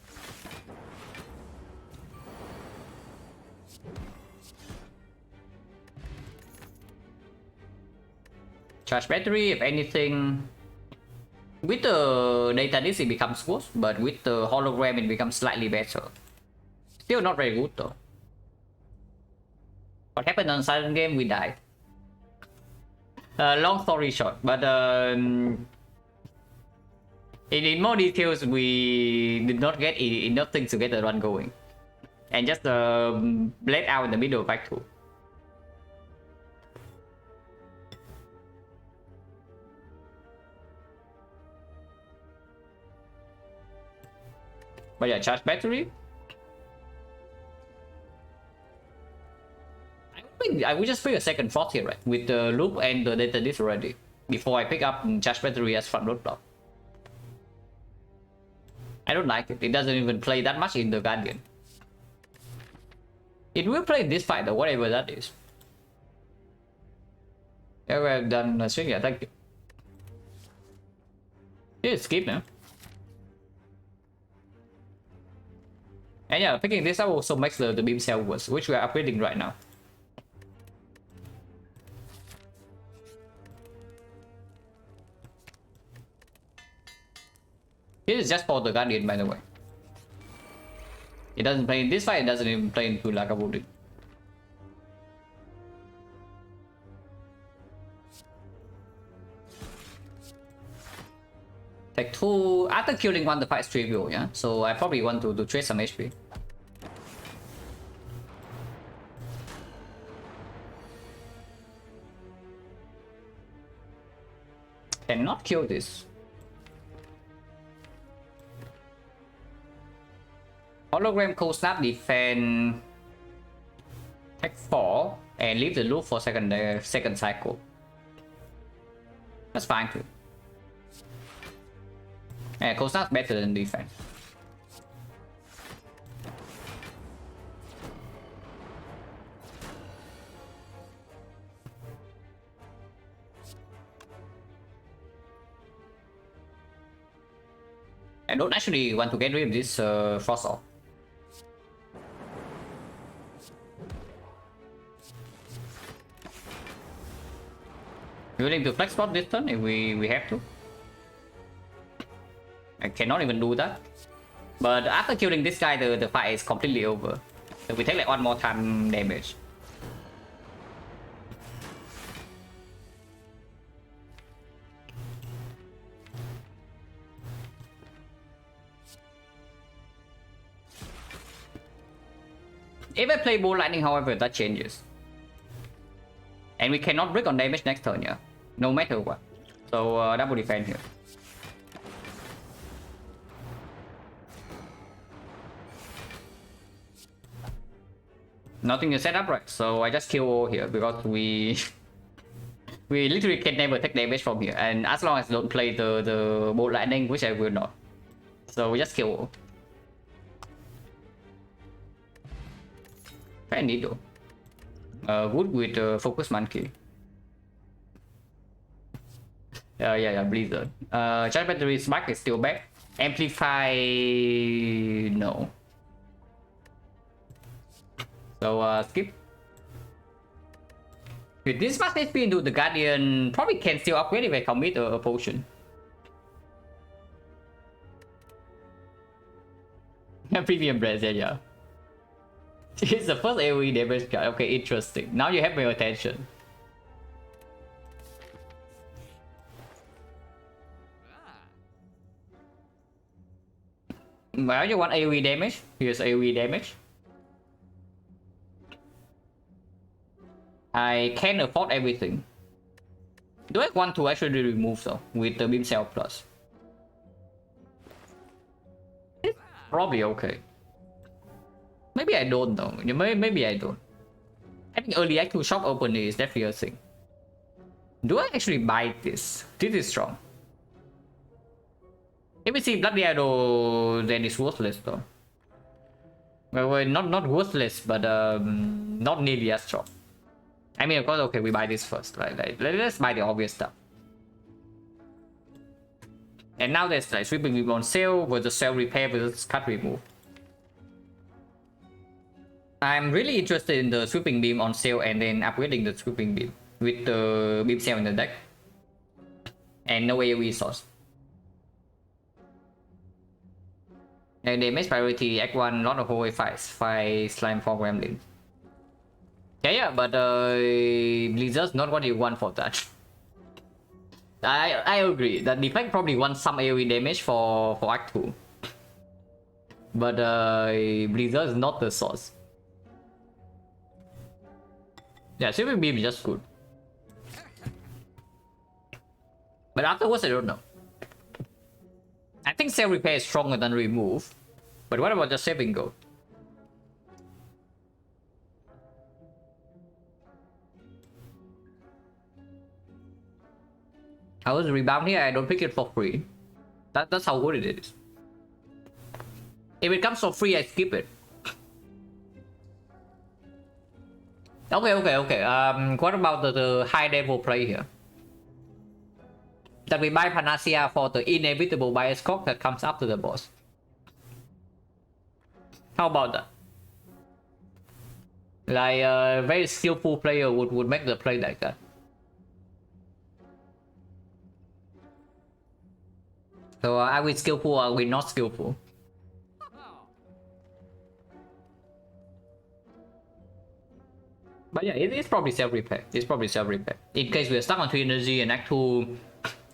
Speaker 1: Charge battery, if anything. With the data disk it becomes worse, but with the hologram it becomes slightly better. Still not very good though. What happened on Silent game? We died. Long story short, but in more details, we did not get enough things to get the run going, and just bled out in the middle of Act 2. But yeah, charge battery. I will just pick a second fort here, right? With the loop and the data disk already. Before I pick up charge battery as front roadblock. I don't like it. It doesn't even play that much in the Guardian. It will play in this fight though, whatever that is. Yeah, we're done swing. Yeah, thank you. Yeah, skip now. And yeah, picking this up also makes the beam cell worse, which we are upgrading right now. This is just for the Guardian, by the way. It doesn't play in this fight, it doesn't even play into Lagavulin. Take 2. After killing one, the fight is trivial, yeah? So I probably want to trade some HP. Cannot kill this. Hologram cold snap defense. Take 4 and leave the loop for second cycle. That's fine too. Yeah, cold snap's better than defense. I don't actually want to get rid of this frost off. Willing to flex spot this turn if we have to. I cannot even do that. But after killing this guy, the fight is completely over. So we take like one more time damage. If I play Bull Lightning, however, that changes. And we cannot break on damage next turn, yeah. No matter what. So double defense here. Nothing to set up, right? So I just kill all here because we we literally can never take damage from here. And as long as I don't play the Bull Lightning, which I will not. So we just kill all. Very neat though. Wood with focus monkey. Yeah, Blizzard. Charge battery smack is still back. Amplify, no. So skip. With this much HP into the Guardian, probably can still upgrade if I commit a potion. Premium Breath, yeah. It's the first AoE damage card. Okay, interesting. Now you have my attention. Well, you want AoE damage? Here's AoE damage. I can't afford everything. Do I want to actually remove though with the beam cell plus? It's probably okay. Maybe I don't though. Maybe I don't. I think early active shop opening is definitely a thing. Do I actually buy this? This is strong. If we see Bloody Arrow, then it's worthless though. Well, not worthless, but not nearly as strong. I mean, of course, okay, we buy this first, right? Like, let's buy the obvious stuff. And now there's like sweeping beam on sale versus cell repair versus cut remove. I'm really interested in the sweeping beam on sale and then upgrading the sweeping beam with the beam cell in the deck. And no AoE source. And damage priority, Act 1, lot of hallway fights, 5 slime for gremlin. Yeah, but Blizzard's not what you want for that. I agree that Deflect probably wants some AoE damage for Act 2. But Blizzard is not the source. Yeah, Sweeping Beam is just good. But afterwards, I don't know. I think Cell Repair is stronger than Remove. But what about just Saving Go? I was Rebound here, I don't pick it for free. That's how good it is. If it comes for free, I skip it. Okay. What about the high level play here? That we buy Panacea for the inevitable bias cock that comes after the boss. How about that? Like a very skillful player would make the play like that. So are we skillful or are we not skillful? But yeah, it's probably self-repair. It's probably self-repair. In case we're stuck on 3 energy and Act 2...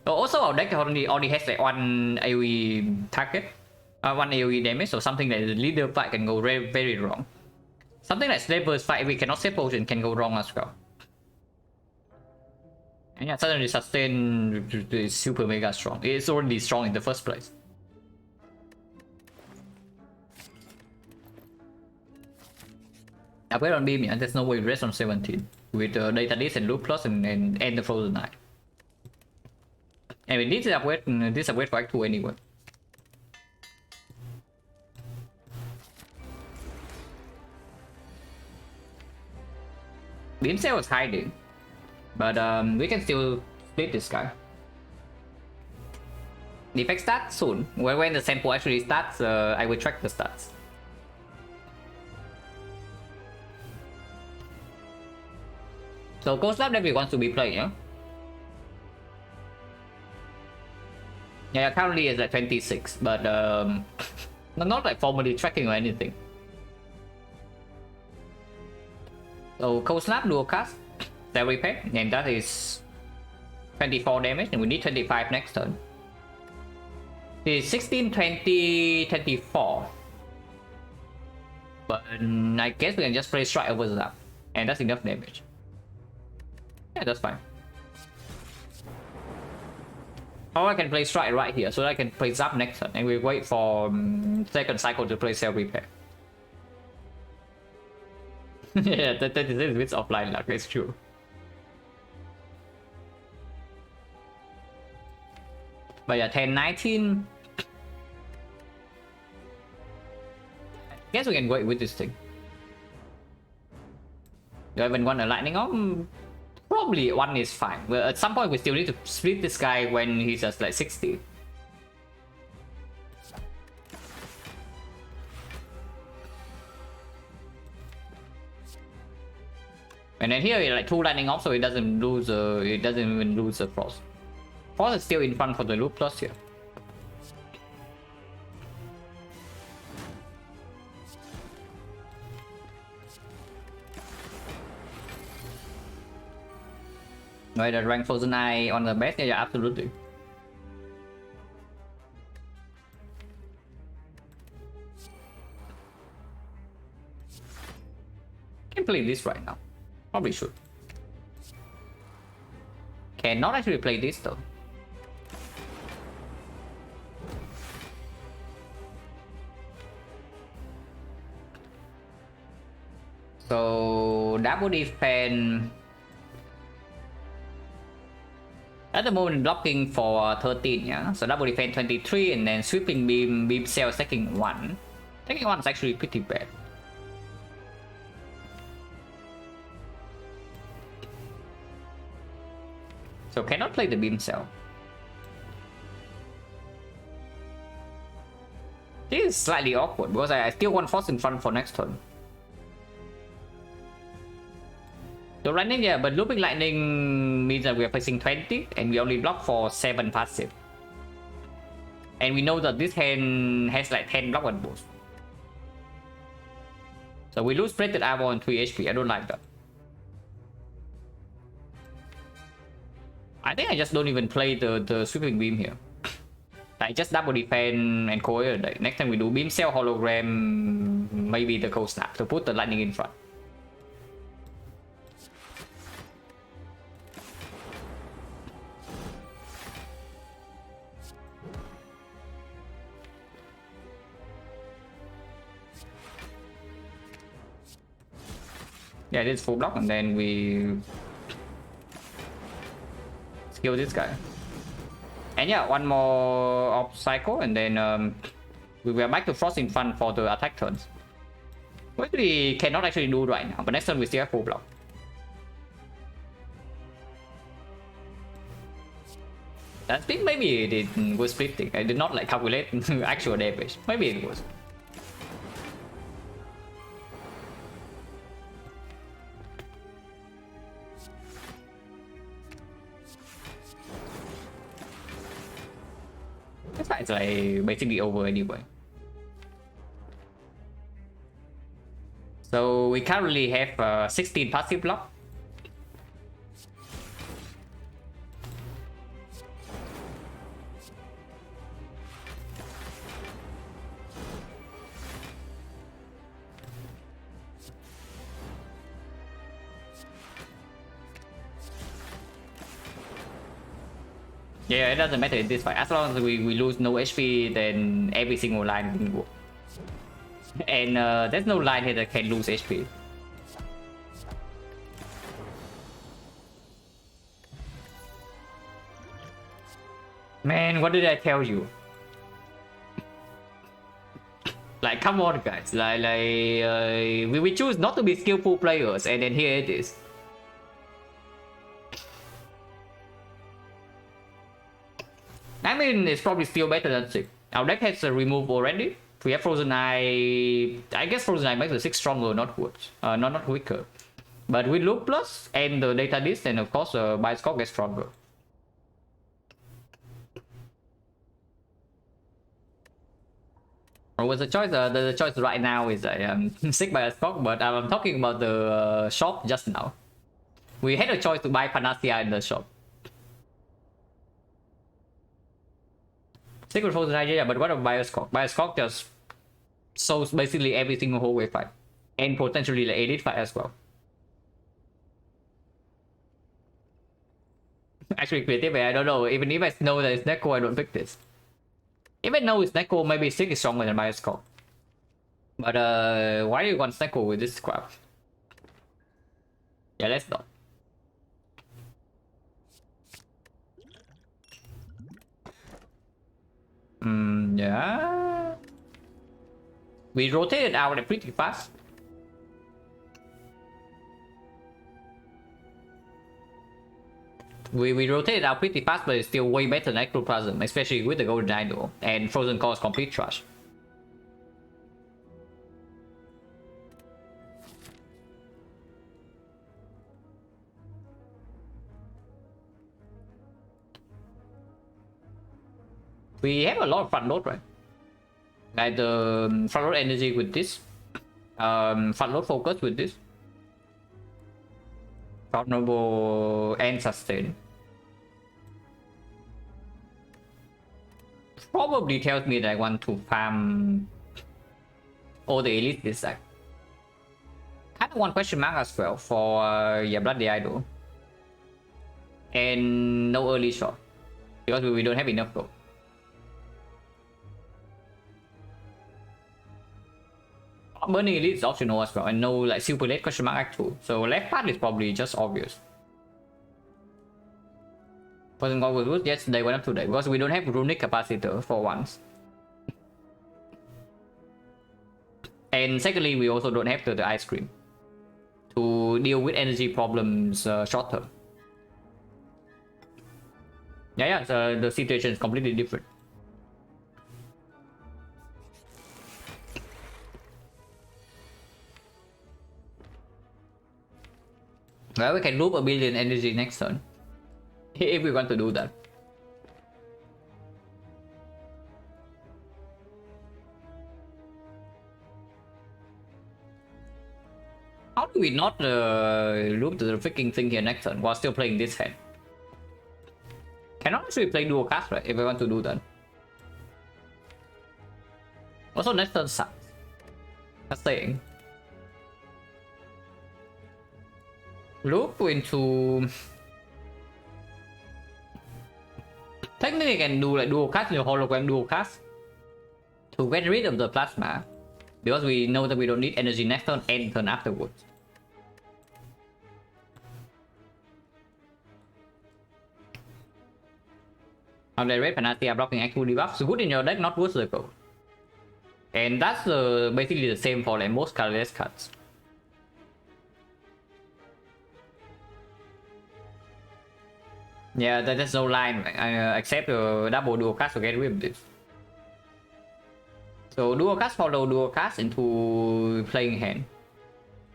Speaker 1: Also, our deck only has like one AoE target. One AoE damage, so something that the leader fight can go very, very wrong. Something like Slaver's fight, if we cannot save potion, can go wrong as well. And yeah, suddenly sustain is super mega strong. It's already strong in the first place. Upgrade on beam, yeah, there's no way to rest on 17 with data disk and loop plus and the frozen eye. And we need to upgrade this upgrade for Act 2 anyway. Beam cell is hiding, but we can still split this guy. The effect starts soon. When the sample actually starts, I will track the stats. So Ghost Lab definitely wants to be played, yeah? Yeah, currently it's at 26, but not like formally tracking or anything. So Cold Snap dual cast, Cell Repair, and that is 24 damage, and we need 25 next turn. It's 16, 20, 24. But I guess we can just play Strike over Zap, and that's enough damage. Yeah, that's fine. Or I can play Strike right here, so that I can play Zap next turn, and we wait for second cycle to play Cell Repair. Yeah, that is with offline luck, it's true. But yeah, 10, 19. I guess we can wait with this thing. Do I even want a lightning arm? Probably one is fine. Well, at some point we still need to split this guy when he's just like 60. And then here like 2 lightning off, so it doesn't lose. It doesn't even lose the frost. Frost is still in front for the loop plus here. Right, the rank Frozen Eye on the best, yeah, absolutely. Can play this right now. Probably should. Cannot actually play this though. So double defense. At the moment blocking for 13, yeah. So double defense 23, and then sweeping beam cell stacking 1. Stacking 1 is actually pretty bad. So cannot play the beam cell. This is slightly awkward because I still want force in front for next turn. So lightning, yeah, but looping lightning means that we are facing 20 and we only block for 7 passive. And we know that this hand has like 10 block and boost. So we lose plated armor and 3 HP. I don't like that. I think I just don't even play the sweeping beam here. Like just double defense and coil. Like next time we do beam cell hologram, maybe the cold snap to put the lightning in front. Yeah, this is full block, and then we skill this guy. And yeah, one more off cycle, and then we were back to frost in front for the attack turns. Which we cannot actually do right now, but next turn we still have full block. I think maybe it was splitting. I did not like calculate actual damage. Maybe it was. It's like basically over anyway. So we currently have 16 passive block. Yeah, it doesn't matter in this fight. As long as we lose no HP, then every single line will work. And there's no line here that can lose HP. Man, what did I tell you? Like, come on, guys. We choose not to be skillful players, and then here it is. I mean, it's probably still better than 6. Our deck has a remove already. We have Frozen Eye. I guess Frozen Eye makes the 6 stronger, not worse. Not weaker. But with Loop Plus and the data disc, and of course, Bioscope gets stronger. Or was the choice? The choice right now is sick by a stock, but I'm talking about the shop just now. We had a choice to buy Panacea in the shop. Secret Frozen Nigeria, but what about Bioscock? Bioscock just solves basically every single whole wave fight. And potentially the edit fight as well. Actually, creative, I don't know. Even if I know that it's Neko, I don't pick this. If I know it's Neko, maybe Sick is stronger than Bioscock. But why do you want Neko with this crap? Yeah, let's not. Yeah. We rotated out pretty fast. We rotated out pretty fast, but it's still way better than Ectoplasm, especially with the Golden Idol. And Frozen Core is complete trash. We have a lot of front load, right? Like the front load energy with this. Front load focus with this. Vulnerable and sustain. Probably tells me that I want to farm all the elite this deck. Kind of want question mark as well for yeah, Bloody Idol. And no early shot. Because we don't have enough gold. Burning Elite is optional as well, and no like super late question mark act 2. So left part is probably just obvious. Wasn't going with yes, they went up today because we don't have runic capacitor for once. And secondly, we also don't have the ice cream to deal with energy problems short term. Yeah, so the situation is completely different. Well, we can loop a billion energy next turn. If we want to do that. How do we not loop the freaking thing here next turn while still playing this hand? Cannot actually play dual cast, right? If I want to do that. Also, next turn sucks. That's saying. Loop into... Technically I can do like dual cast in the hologram dual cast to get rid of the plasma, because we know that we don't need energy next turn and turn afterwards. On the red Panacea blocking actual debuffs, good in your deck, not worth the code. And that's basically the same for like most colorless cards. Yeah, there's no line except double dual cast to get rid of this. So dual cast follow dual cast into playing hand.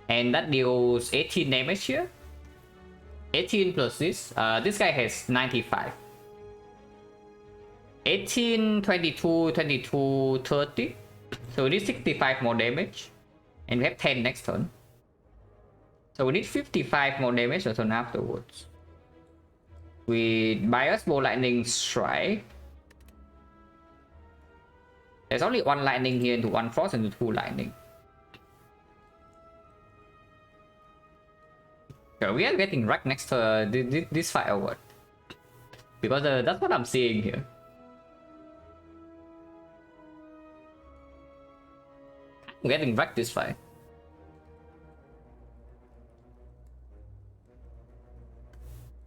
Speaker 1: And that deals 18 damage here. 18 plus this. This guy has 95. 18, 22, 22, 30. So we need 65 more damage. And we have 10 next turn. So we need 55 more damage the turn afterwards. With Bias Bow Lightning Strike. There's only one lightning here into one frost into two lightning. So we are getting wrecked next to this fight or what? Because that's what I'm seeing here. I'm getting wrecked this fight.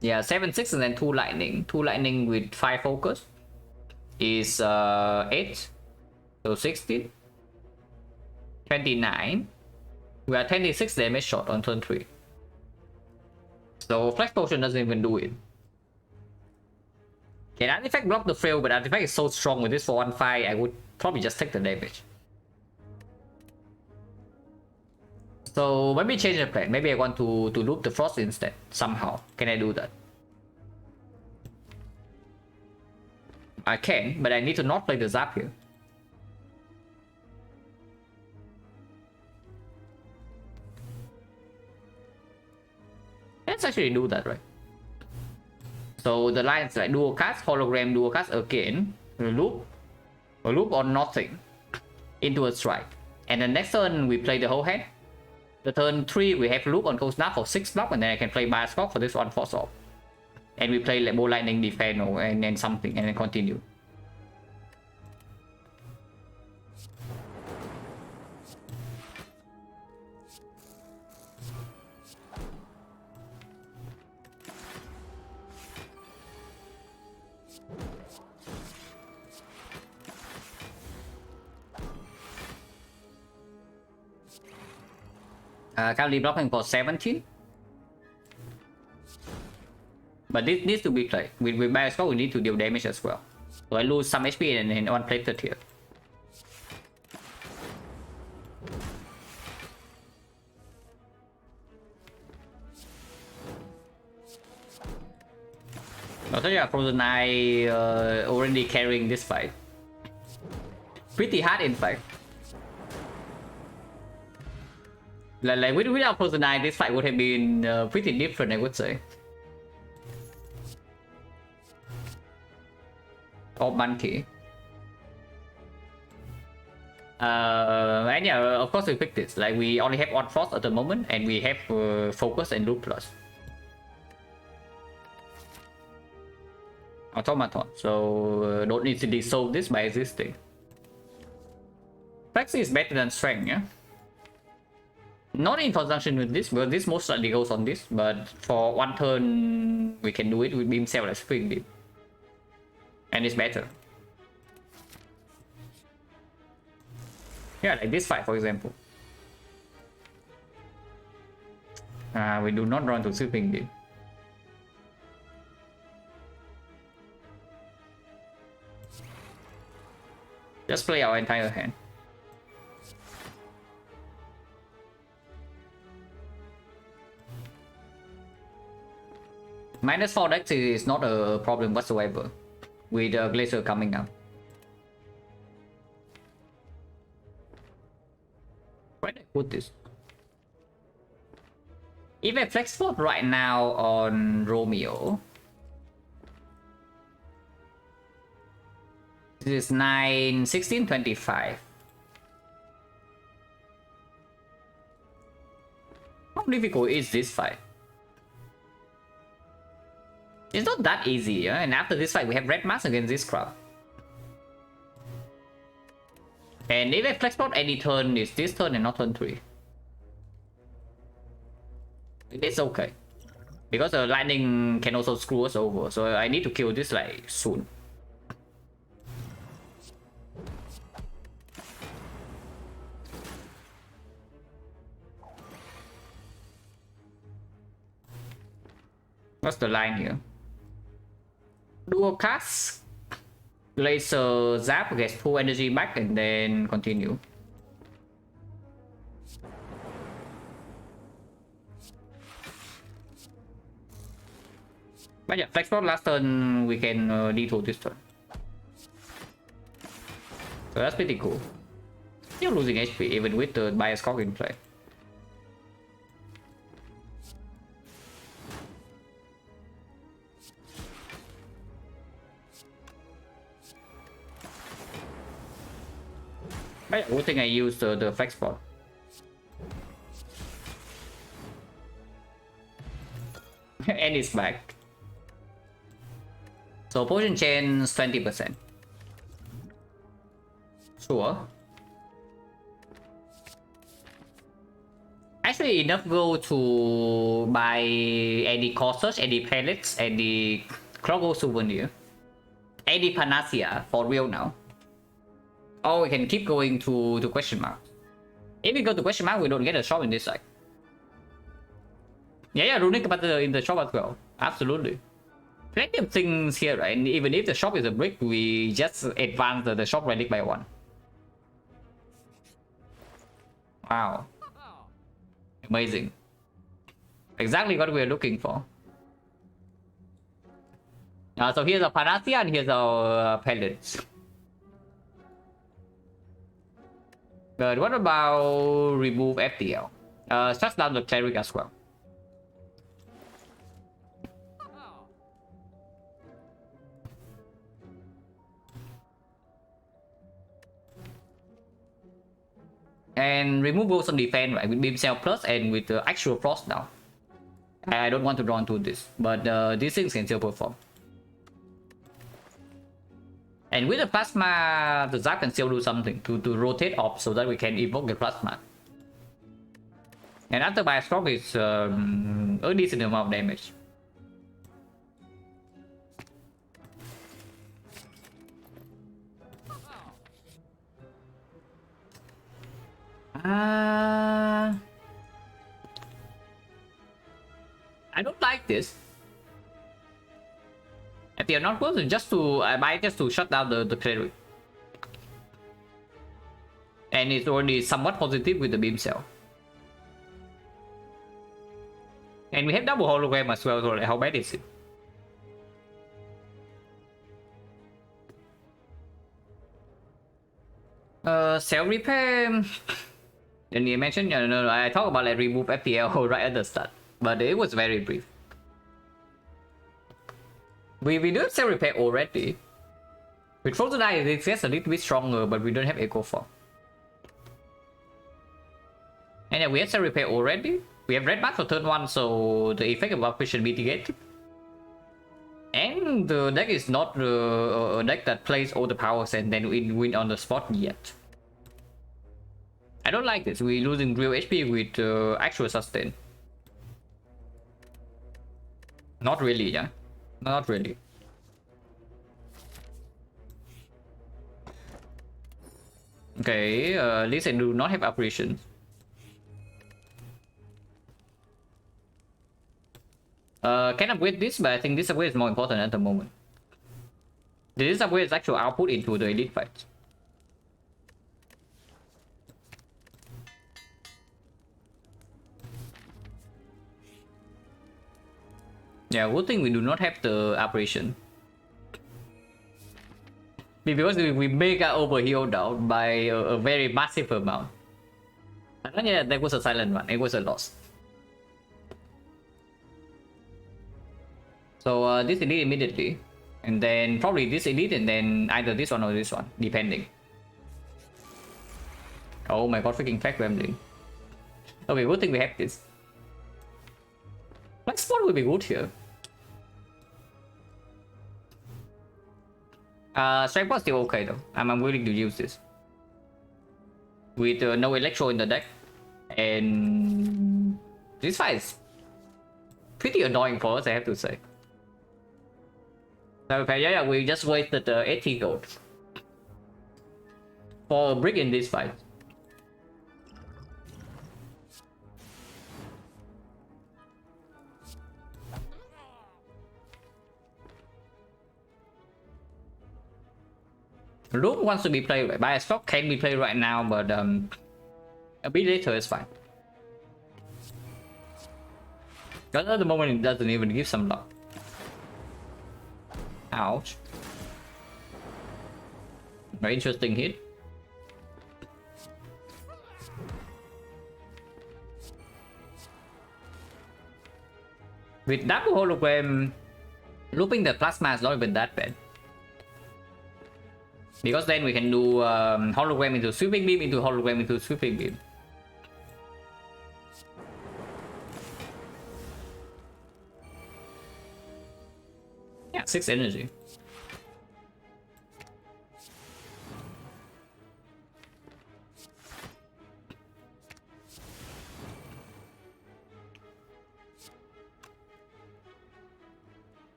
Speaker 1: Yeah, 7-6 and then 2 lightning. 2 lightning with 5 focus is 8. So 16. 29. We are 26 damage short on turn 3. So Flex Potion doesn't even do it. Can Artifact block the frail, but Artifact is so strong with this for 1 fight, I would probably just take the damage. So maybe change the plan. Maybe I want to loop the frost instead somehow. Can I do that? I can, but I need to not play the zap here. let's actually do that, right? So the lines like dual cast, hologram, dual cast again, loop or nothing into a strike. And the next turn we play the whole hand. The turn 3 we have loop on cold snap for 6 block, and then I can play Bioscope for this one force off. And we play like Bow Lightning defense and then something, and then continue. Currently blocking for 17. But this needs to be played. With Bioscope, we need to deal damage as well. So I lose some HP and then one plated here. I'll tell you, Frozen Eye already carrying this fight. Pretty hard, in fact. Like without Frozen Eye, this fight would have been pretty different, I would say. Or Monkey. And yeah, of course we picked this. Like we only have on frost at the moment, and we have focus and loop plus. Automaton, so don't need to dissolve this by existing. Flex is better than strength, yeah? Not in conjunction with this, but this most likely goes on this, but for one turn we can do it with Beam Cell as Spring Beam. And it's better. Yeah, like this fight for example. We do not run to Sweeping Beam. Just play our entire hand. -4 dex is not a problem whatsoever with Glacier coming up. Where did I put this? If I flex spot right now on Romeo, this is 9, 16, 25. How difficult is this fight? It's not that easy, yeah? And after this fight, we have Red Mask against this crowd. And if I flex spot any turn, it's this turn and not turn 3. It's okay. Because the lightning can also screw us over, so I need to kill this like soon. What's the line here? Dual cast, laser zap gets full energy back and then continue. But yeah, flex spot last turn we can detour this turn. So that's pretty cool. Still losing HP even with the Bioscope in play. But yeah, good thing I used the flex spot. And it's back. So potion chains 20%. Sure. Actually enough gold to buy any corsage, any pellets, any Krogo souvenir, any panacea for real now. Or we can keep going to question mark. If we go to question mark, we don't get a shop in this side. Yeah, runic capacitor in the shop as well. Absolutely. Plenty of things here, right? And even if the shop is a brick, we just advance the shop relic by 1. Wow. Amazing. Exactly what we're looking for. So here's our panacea and here's our pellets. But what about remove FTL? Shut down the cleric as well. and remove both on defense, right, with beam cell plus and with the actual frost now. I don't want to draw into this, but these things can still perform. And with the plasma, the Zap can still do something to rotate off so that we can evoke the plasma. And after Bioshock is a decent amount of damage. I don't like this. If you're not close, just to I buy just to shut down the cleric. And it's already somewhat positive with the beam cell. And we have double hologram as well, so like, how bad is it? Cell repair. And you mentioned, no, I talked about like remove FPL right at the start, but it was very brief. We do have cell repair already. With Frozen Eye, it gets a little bit stronger, but we don't have Echo Form. And yeah, we have cell repair already. We have red mark for turn 1, so the effect of Evacuation mitigated. And the deck is not a deck that plays all the powers and then we win on the spot yet. I don't like this. We're losing real HP with actual sustain. Not really, yeah. Not really. Okay, at least I do not have apparitions. Can upgrade this, but I think this upgrade is more important at the moment. This upgrade is actual output into the elite fight. Yeah, good thing we do not have the apparition. Because we make our overheal down by a very massive amount. And yeah, that was a silent one. It was a loss. So this elite immediately, and then probably this elite, and then either this one or this one, depending. Oh my god, freaking fact Gremlin. Okay, good thing we have this. Black spot will be good here. Strike was still okay though. I'm willing to use this. With no electro in the deck. And this fight is pretty annoying for us, I have to say. Okay, yeah, we just wasted 80 gold for a brick in this fight. Rook wants to be played right. Bioshock can be played right now, but a bit later is fine. Because at the moment it doesn't even give some luck. Ouch. Very interesting hit. With double hologram, looping the plasma is not even that bad. Because then we can do hologram into sweeping beam into hologram into sweeping beam. Yeah, 6 energy.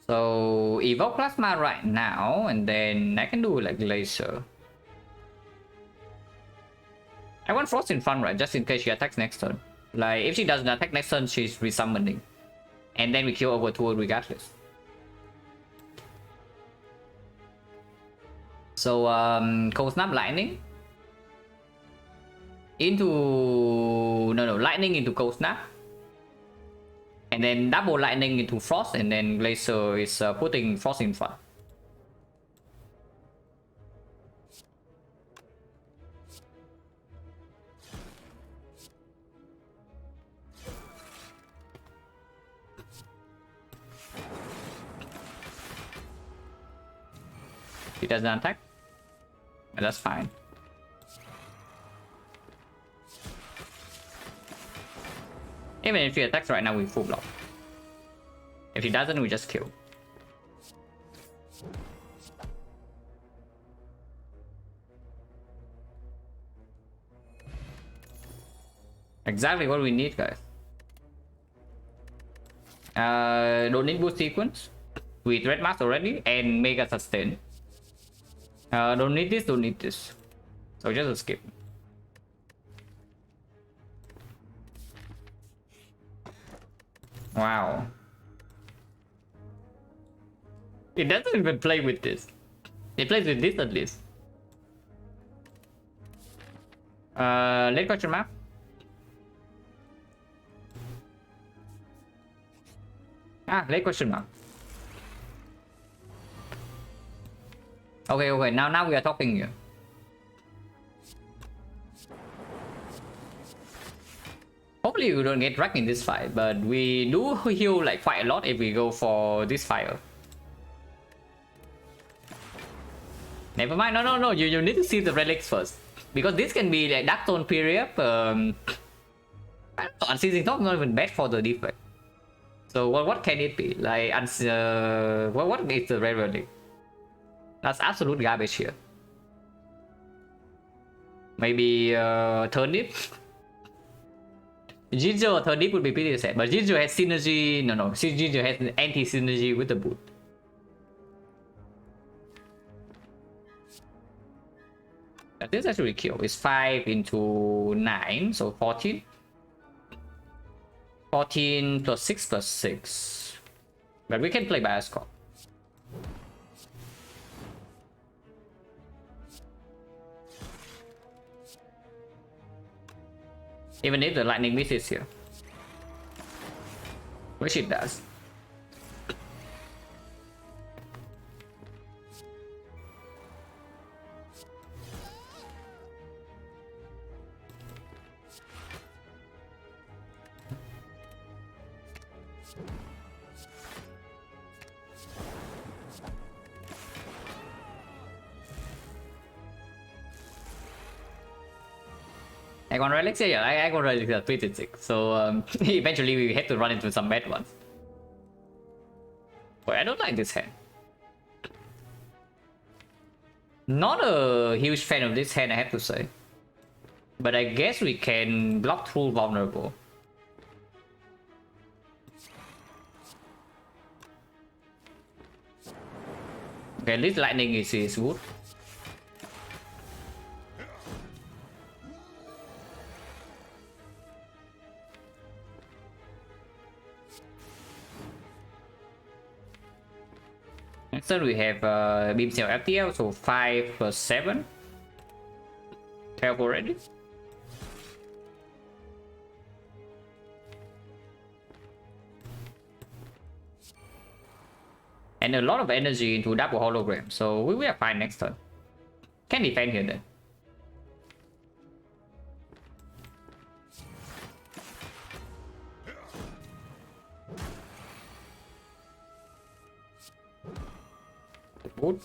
Speaker 1: So evoke plasma right now, and then I can do like laser. I want frost in front, right? Just in case she attacks next turn. Like if she doesn't attack next turn, she's resummoning, and then we kill over 2 regardless. So cold snap lightning into lightning into cold snap. And then double lightning into frost, and then laser is putting frost in front. He doesn't attack, but that's fine. Even if he attacks right now, we full block. If he doesn't, we just kill. Exactly what we need, guys. Don't need boost sequence. With red mask already and mega sustain. Don't need this, don't need this. So just skip. Wow. It doesn't even play with this. It plays with this at least. Late question map. Late question mark. Okay, now we are talking here. Hopefully we don't get wrecked in this fight, but we do heal like quite a lot if we go for this fire. Never mind, no, you need to see the relics first. Because this can be like Dark Zone period. I don't know, Unceasing Talk not even bad for the defect. So what can it be? Like, what is the red relic? That's absolute garbage here. Maybe Turnip? Jinjo or Turnip would be pretty sad, but Jinjo has synergy. No, Jinjo has anti-synergy with the boot. This actually kill. It's 5 into 9, so 14. 14 plus 6 plus 6. But we can play by a score. Even if the lightning misses here. Which it does. Icon relics, yeah, Icon relics are pretty sick. So eventually we had to run into some bad ones. But I don't like this hand. Not a huge fan of this hand, I have to say. But I guess we can block through vulnerable. Okay, at least lightning is good. Next turn we have Beam Cell FTL, so 5 plus 7. 12 already. And a lot of energy into double hologram, so we are fine next turn. Can defend here then. Good.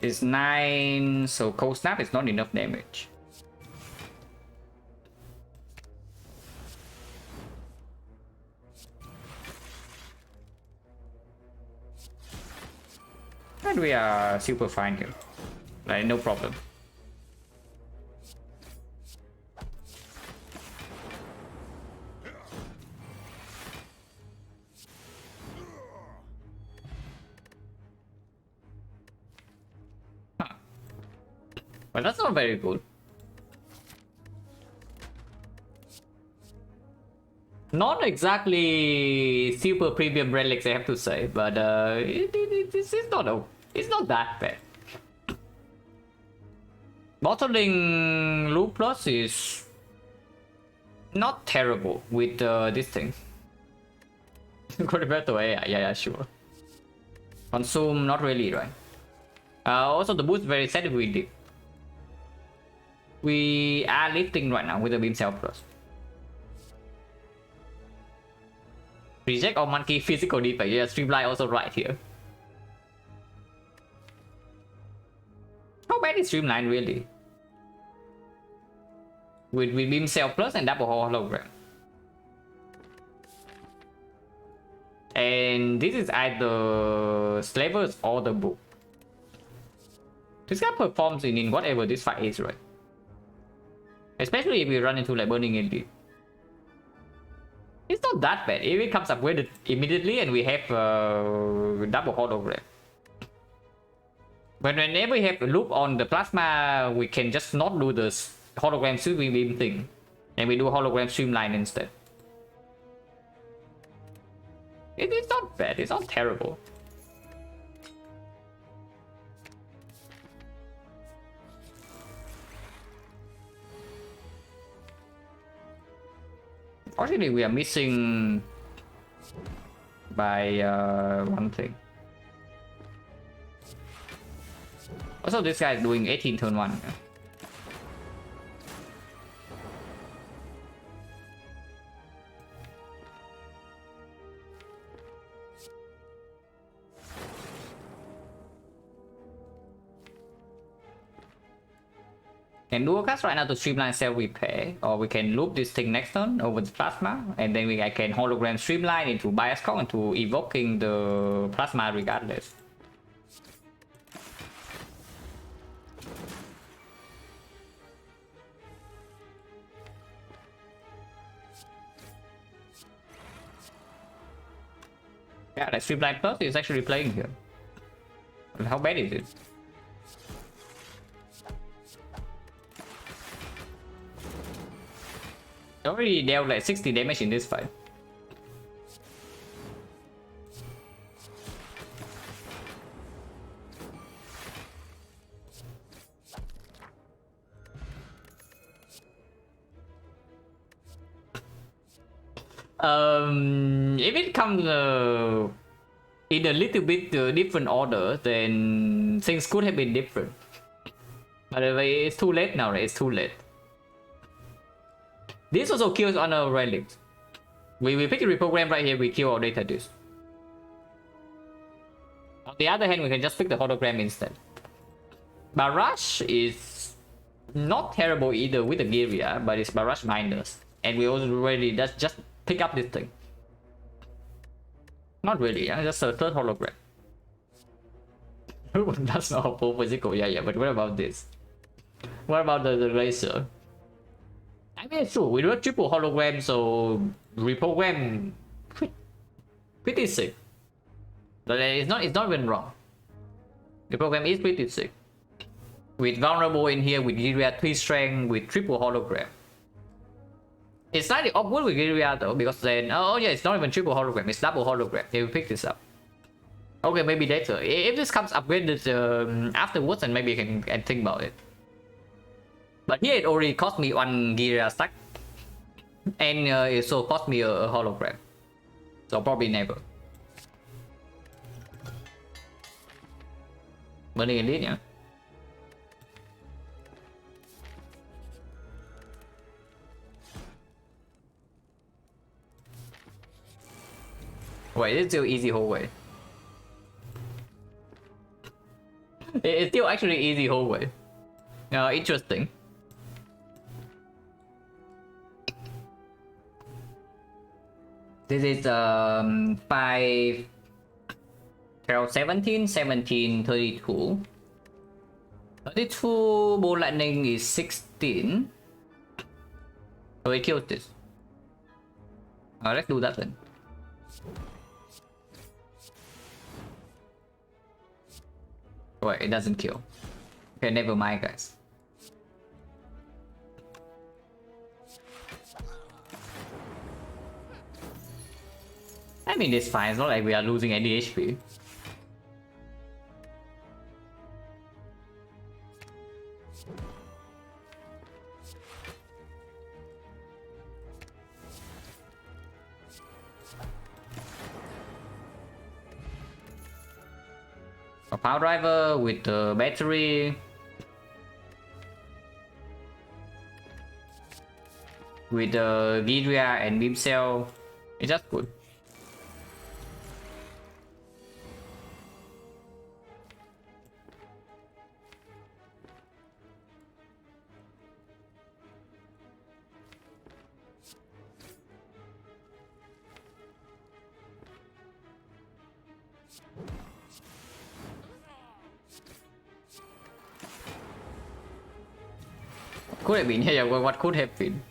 Speaker 1: It's 9, so Cold Snap is not enough damage. And we are super fine here. Like, no problem. But that's not very good. Not exactly super premium relics, I have to say, but it's not that bad. Bottling Loop Plus is not terrible with this thing. Roberto, yeah, sure. Consume, not really, right? Also, the boost very sad if we dip. We are lifting right now with the Beam Cell Plus. Reject or monkey physical defect. Yeah, Streamline also right here. very streamlined really. With beam cell plus and double hologram. And this is either Slavers or the book. This guy performs in whatever this fight is, right? Especially if we run into like Burning Elite. It's not that bad. If it comes up with it immediately and we have double hologram. But whenever we have a loop on the plasma, we can just not do the hologram sweeping beam thing. And we do hologram streamline instead. It's not bad, it's not terrible. Fortunately, we are missing by one thing. Also, this guy is doing 18 turn 1. Can do a cast right now to streamline cell repair, or we can loop this thing next turn over the plasma, and then I can hologram streamline into bias call into evoking the plasma regardless. Yeah, that streamline plus is actually playing here. But how bad is it? Already dealt like 60 damage in this fight. If it comes in a little bit different order, then things could have been different. But it's too late now, right? It's too late. This also kills on a relic. We pick a reprogram right here, we kill our data disk. On the other hand, we can just pick the hologram instead. Barrage is not terrible either with the Giria, but it's Barrage minus. And we also already just pick up this thing. Not really, just a third hologram. That's not full physical, yeah, but what about this? What about the laser? I mean, sure, we do a triple hologram, so reprogram pretty sick. But it's not even wrong. The program is pretty sick. With vulnerable in here, with Giria 3 strength, with triple hologram. It's slightly awkward with Giria though, because then, oh yeah, it's not even triple hologram, it's double hologram. If we pick this up. Okay, maybe later. If this comes upgraded afterwards, then maybe I can think about it. But here it already cost me 1 Giria stack. And it also cost me a hologram. So probably never. Burning Elite, yeah. Wait, it's still easy hallway. It's still actually easy hallway. Interesting. This is 5 17, 17, 32. 32 ball lightning is 16. So it kills this. Let's do that then. Wait, it doesn't kill. Okay, never mind, guys. I mean, it's fine. It's not like we are losing any HP. A power driver with the battery. With the Giria and beam cell. It's just good. Could have been, yeah, what could have been?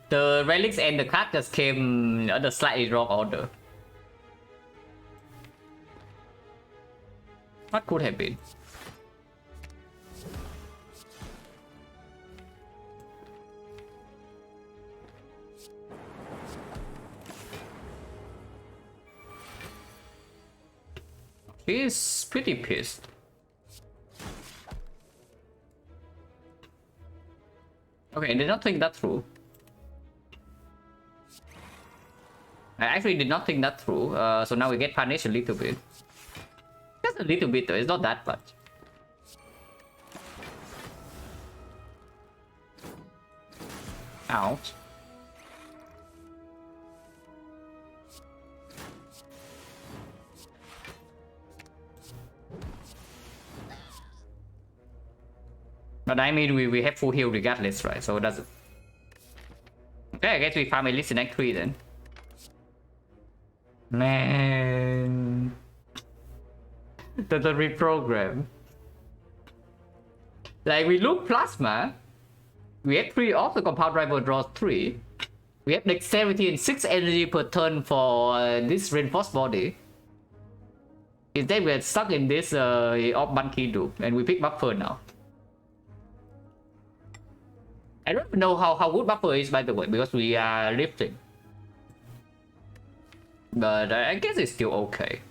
Speaker 1: The relics and the card just came at a slightly wrong order. What could have been? He's pretty pissed. Okay, I did not think that through. I actually did not think that through, so now we get punished a little bit. Just a little bit though, it's not that much. Ouch. But I mean, we have full heal regardless, right? So it doesn't. Okay, I guess we farm at least in Act 3 then. Man. The reprogram. Like, we look Plasma. We have 3 off, the compound rival draws 3. We have dexterity and 6 energy per turn for this reinforced body. Instead, we're stuck in this off monkey loop, and we pick buffer now. I don't know how good buffer is, by the way, because we are lifting. But I guess it's still okay.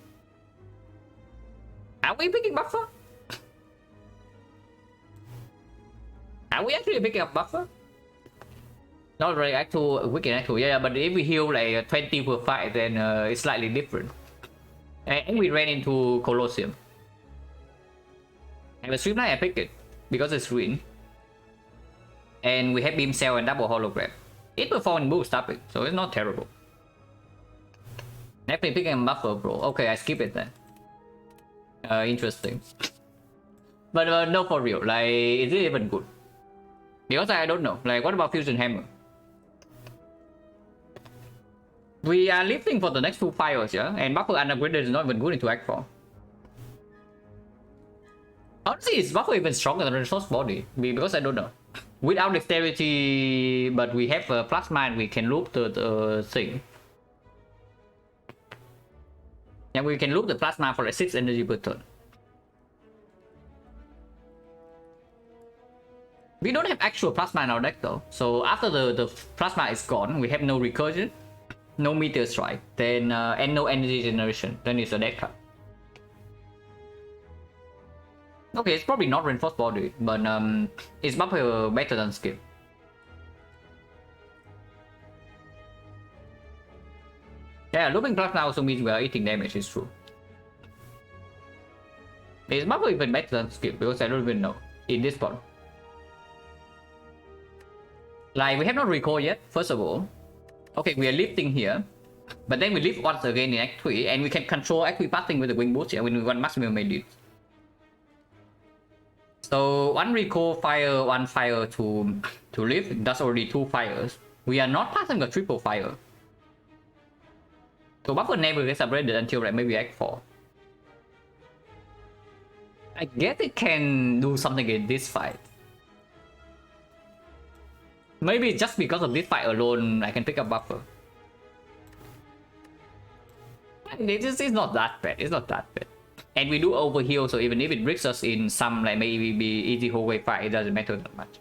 Speaker 1: Are we picking buffer? Are we actually picking up buffer? Not really, actual weekend actual, yeah, but if we heal like 20 per fight, then it's slightly different. And we ran into Colosseum. And the Streamline I picked it because it's green. And we have Beam Cell and Double Hologram. It performs move stopping, so it's not terrible. Definitely picking a buffer, bro. Okay, I skip it then. Interesting. But no, for real, like, is it even good? Because I don't know. Like, what about Fusion Hammer? We are lifting for the next 2 fires, yeah? And buffer unupgraded is not even good into Act 4. Honestly, is buffer even stronger than the resource body? Because I don't know. Without dexterity, but we have a plasma and we can loop the thing. And we can loop the plasma for like 6 energy per turn. We don't have actual plasma in our deck though. So after the plasma is gone, we have no recursion, no meteor strike, then and no energy generation. Then it's a deck card. Okay, it's probably not reinforced body, but it's buffer better than skip. Yeah, looping plasma also means we are eating damage, it's true. Is buffer even better than skip? Because I don't even know in this spot. Like, we have not recall yet, first of all. Okay, we are lifting here. But then we lift once again in Act 3, and we can control equipathing with the wing boots when we want maximum melee. So 1 recall fire, 1 fire to lift. That's already 2 fires. We are not passing a triple fire. So buffer never gets upgraded until like maybe Act 4. I guess it can do something in this fight. Maybe just because of this fight alone, I can pick up buffer. It's not that bad. It's not that bad. And we do overheal, so even if it breaks us in some like maybe easy hallway fight, it doesn't matter that much.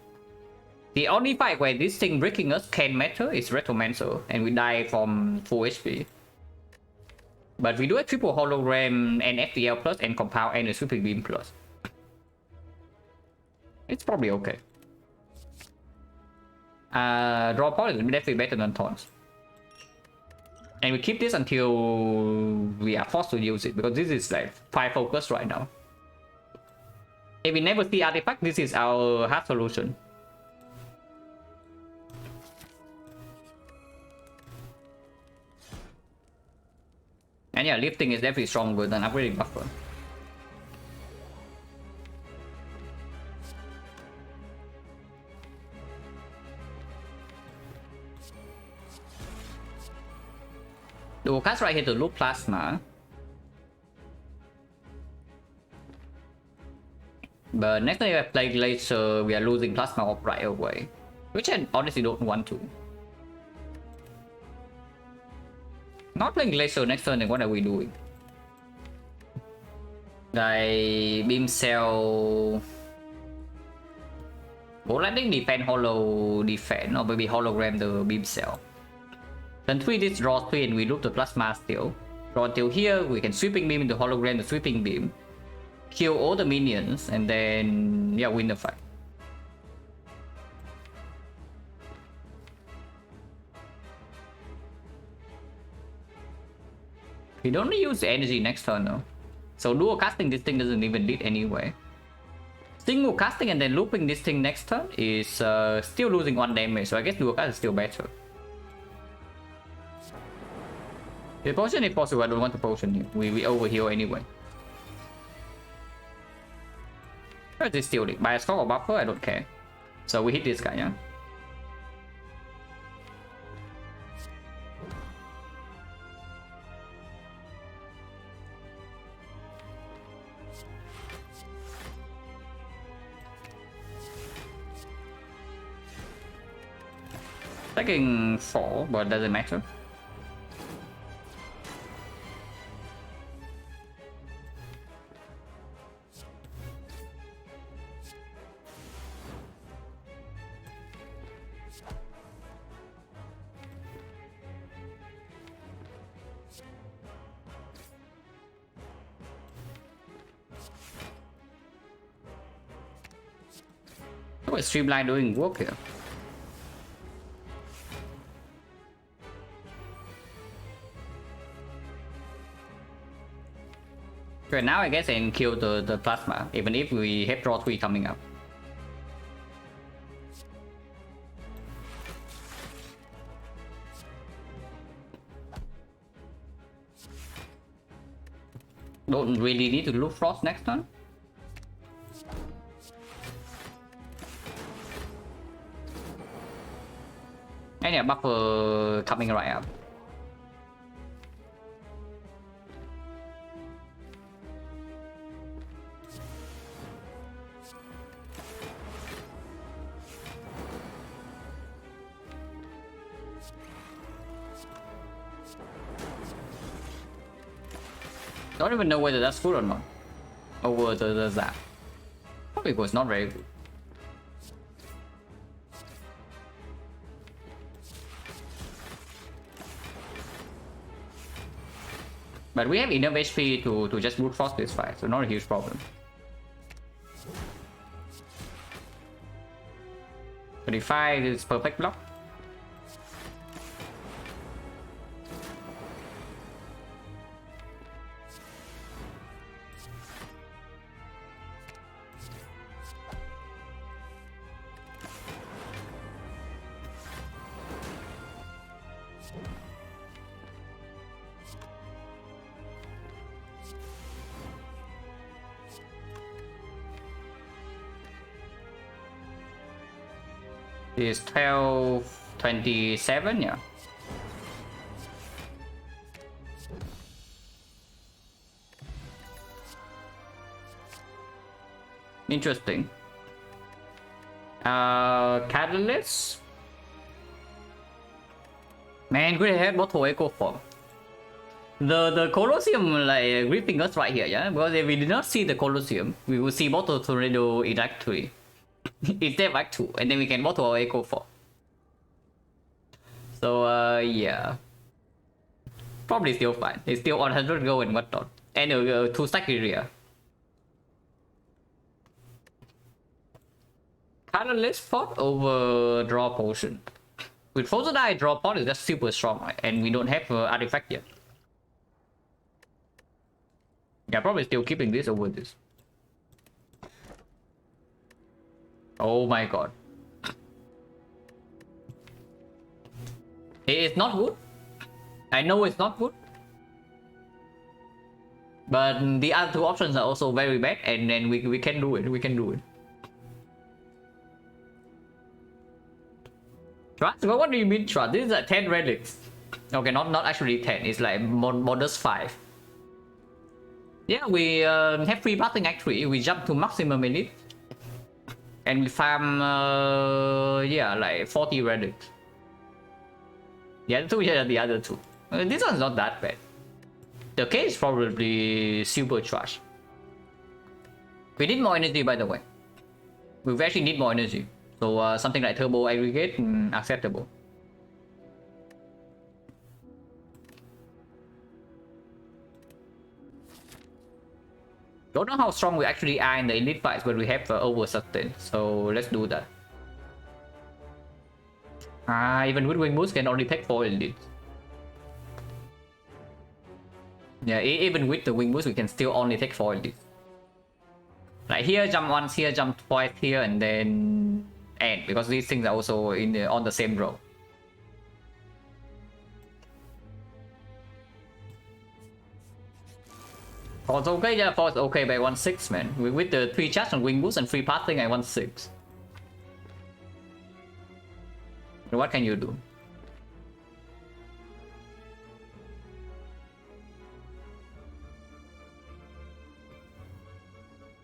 Speaker 1: The only fight where this thing breaking us can matter is Retromancer, and we die from full HP. But we do a triple hologram and FTL plus and compound and a sweeping beam plus. It's probably okay. Draw point is definitely better than taunts. And we keep this until we are forced to use it, because this is like 5 focus right now. If we never see artifact, this is our hard solution. And yeah, lifting is definitely stronger than upgrading buffer. We'll cast right here to loop plasma. But next time if I play Glacier, we are losing Plasma Orb right away. Which I honestly don't want to. Not playing Glacier next turn, then what are we doing? I Beam Cell... Well, I think defend Hollow defend, or maybe hologram the Beam Cell. Then 3 this draw 3 and we loop the Plasma still. Draw until here, we can Sweeping Beam into hologram the Sweeping Beam. Kill all the minions and then, yeah, win the fight. We don't use energy next turn though. So dual casting this thing doesn't even lead anyway. Single casting and then looping this thing next turn is still losing 1 damage, so I guess dual cast is still better. The potion if possible, I don't want to potion here. We overheal anyway. Where is this stealing? By a score or buffer? I don't care. So we hit this guy, yeah? Taking 4, but doesn't matter. How is Streamline doing work here? Okay, now I guess I can kill the Plasma, even if we have draw 3 coming up. Don't really need to loop Frost next turn. And yeah, buffer coming right up. Don't even know whether that's good or not. Over the zap. Probably was not very good. But we have enough HP to just brute force this fight, so not a huge problem. 35 is perfect block. Is 1227, yeah. Interesting. Catalyst. Man, good ahead bottle echo form. The Colosseum like gripping us right here, yeah. Because if we did not see the Colosseum, we will see bottle tornado in Act 3. Instead of Act 2, and then we can bottle our echo 4. So yeah. Probably still fine. It's still 100 go and whatnot. And 2 stack area. Catalyst pot over draw potion. With Frozen Eye, draw pot is just super strong, right? And we don't have artifact yet. Yeah, probably still keeping this over this. Oh my god. It's not good. I know it's not good. But the other 2 options are also very bad, and then we can do it. We can do it. Trust? Well, what do you mean trust? This is like 10 relics. Okay, not actually 10. It's like modus 5. Yeah, we have free blasting Act 3. We jump to maximum elite. And we farm, yeah, like 40 relics. The other two, yeah, the other two. This one's not that bad. The case is probably super trash. We need more energy, by the way. We actually need more energy. So something like turbo aggregate, acceptable. Don't know how strong we actually are in the elite fights, but we have over sustain. So let's do that. Even with wing boost can only take 4 elites. Yeah, even with the wing boost, we can still only take 4 elites. Like here, jump once, here, jump twice, here, and then end, because these things are also on the same row. Force okay, yeah, force okay by 1/6, man. With the 3 charge on wing boost and free passing, I 1/6. What can you do?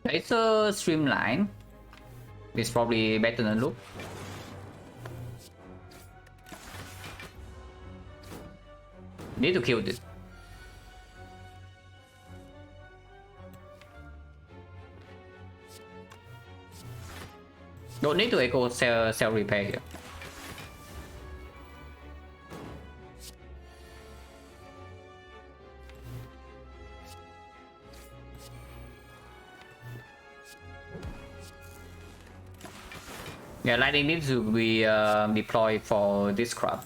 Speaker 1: It's a streamline. It's probably better than loop. Need to kill this. Don't need to echo cell repair here. Yeah, lightning needs to be deployed for this crop.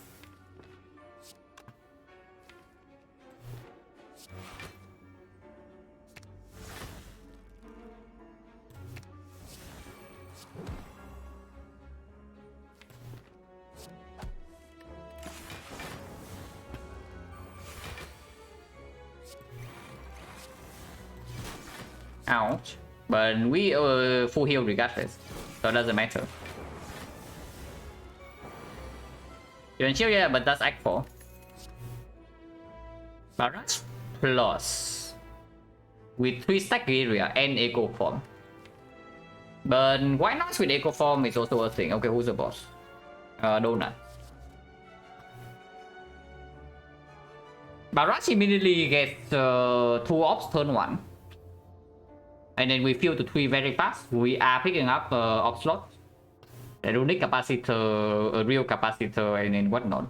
Speaker 1: Ouch. But we full heal regardless, so it doesn't matter. You can chill, yeah, but that's Act 4. Barrage plus with 3 stack area and echo form. But why not with echo form is also a thing. Okay, who's the boss? Donut. Barrage immediately gets 2 ops turn 1. And then we fill to 3 very fast. We are picking up op slots. A runic capacitor, a real capacitor, and then whatnot.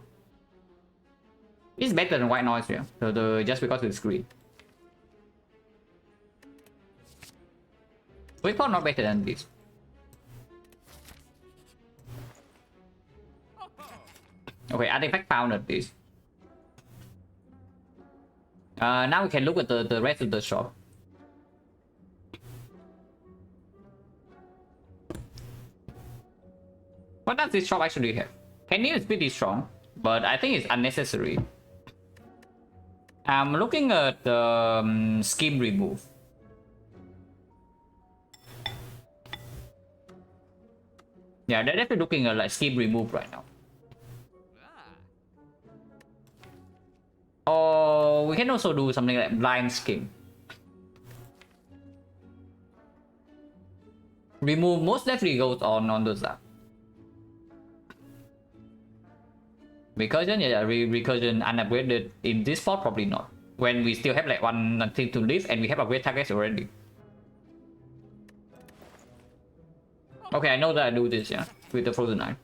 Speaker 1: It's better than white noise here, just because it's green. We thought not better than this. Okay, artifact found at this. Now we can look at the rest of the shop. What does this shop actually have? Canyon is pretty strong, but I think it's unnecessary. I'm looking at the scheme remove. Yeah, they're definitely looking at like scheme remove right now. Or we can also do something like blind scheme. Remove most definitely goes on those that. Recursion, yeah, recursion unupgraded in this spot, probably not. When we still have like one thing to live and we have upgrade targets already. Okay, I know that I do this, yeah, with the Frozen Eye.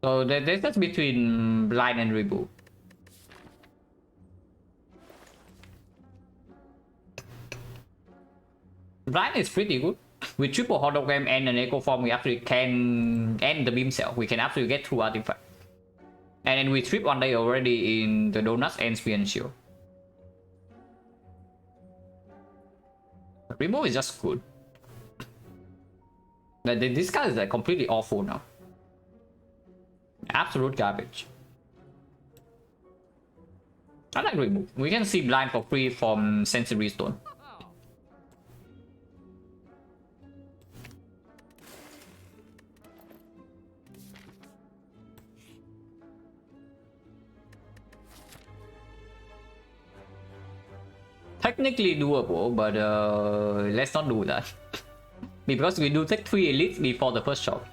Speaker 1: So there's just between blind and reboot. Blind is pretty good. With triple hologram and an echo form, we actually can end the beam cell. We can actually get 2 artifacts. And then we trip one day already in the donuts and spear and shield. Remove is just good. This guy is like completely awful now. Absolute garbage. I like remove. We can see blind for free from sensory stone. Technically doable, but let's not do that. because we do take 3 elites before the first shop.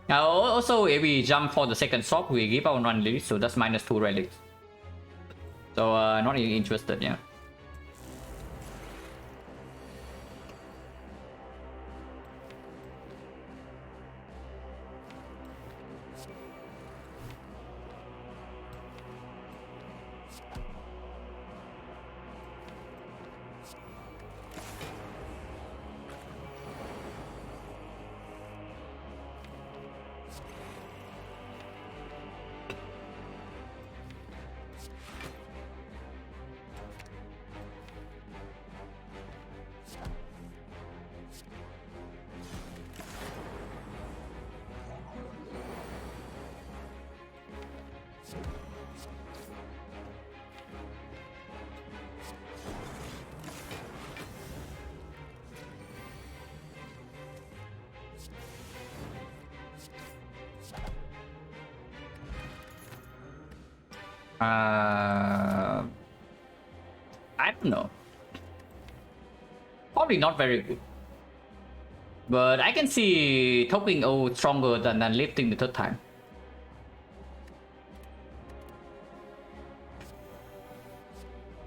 Speaker 1: Now also if we jump for the second shop, we give out 1 elite, so that's -2 relics. So not really interested, yeah. I don't know. Probably not very good. But I can see topping O stronger than lifting the 3rd time.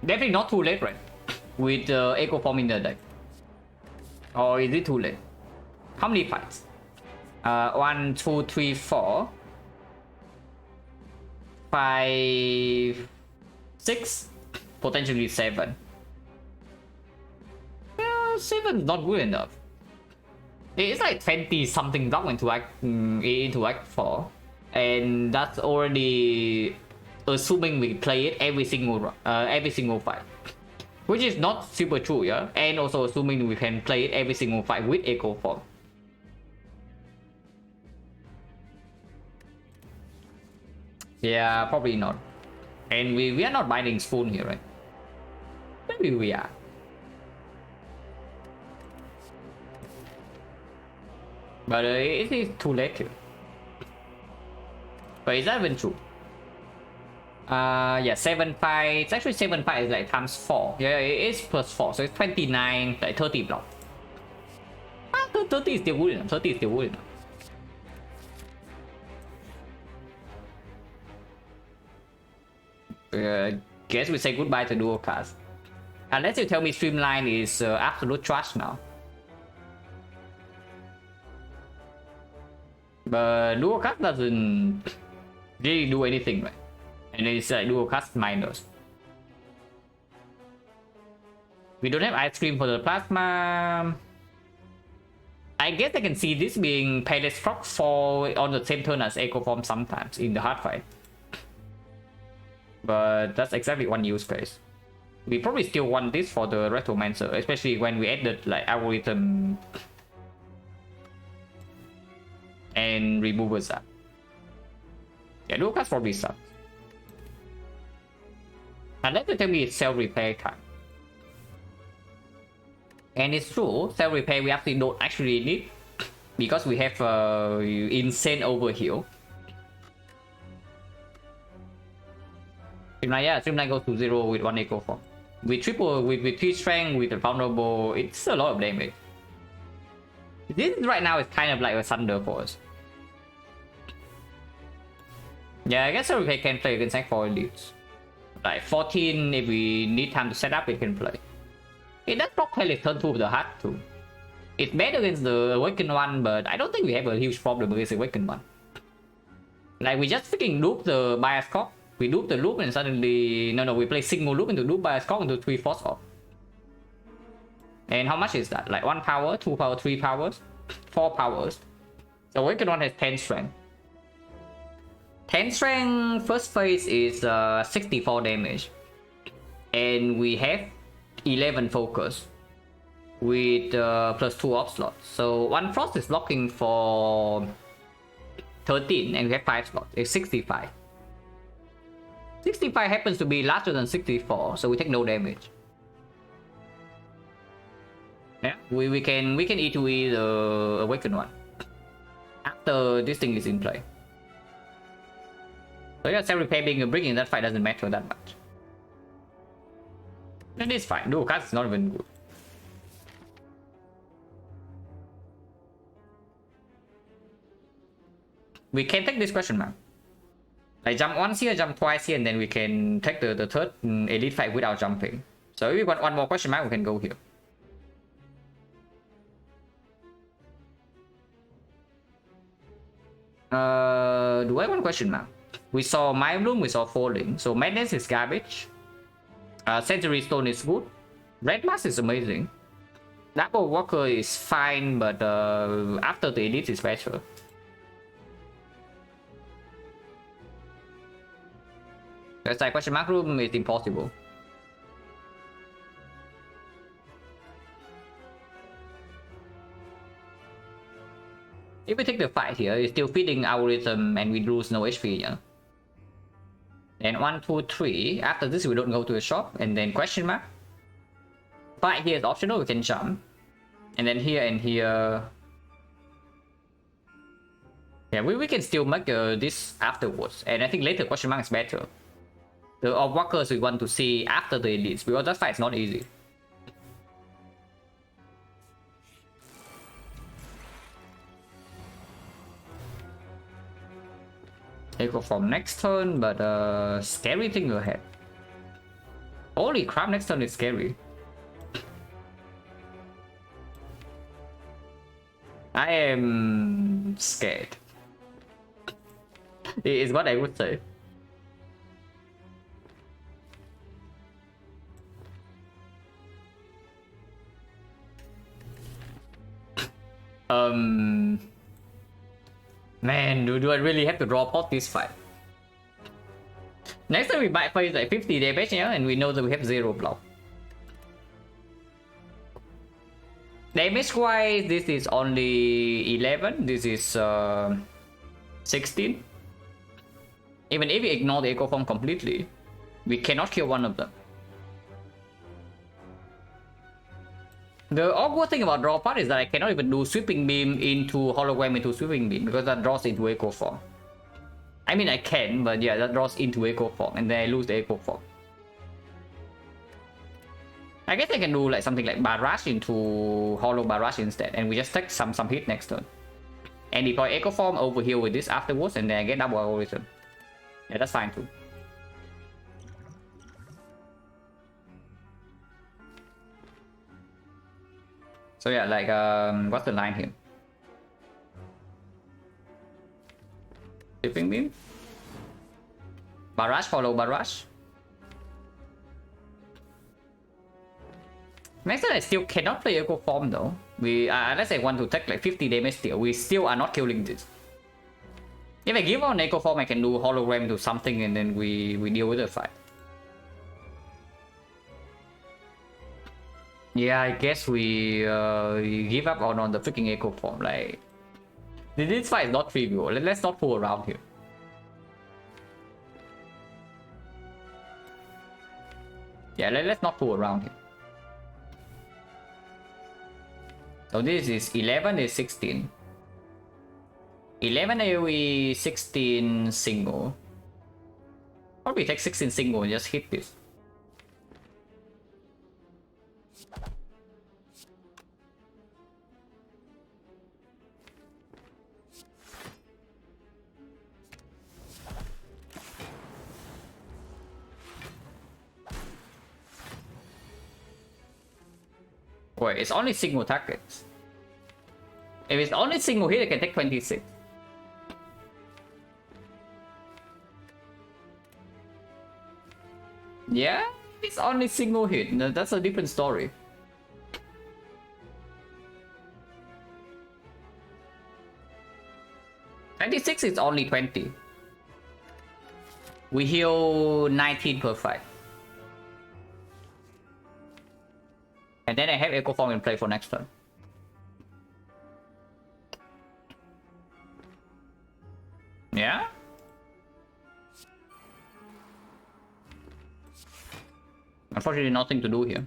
Speaker 1: Definitely not too late, right? With Echo Form in the deck. Or is it too late? How many fights? 1, 2, 3, 4. 5, 6, potentially 7. Yeah, 7 is not good enough. It's like 20 something block into act 4, and that's already assuming we play it every single fight, which is not super true, yeah. And also assuming we can play it every single fight with Echo Form. Yeah, probably not. And we are not binding Spoon here, right? Maybe we are. But it is too late here. But is that even true? Yeah, 7 5. It's actually 7 5 is like times 4. Yeah, it is plus 4. So it's 29, like 30 block. 30 is still good enough. 30 is still good enough. Guess we say goodbye to dual cast. Unless you tell me Streamline is absolute trash now. But dual cast doesn't really do anything, right? And it's like dual cast minus. We don't have ice cream for the plasma. I guess I can see this being Palace Frog for on the same turn as Echo Form sometimes in the hard fight. But that's exactly one use case. We probably still want this for the Retromancer, especially when we added like algorithm and removers that. Yeah, Lucas probably sucks. Unless you tell me it's self-repair time. And it's true, self-repair we actually don't actually need because we have insane overheal. Streamline goes to 0 with 1 Echo Form. With 3 strength, with the vulnerable, it's a lot of damage. This right now is kind of like a Thunder for us. Yeah, I guess we can play against like 4 elites. Like 14, if we need time to set up, it can play. It does block Palace turn 2 with the heart too. It's bad against the Awakened one, but I don't think we have a huge problem against the Awakened one. Like we just freaking loop the Bias Cock. We loop the loop and suddenly... No, we play single loop into loop Bias Cock into 3 force off. And how much is that? Like 1 power, 2 power, 3 powers, 4 powers. The Awakened one has 10 strength. 10 strength first phase is 64 damage. And we have 11 focus with plus 2 off slots. So 1 frost is blocking for 13 and we have 5 slots. It's 65. 65 happens to be larger than 64, so we take no damage. Yeah, we can E2E the Awakened one after this thing is in play. So yeah, self-repair being bringing that fight doesn't matter that much. And it's fine. Dual cast is not even good. We can take this question mark. Like jump once here, jump twice here, and then we can take the third elite fight without jumping. So if we want one more question mark, we can go here. Do I want question mark? We saw Mind Bloom, we saw Falling. So Madness is garbage. Century Stone is good. Red Mask is amazing. Double Walker is fine, but after the elite is better. That's like question mark room is impossible. If we take the fight here, it's still feeding our rhythm and we lose no HP, yeah. Then 1, 2, 3. After this, we don't go to the shop, and then question mark. Fight here is optional, we can jump. And then here and here. Yeah, we can still make this afterwards. And I think later question mark is better. The walkers we want to see after the elites, because that fight is not easy. Echo Form next turn, but scary thing ahead. Holy crap, next turn is scary. I am scared. Is what I would say. Man, do I really have to drop out this fight? Next time we might face like 50 damage, yeah, and we know that we have 0 block. Damage wise, this is only 11, this is 16. Even if we ignore the Echo Form completely, we cannot kill one of them. The awkward thing about draw part is that I cannot even do sweeping beam into hologram into sweeping beam because that draws into Echo Form. I mean I can, but yeah, that draws into Echo Form and then I lose the Echo Form. I guess I can do like something like Barrage into Hollow Barrage instead, and we just take some hit next turn. And deploy Echo Form over here with this afterwards, and then I get double algorithm. Yeah, that's fine too. So yeah, like what's the line here? Tipping beam? Barrage, follow barrage. Next time I still cannot play Echo Form though. We unless I want to take like 50 damage still, we still are not killing this. If I give on Echo Form, I can do hologram to something and then we deal with the fight. Yeah, I guess we give up on the freaking Echo Form. Like, this fight is not trivial. Let's not fool around here. Yeah, let's not fool around here. So this is 11, is 16. 11 AoE, 16 single. Probably take 16 single and just hit this. Wait, it's only single targets. If it's only single hit, I can take 26. Yeah, it's only single hit. No, that's a different story. $26 is only 20. We heal 19 per fight. And then I have Echo Form in play for next turn. Yeah? Unfortunately, nothing to do here.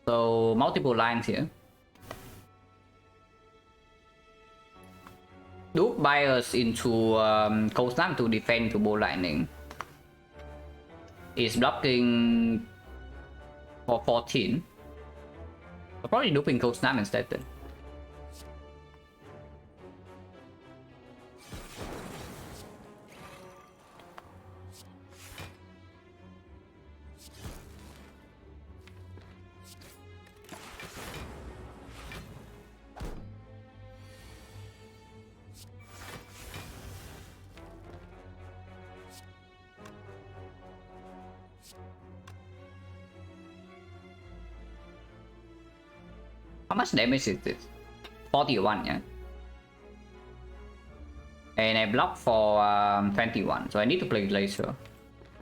Speaker 1: So, multiple lines here. Duke bias into Cold Snap to defend to Bolt Lightning. Is blocking for 14. I'll probably looping Cold Snap instead then. How much damage is this? 41, yeah. And I block for 21, so I need to play laser.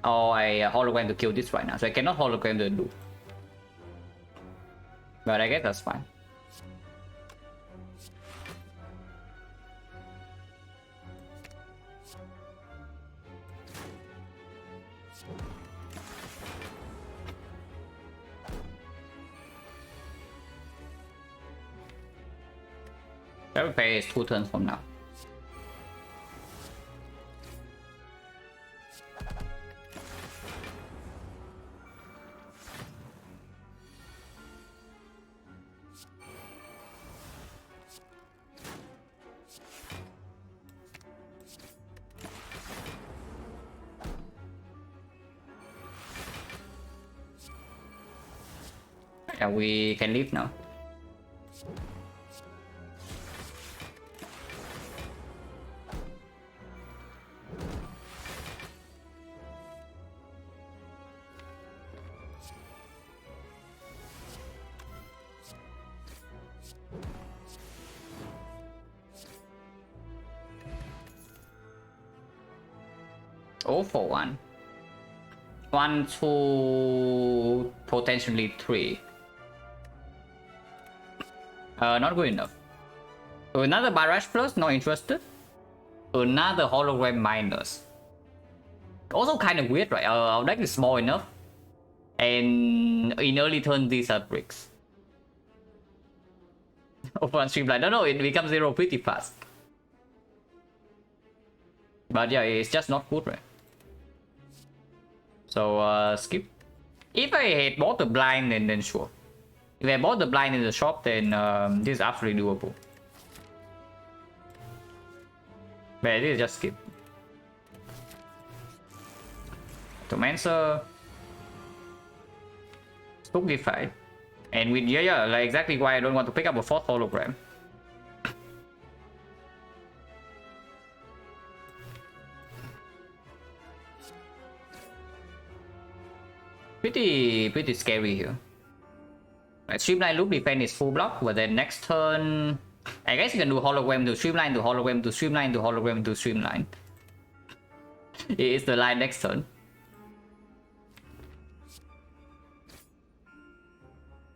Speaker 1: Or I hologram to kill this right now, so I cannot hologram the loop. But I guess that's fine. Every play is 2 turns from now. Yeah, we can leave now. Oh, for 1. 1, 2, potentially 3. Not good enough. Another barrage plus, not interested. Another hologram minus. Also kind of weird, right? Our deck is small enough. And in early turn, these are bricks. Over on Streamline. No, it becomes 0 pretty fast. But yeah, it's just not good, right? So, skip. If I had bought the blind, then sure. If I bought the blind in the shop, then this is absolutely doable. But this is just skip. Tomancer. Stupefy. And with yeah, like exactly why I don't want to pick up a 4th hologram. Pretty scary here. Right, Streamline loop defense is full block, but then next turn, I guess you can do hologram to Streamline to hologram to Streamline to hologram to Streamline. It's the line next turn.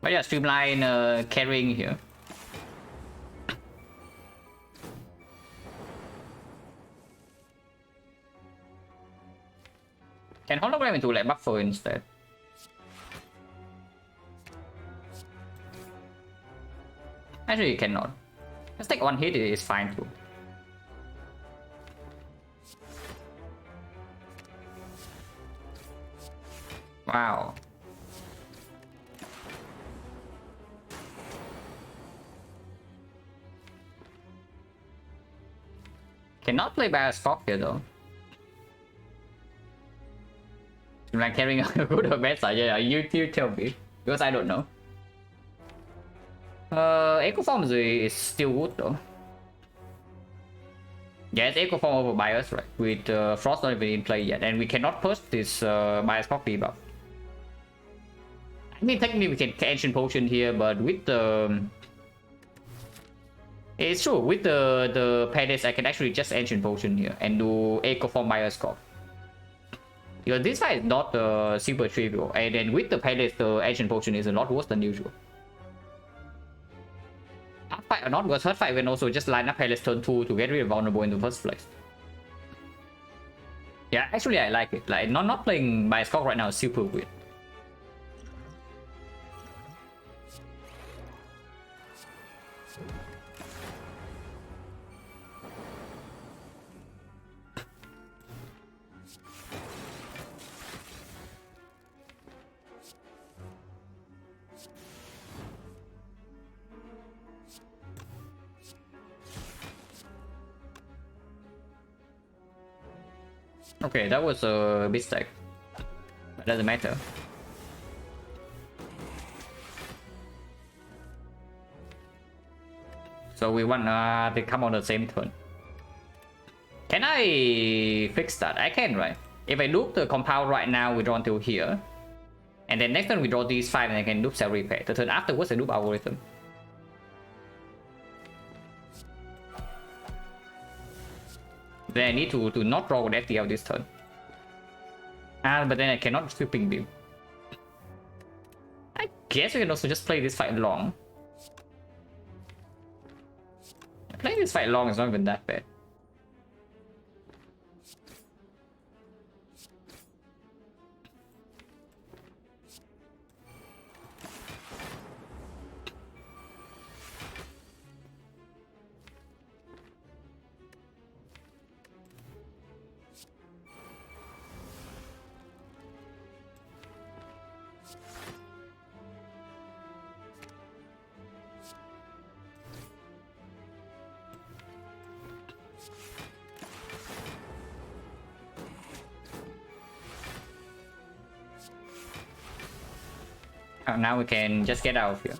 Speaker 1: But yeah, Streamline carrying here. Can hologram into like buffer instead. Actually, you cannot. Just take 1 hit, it is fine too. Wow. Cannot play by a Scorp here though. I'm like carrying a good or bad side. Yeah, you tell me. Because I don't know. Echo Form is still good though. Yeah, it's Echo Form over Bias, right? With Frost not even in play yet, and we cannot push this Bias Clock debuff. I mean, technically we can Ancient Potion here, but with the... It's true, with the Palace, I can actually just Ancient Potion here and do Echo Form Bias Clock. Because this fight is not super trivial, and then with the Palace, the Ancient Potion is a lot worse than usual. Hard fight or not, because hard fight can also just line up Palace turn 2 to get really vulnerable in the first place. Yeah, actually I like it. Like, not playing by Skog right now is super weird. Okay, that was a mistake. But doesn't matter. So we want they come on the same turn. Can I fix that? I can, right? If I loop the compound right now, we draw until here. And then next turn we draw these 5 and I can loop cell repair. The turn afterwards I loop algorithm. Then I need to not draw with FTL this turn. But then I cannot sweeping beam. I guess we can also just play this fight long. Playing this fight long is not even that bad. Now we can just get out of here.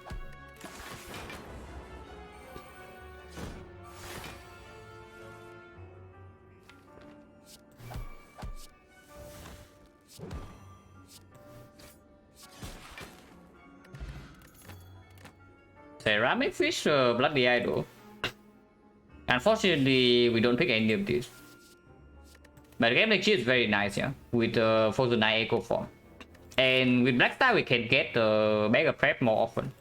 Speaker 1: Ceramic Fish or Bloody Idol? Unfortunately, we don't pick any of these. But the game like is very nice, yeah, with Frozen 9 Echo Form. And with Black Star, we can get the Mega Prep more often.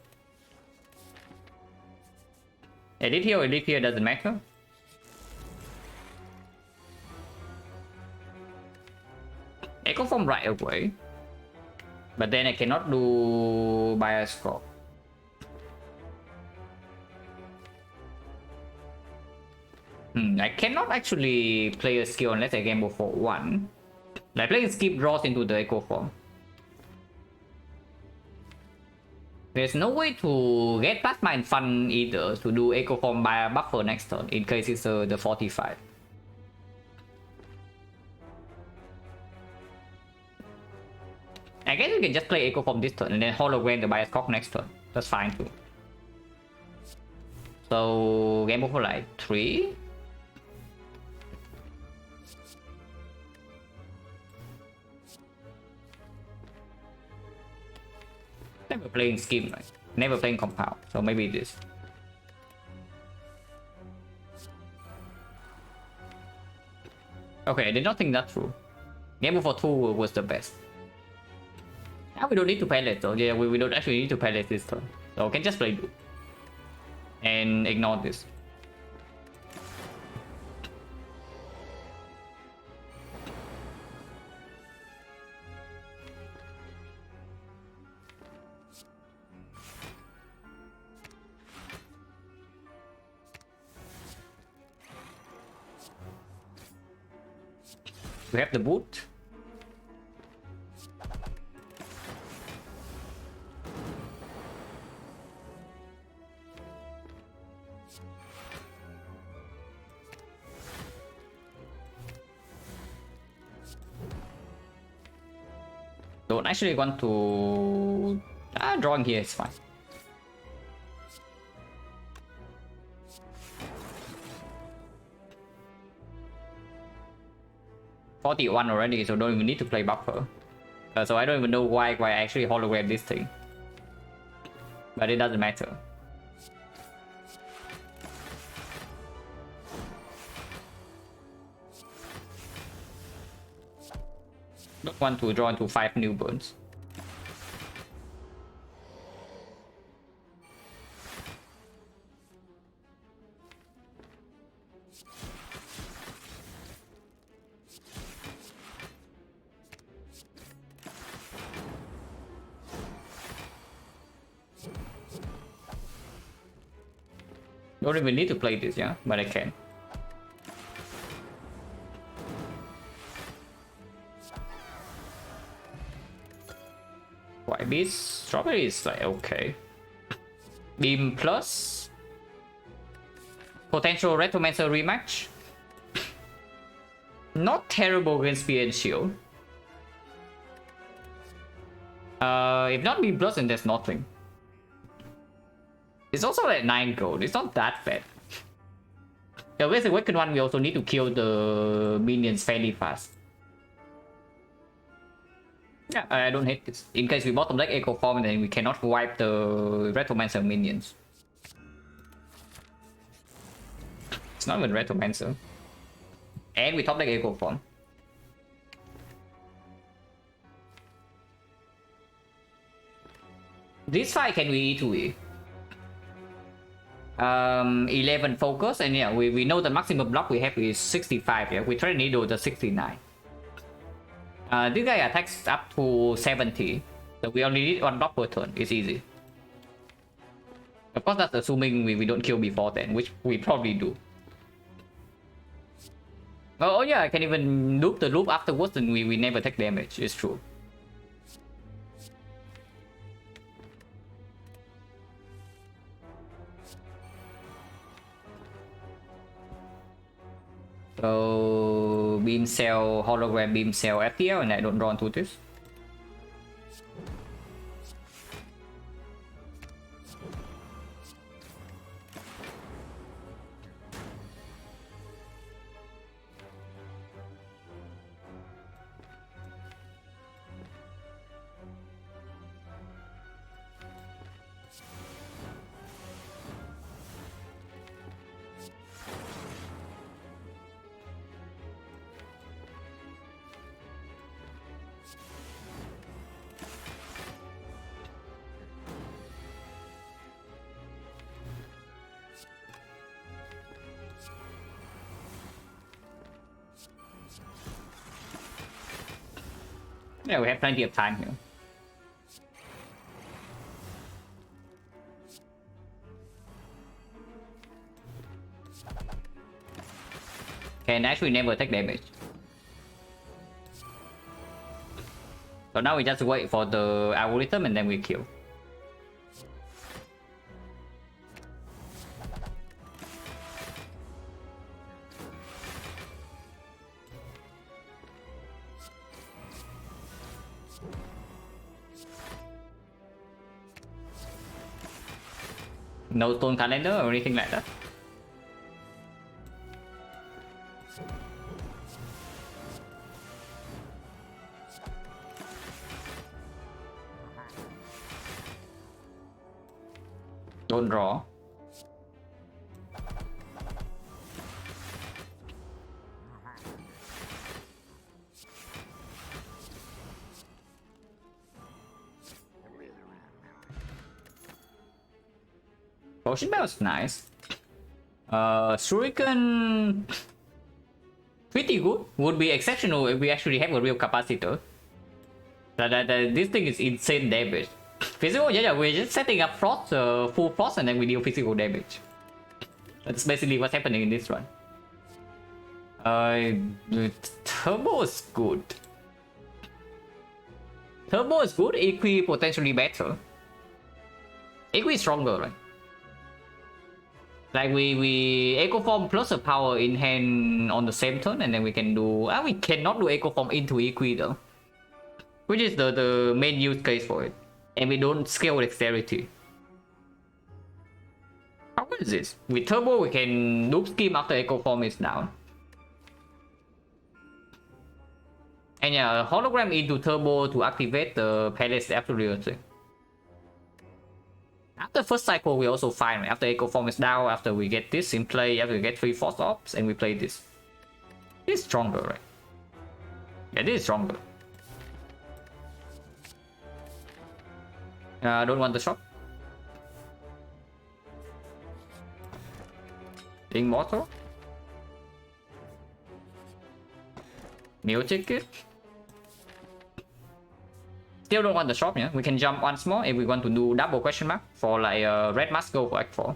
Speaker 1: Edit here doesn't matter. Echo Form right away. But then I cannot do Bioscope. I cannot actually play a skill unless I gamble for 1. Like playing skip draws into the Echo Form. There's no way to get Plasma and Fun either to do Echo Form by a buffer next turn in case it's the 45. I guess we can just play Echo Form this turn and then hologram the Bioscope next turn. That's fine too. So gamble for like 3. Never playing scheme, right? Never playing compound, so maybe this. Okay, I did not think that through. Gamble for 2 was the best. Now we don't need to palette though. Yeah, we don't actually need to palette this turn. So we can just play Blue. And ignore this. We have the boot. Don't actually want to... drawing here is fine. '41 already, so don't even need to play buffer. So I don't even know why I actually hologram this thing. But it doesn't matter. Don't want to draw into 5 new burns. Don't even need to play this, yeah, but I can. White Beast, Strawberry is like okay. Beam plus potential Retromancer rematch. Not terrible against spear and shield. If not beam plus, then there's nothing. It's also like 9 gold. It's not that bad. Yeah, with the weapon one, we also need to kill the minions fairly fast. Yeah, I don't hate this. In case we bottom deck Echo Form, then we cannot wipe the Retromancer minions. It's not even Retromancer. And we top deck Echo Form. This fight can we E2E? 11 focus, and yeah, we know the maximum block we have is 65. Yeah, we try to needle the 69. This guy attacks up to 70, so we only need 1 block per turn. It's easy. Of course, that's assuming we don't kill before then, which we probably do. Oh yeah, I can even loop the loop afterwards, and we never take damage. It's true. So beam cell, hologram beam cell FTL, and I don't draw into this. Yeah, we have plenty of time here. Can actually never take damage. So now we just wait for the algorithm and then we kill. No stone calendar or anything like that. Don't draw. Potion Bell is nice. Shuriken pretty good. Would be exceptional if we actually have a real capacitor. This thing is insane damage. Physical, yeah, we're just setting up frost, full frost, and then we deal physical damage. That's basically what's happening in this run. The turbo is good. Turbo is good. Equi potentially better. Equi is stronger, right? Like we Echo Form plus a power in hand on the same turn, and then we can do. We cannot do Echo Form into Equi though, which is the main use case for it, and we don't scale dexterity. How good is this? With Turbo, we can loop scheme after Echo Form is down. And yeah, hologram into Turbo to activate the palace is absolutely a thing. After first cycle, we also fine. After Echo Form is down, after we get this in play, after we get 3 Force Ops, and we play this. This is stronger, right? Yeah, this is stronger. I don't want the shot. Immortal. Meal ticket. Still don't want the shop, yeah. We can jump once more if we want to do double question mark for like red mask go for Act 4.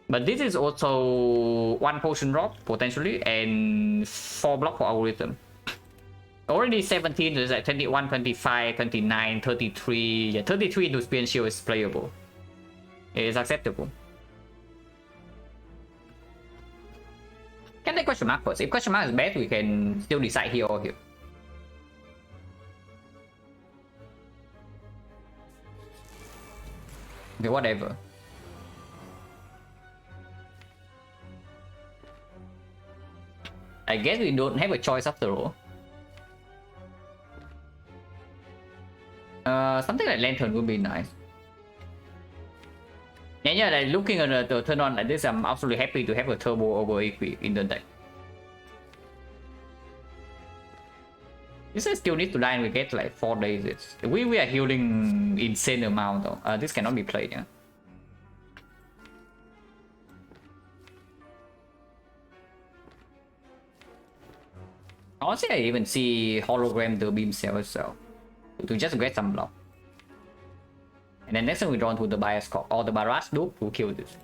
Speaker 1: But this is also 1 potion drop potentially and 4 block for algorithm. Already 17, there's like 21, 25, 29, 33. Yeah, 33 into spear and shield is playable. It is acceptable. can take question mark first. If question mark is bad, we can still decide here or here. Okay, whatever. I guess we don't have a choice after all. Something like Lantern would be nice. Yeah, like looking at the turn on like this, I'm absolutely happy to have a turbo over Equi in the deck. This still need to die and we get like 4 days. We are healing insane amount though. This cannot be played, yeah. Honestly, I even see hologram the beam cell itself to just get some block. And then next time we draw to the bias core or the barrage loop to kill this.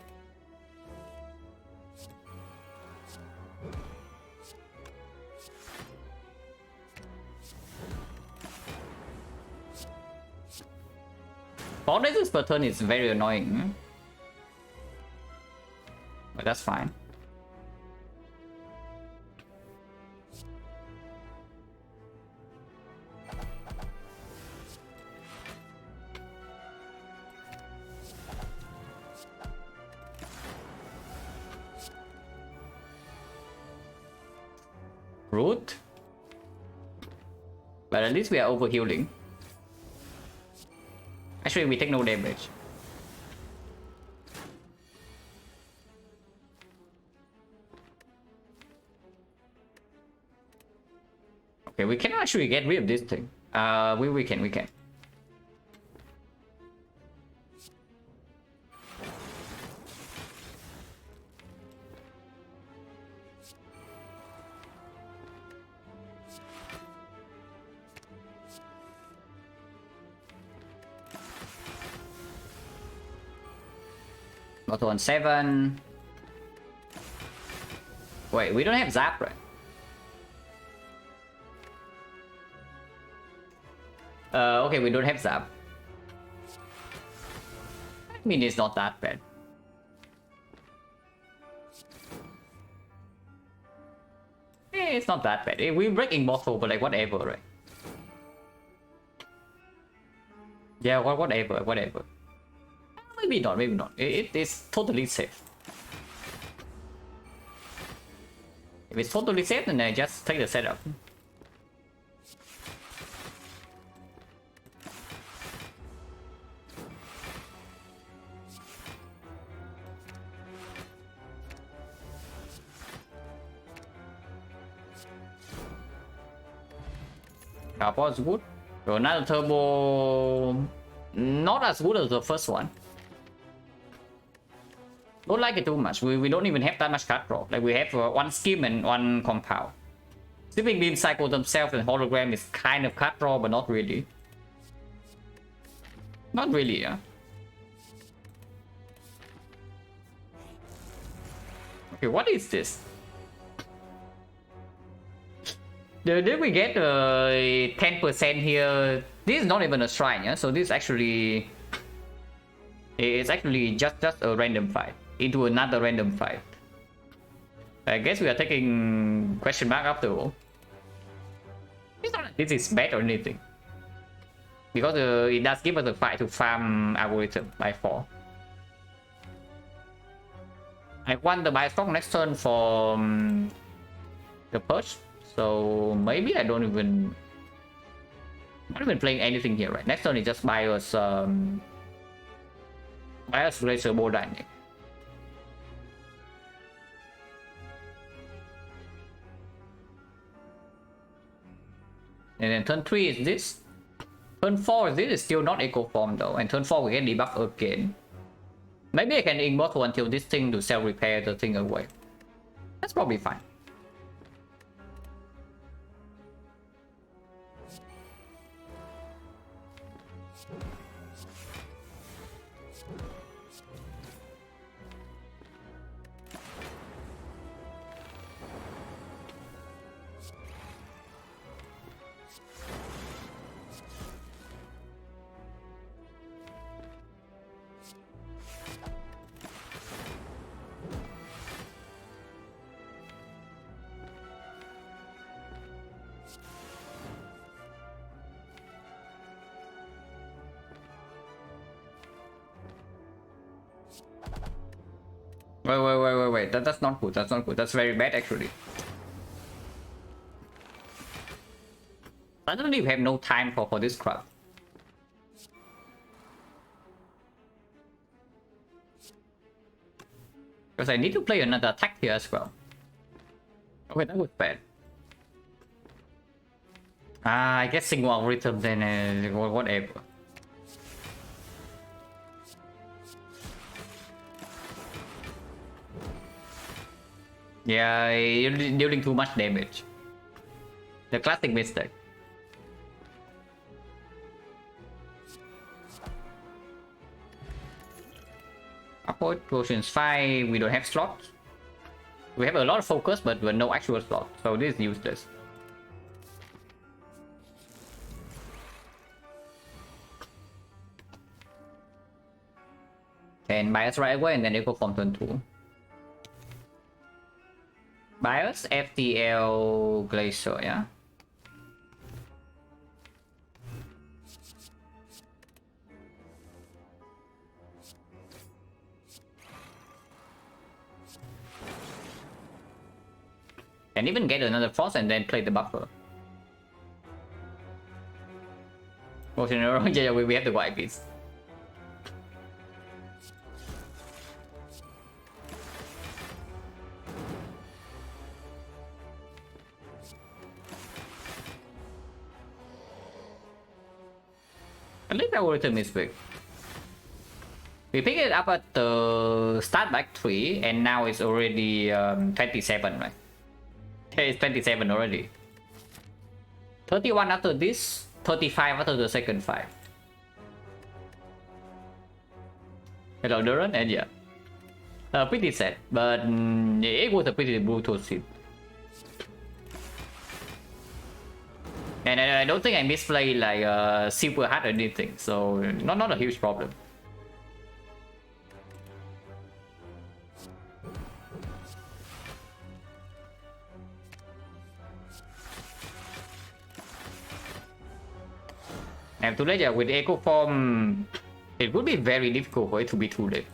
Speaker 1: Four days per turn is very annoying. But that's fine. Root. But at least we are over healing. Actually, we take no damage. Okay, we can actually get rid of this thing. We can. Auto on 7. Wait, we don't have Zap, right? Okay, we don't have Zap. I mean, it's not that bad. It's not that bad. We're breaking Immortal, but like whatever, right? Yeah, whatever. Maybe not. It is totally safe. If it's totally safe, then I just take the setup. Carbon is good. So another turbo, not as good as the first one. Don't like it too much. We don't even have that much card draw. Like we have one skim and one compound. Sweeping beam cycle themselves and hologram is kind of card draw, but not really. Not really, yeah. Okay, what is this? Did we get 10% here? This is not even a shrine, yeah. So this actually is actually just a random fight into another random fight. I guess we are taking question mark after all. It's not like this is bad or anything, because it does give us a fight to farm algorithm by 4. I want the Biostock next turn for the purge, so maybe I don't even. I'm not even playing anything here, right? Next turn is just buy us Razor Bow Dynamic. And then turn 3 is this. Turn 4 is this, is still not Echo Form though. And turn 4 we get debuff again. Maybe I can Immortal until this thing to self-repair the thing away. That's probably fine. Wait. That's not good. That's not good. That's very bad, actually. Suddenly, we have no time for this crap. Because I need to play another attack here as well. Okay, that was bad. I guess single algorithm then whatever. Yeah, you're dealing too much damage. The classic mistake. Upward potions 5, we don't have slots. We have a lot of focus, but no actual slot, so this is useless. And bias right away, and then echo from turn 2. Bias, FTL, Glacier, yeah? And even get another Frost and then play the buffer. Yeah, we have to go IPs. At least our rhythm is big. We pick it up at the start back 3 and now it's already 27, right? It's 27 already. 31 after this, 35 after the second 5. Hello Duran, and yeah. Pretty sad, but it was a pretty brutal scene. And I don't think I misplayed like super hard or anything, so not a huge problem. And too late, yeah, with Echo Form, it would be very difficult for it to be too late.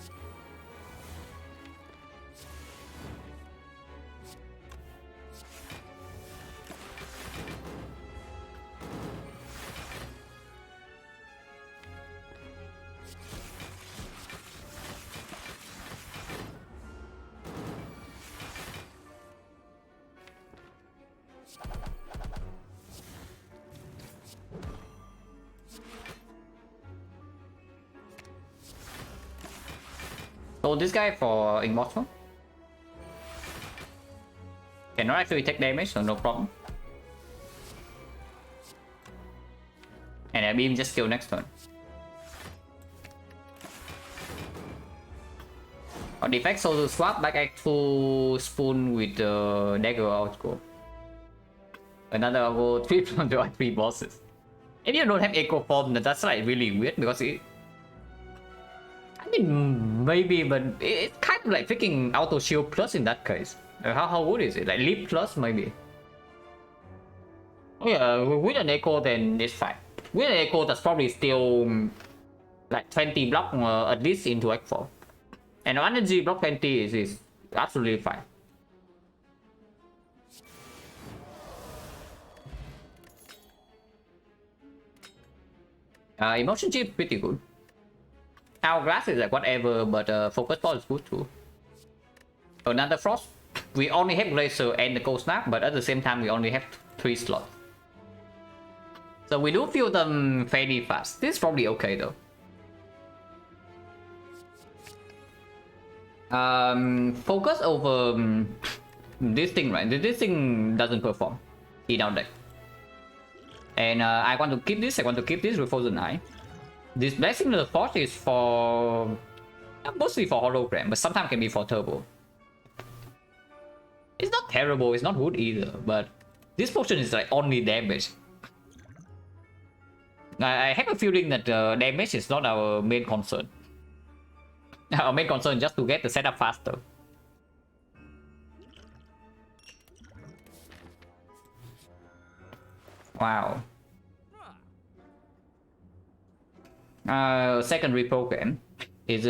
Speaker 1: So this guy for Immortal cannot actually take damage, so no problem. And a beam just kill next turn. Or defect, so to swap back act to Spoon with the dagger outgo. Another go 3 from the 3 bosses. And you don't have Echo Form, that's like really weird because it. I mean, maybe, but it's kind of like freaking auto shield plus in that case. How good is it? Like leap plus maybe. Oh yeah, with an echo then it's fine. With an echo that's probably still like 20 block at least into X4. And energy block 20 is absolutely fine. Emotion chip is pretty good. Hourglass is like whatever, but focus ball is good too. Another Frost. We only have Glacier and the Cold Snap, but at the same time we only have 3 slots. So we do feel them fairly fast. This is probably okay though. Focus over this thing, right? This thing doesn't perform in our deck. And I want to keep this, I want to keep this with Frozen Eye. This Blessing of the Force is for mostly for hologram, but sometimes can be for turbo. It's not terrible, it's not good either, but this potion is like only damage. I have a feeling that damage is not our main concern. Our main concern is just to get the setup faster. Wow. Second reprogram is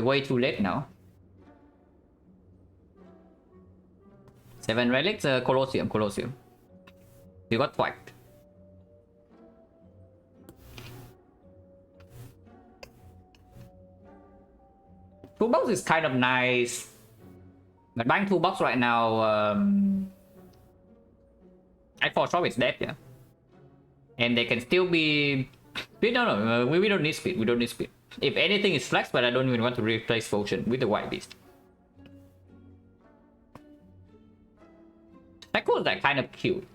Speaker 1: way too late now. 7 relics, Colosseum. You got whacked. Toolbox is kind of nice. But buying toolbox right now, X4 shop is dead, yeah. And they can still be... We don't need speed. We don't need speed. If anything is flex, but I don't even want to replace Potion with the White Beast. Shackle is like kind of cute.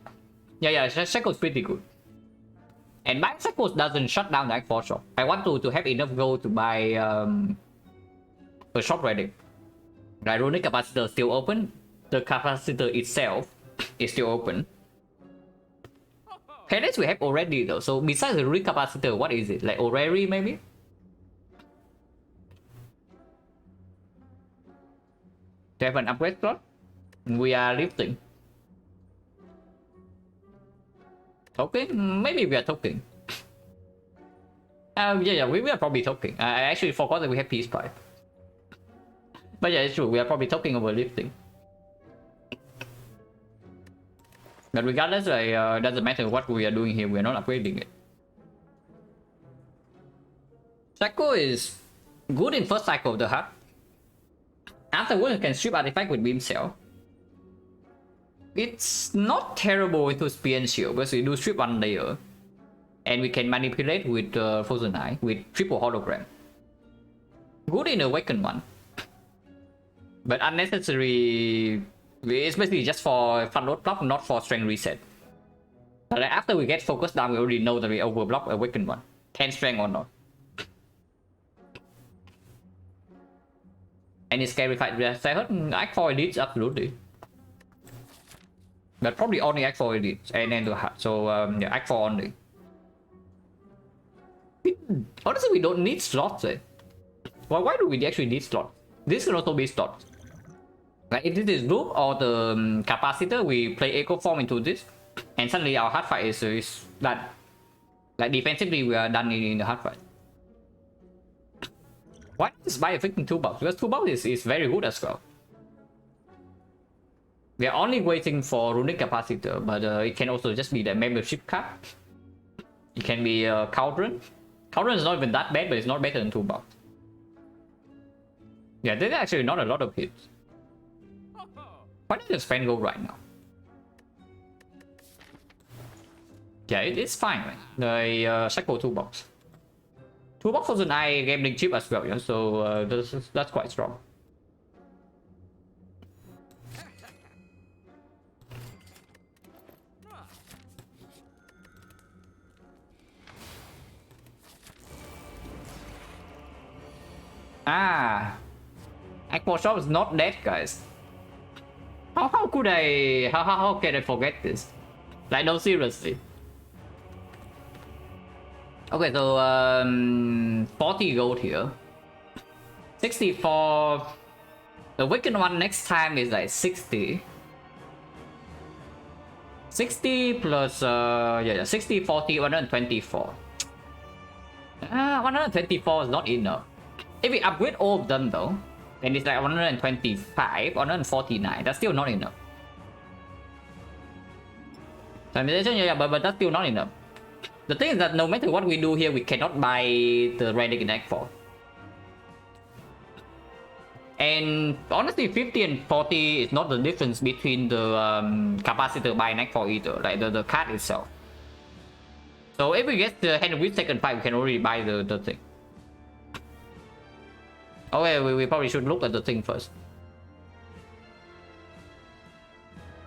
Speaker 1: Yeah, Shackle is pretty good. And buying Shackles doesn't shut down the X4 shop. I want to have enough gold to buy a shop ready. The Runic Capacitor is still open. The capacitor itself is still open. Pellets we have already though. So besides the Runic Capacitor, what is it? Like Orrery maybe? To have an upgrade slot? We are lifting. Token? Maybe we are token. Yeah, we are probably token. I actually forgot that we have Peace Pipe. But yeah, it's true. We are probably token over lifting. But regardless, doesn't matter what we are doing here. We are not upgrading it. Shackle is good in first cycle of the heart. Afterwards, you can strip artifact with Beam Cell. It's not terrible into Spear and Shield because we do strip one layer. And we can manipulate with Frozen Eye with triple hologram. Good in Awakened one. But unnecessary, it's basically just for front load block, not for strength reset. But like after we get focused down, we already know that we overblock Awakened one. 10 strength or not. Any scary fight with I heard X4 elites, absolutely. But probably only X4 elites and then the heart. So yeah, X4 only. Honestly, we don't need slots. Well, why do we actually need slots? This can also be slots. Like if this is loop or the capacitor, we play Echo Form into this, and suddenly our hard fight is done. Like defensively, we are done in the hard fight. Why not just buy a freaking toolbox? Because toolbox is very good as well. We are only waiting for Runic Capacitor, but it can also just be the membership card. It can be Cauldron. Cauldron is not even that bad, but it's not better than toolbox. Yeah, there's actually not a lot of hits. Why don't you spend gold right now? Yeah, it's fine, right? The Shackle toolbox. Toolbox was an eye gambling chip as well, yeah, so that's quite strong. Ah, Aqua Shop is not dead, guys. How could I? How can I forget this? Like, no, seriously. Okay, so 40 gold here. 64. The Wicked one next time is like 60. 60 plus yeah, 60, 40, 124. 124 is not enough. If we upgrade all of them though, then it's like 125, 149. That's still not enough. Yeah, but that's still not enough. The thing is that no matter what we do here, we cannot buy the Relic in Act 4. And honestly, 50 and 40 is not the difference between the capacitor buying Act 4 either, like the card itself. So if we get the Hand of Wheat second fight, we can already buy the thing. Okay, we probably should look at the thing first.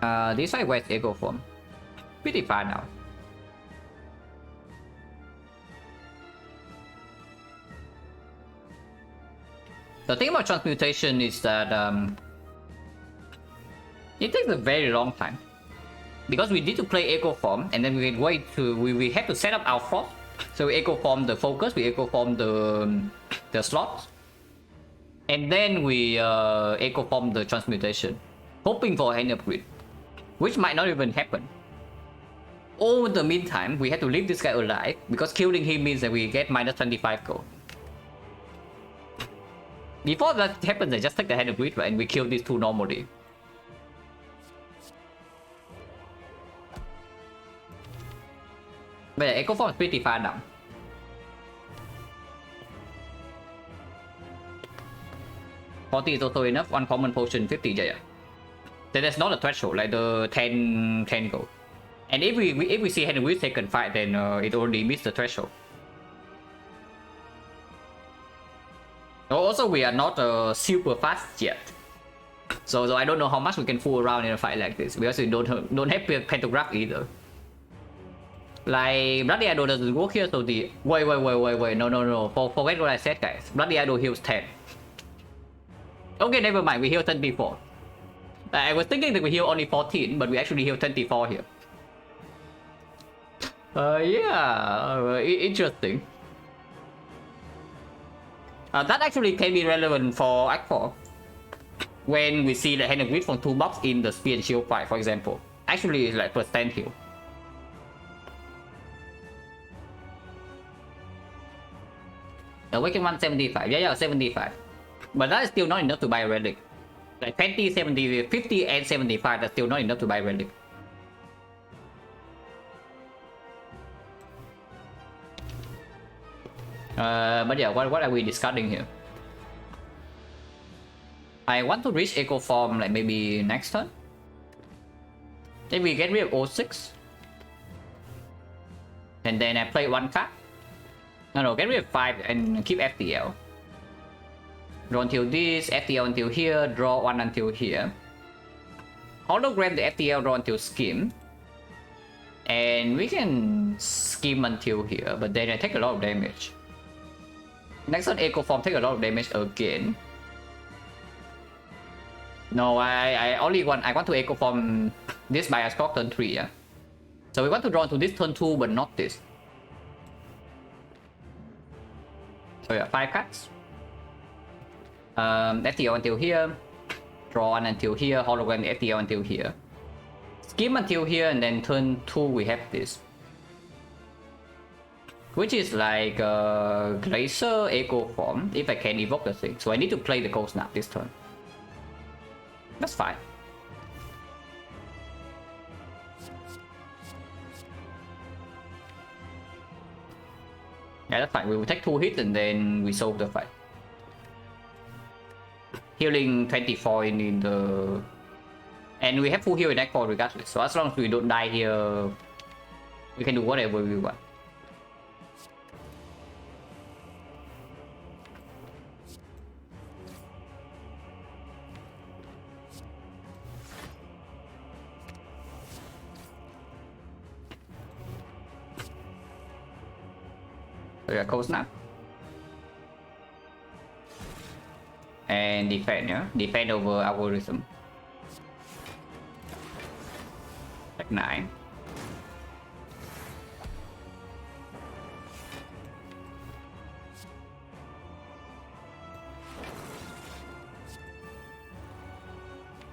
Speaker 1: This side, where's Echo Form? Pretty far now. The thing about transmutation is that it takes a very long time. Because we need to play Echo Form, and then we have to set up our force. So we Echo Form the focus, we Echo Form the slots. And then we Echo Form the transmutation, hoping for an upgrade, which might not even happen. Over the meantime, we have to leave this guy alive, because killing him means that we get minus 25 gold. Before that happens, I just take the Hand of Greed and we kill these two normally. But yeah, Echo Form is pretty far down. $40 is also enough. One common potion, 50, yeah. Then that's not a threshold, like the 10 gold. And if we see Henry with second fight, then it already missed the threshold. Also, we are not super fast yet, so I don't know how much we can fool around in a fight like this. We also don't have pantograph either. Like Bloody Idol doesn't work here, so the wait, no. Forget what I said, guys. Bloody Idol heals 10. Okay, never mind. We heal 24. I was thinking that we heal only 14, but we actually heal 24 here. Yeah, interesting. That actually can be relevant for Act 4. When we see the hand of grid from 2 buffs in the spear and shield fight, for example. Actually, it's like percent heal. Awaken 175. Yeah, 75. But that is still not enough to buy a relic. Like 20, 70, 50, and 75, that's still not enough to buy a relic. But yeah, what are we discussing here? I want to reach Echo Form like maybe next turn. Then we get rid of 06. And then I play 1 card. No, get rid of 5 and keep FTL. Draw until this, FTL until here, draw 1 until here. Hologram the FTL, draw until Skim. And we can Skim until here, but then I take a lot of damage. Next on Echo Form, take a lot of damage again. No, I want to Echo Form this by a Scorch turn 3, yeah. So we want to draw into this turn 2, but not this. So yeah, 5 cards. FTL until here. Draw 1 until here. Hologram the FTL until here. Skim until here, and then turn 2 we have this. Which is like Glacier Echo Form, if I can evoke the thing. So I need to play the Cold Snap this turn. That's fine. Yeah, that's fine. We will take 2 hits and then we solve the fight. Healing 24 in the... And we have full heal in Act 4 regardless. So as long as we don't die here, we can do whatever we want. So yeah, Cold Snap. And defend, yeah? Defend over algorithm. Like 9.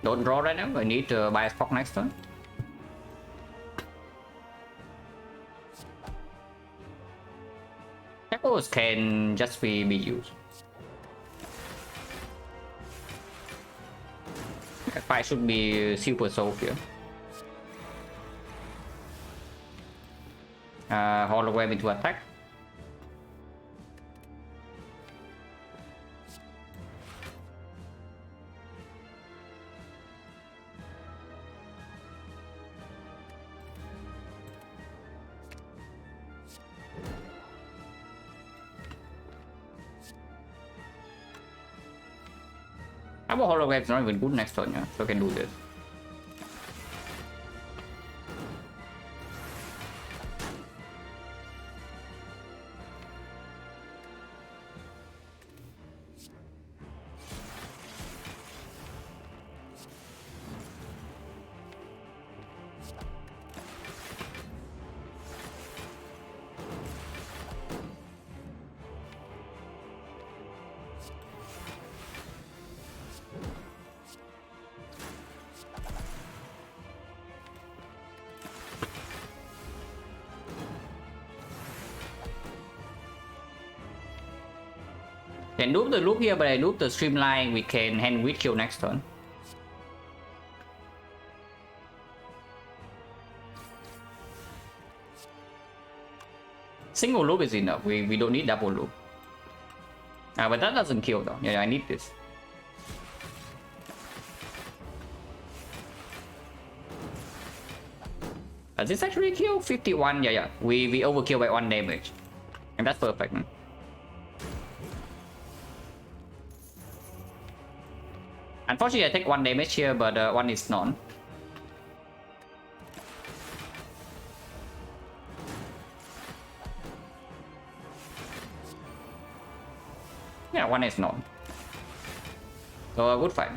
Speaker 1: Don't draw right now, I need to buy a spot next turn. Shackles can just be used. That fight should be super solved here. Hologram into attack. Our hologram's not even good next turn, yeah? So I can do this. Can loop the loop here, but I loop the streamline, we can hand with kill next turn. Single loop is enough. We don't need double loop. But that doesn't kill though. Yeah, I need this. Does this actually kill? 51? Yeah. We overkill by 1 damage. And that's perfect. Unfortunately, I take 1 damage here, but 1 is none. Yeah, 1 is none. So a good fight.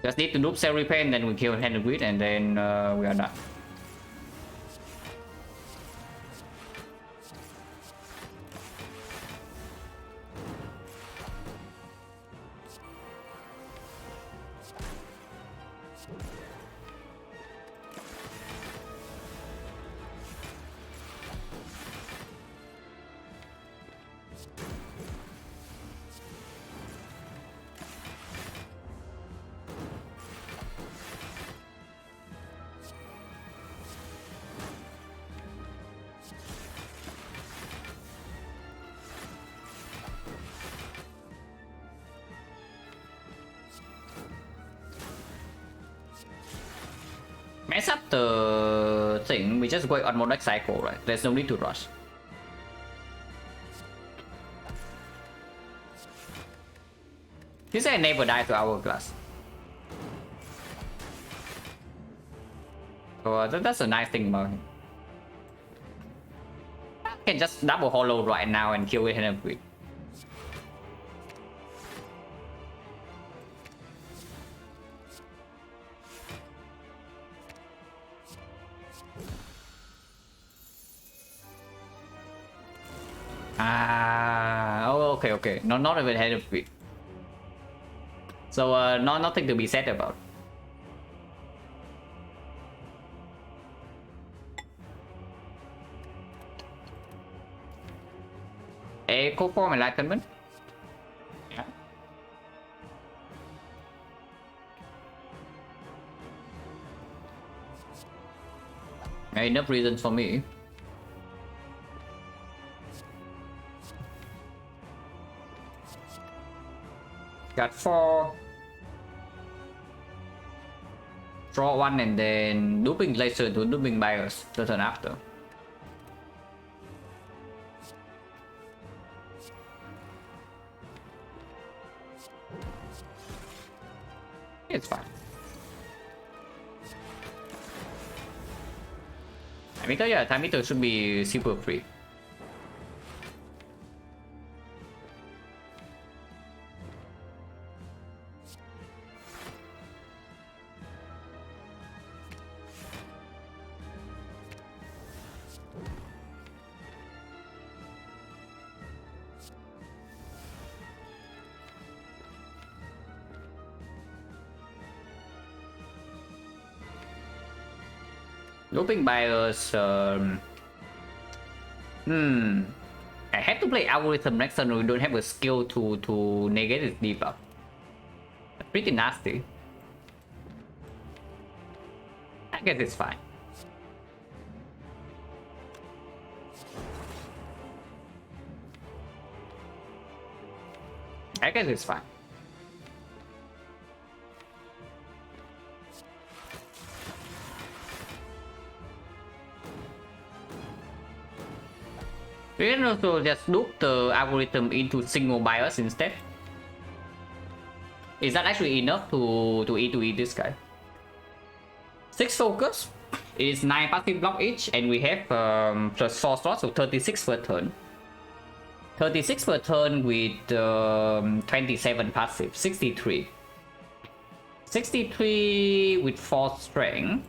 Speaker 1: Just need to loop cell repair and then we kill hand grid and then we are done. Mess up the thing, we just go on one next cycle, right? There's no need to rush. This guy never dies to hourglass. So that's a nice thing about him. I can just double hollow right now and kill it in a quick. Okay. No, not even head of it. So nothing to be said about. Echo form enlightenment. Yeah. Enough reasons for me. Got 4. Draw 1 and then looping laser to looping bias the turn after. It's fine. Time meter, yeah, time meter should be super free. Looping bias. I had to play algorithm next turn. We don't have a skill to negate its debuff. That's pretty nasty. I guess it's fine. I guess it's fine. We can also just loop the algorithm into single bias instead. Is that actually enough to eat this guy? 6 focus is 9 passive block each, and we have plus 4 slots, so 36 per turn. 36 per turn with 27 passive, 63. 63 with 4 strength.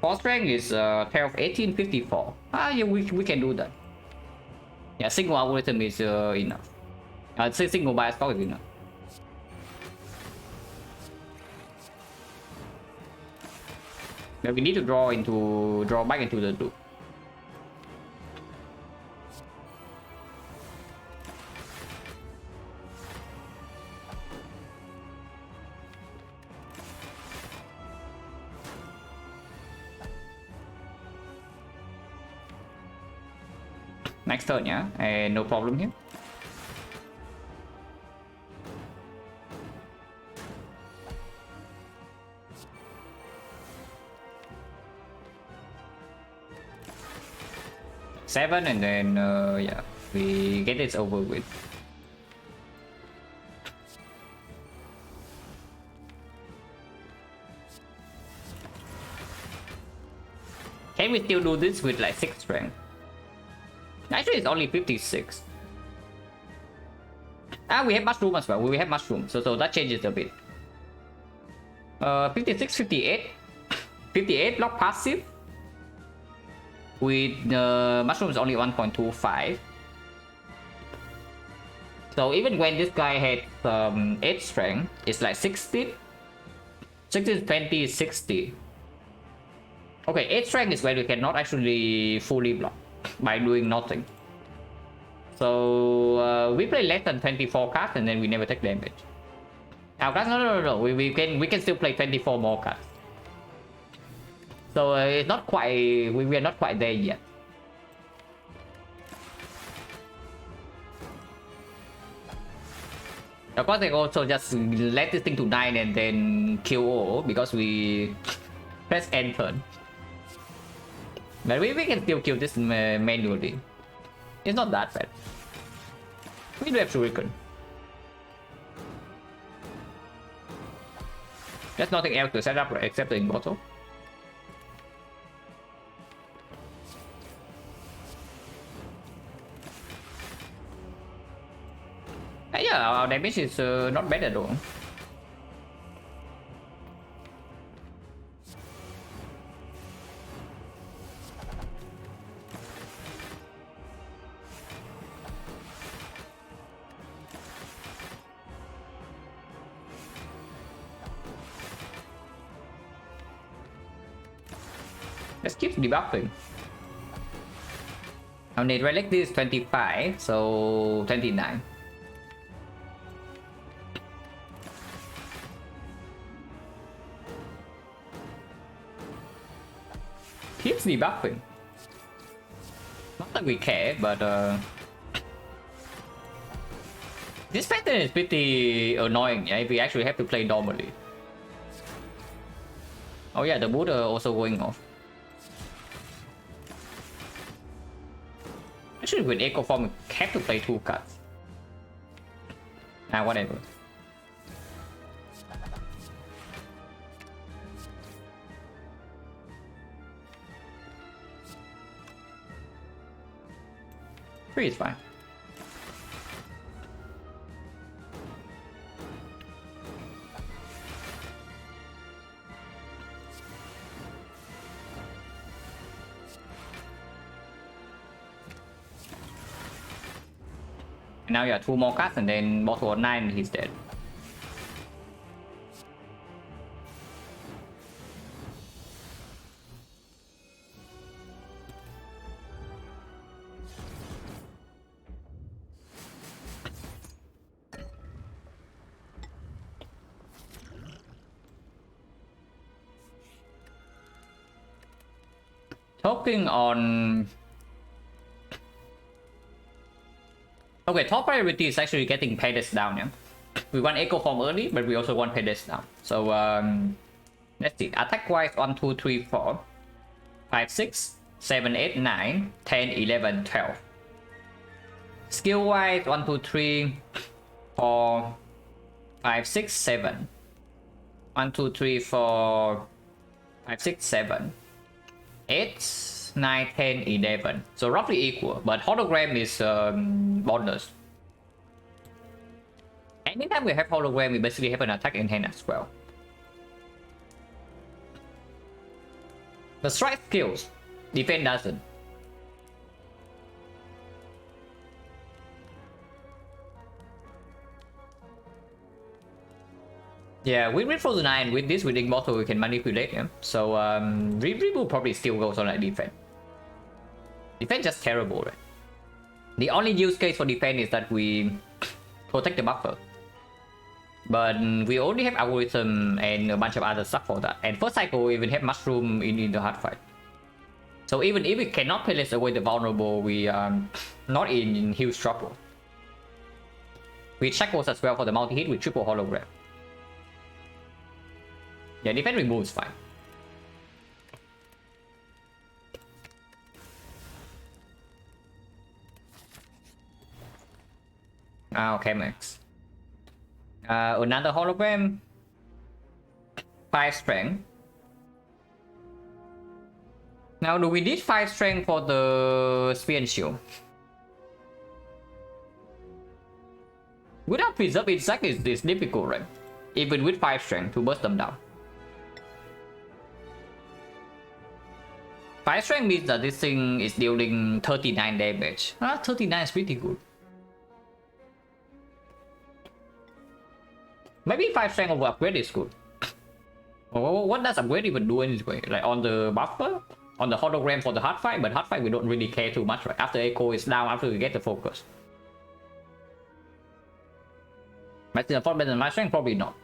Speaker 1: 4 strength is 12, 18, 54. Yeah, we can do that. Yeah, single algorithm is enough. I'd say single bias block is enough. Now we need to draw back into the loop. Next turn, yeah, and no problem here. Seven, and then yeah, we get it over with. Can we still do this with like 6 strength? Actually, it's only 56. Ah, we have mushroom as well. We have mushroom, so that changes a bit. 56, 58. 58 block passive. With mushroom is only 1.25. So even when this guy had 8 strength, it's like 60. 16, 20, 60. Okay, 8 strength is where we cannot actually fully block by doing nothing. So we play less than 24 cards and then we never take damage. Our cards, no. We can still play 24 more cards. So it's not quite, we are not quite there yet. Of course, they also just let this thing to 9 and then kill all because we press end turn. But we can still kill this manually. It's not that bad. We do have Shuriken. There's nothing else to set up except the bottle. Yeah, our damage is not bad at all. Let's keep debuffing. Our need relic is 25, so 29. Keeps debuffing. Not that we care, but this pattern is pretty annoying, yeah, if we actually have to play normally. Oh yeah, the boot also going off. Actually, with Echo Form, we have to play 2 cards. Ah, whatever. Three is fine. Now you have 2 more cards and then bottle of 9, he's dead. Talking on... Okay, top priority is actually getting Paydex down, yeah? We want Echo Form early, but we also want Paydex down. So, let's see. Attack-wise, 1, 2, 3, 4, 5, 6, 7, 8, 9, 10, 11, 12. Skill-wise, 1, 2, 3, 4, 5, 6, 7. 1, 2, 3, 4, 5, 6, 7. 8, 9, 10, 11. So roughly equal, but hologram is bonus. Anytime we have hologram, we basically have an attack in hand as well. The strike skills, defense doesn't. Yeah, with Frozen 9, with this, with Immortal, we can manipulate him. So, Reboot probably still goes on like defense. Defense just terrible, right? The only use case for defense is that we protect the buffer. But we only have algorithm and a bunch of other stuff for that. And first cycle, we even have mushroom in the hard fight. So even if we cannot playlist away the vulnerable, we are not in huge trouble. With shackles as well for the multi-hit with triple hologram. Yeah, defense remove is fine. Okay, Max. Another hologram. 5 strength. Now, do we need 5 strength for the spear and shield? Without preserve insect is difficult, right? Even with 5 strength to burst them down. 5 strength means that this thing is dealing 39 damage. 39 is pretty good. Maybe 5 strength over upgrade is good. What does upgrade even do anyway? Like on the buffer? On the hologram for the hard fight? But hard fight we don't really care too much, right? After echo is down, after we get the focus. But still, for better than my strength, probably not.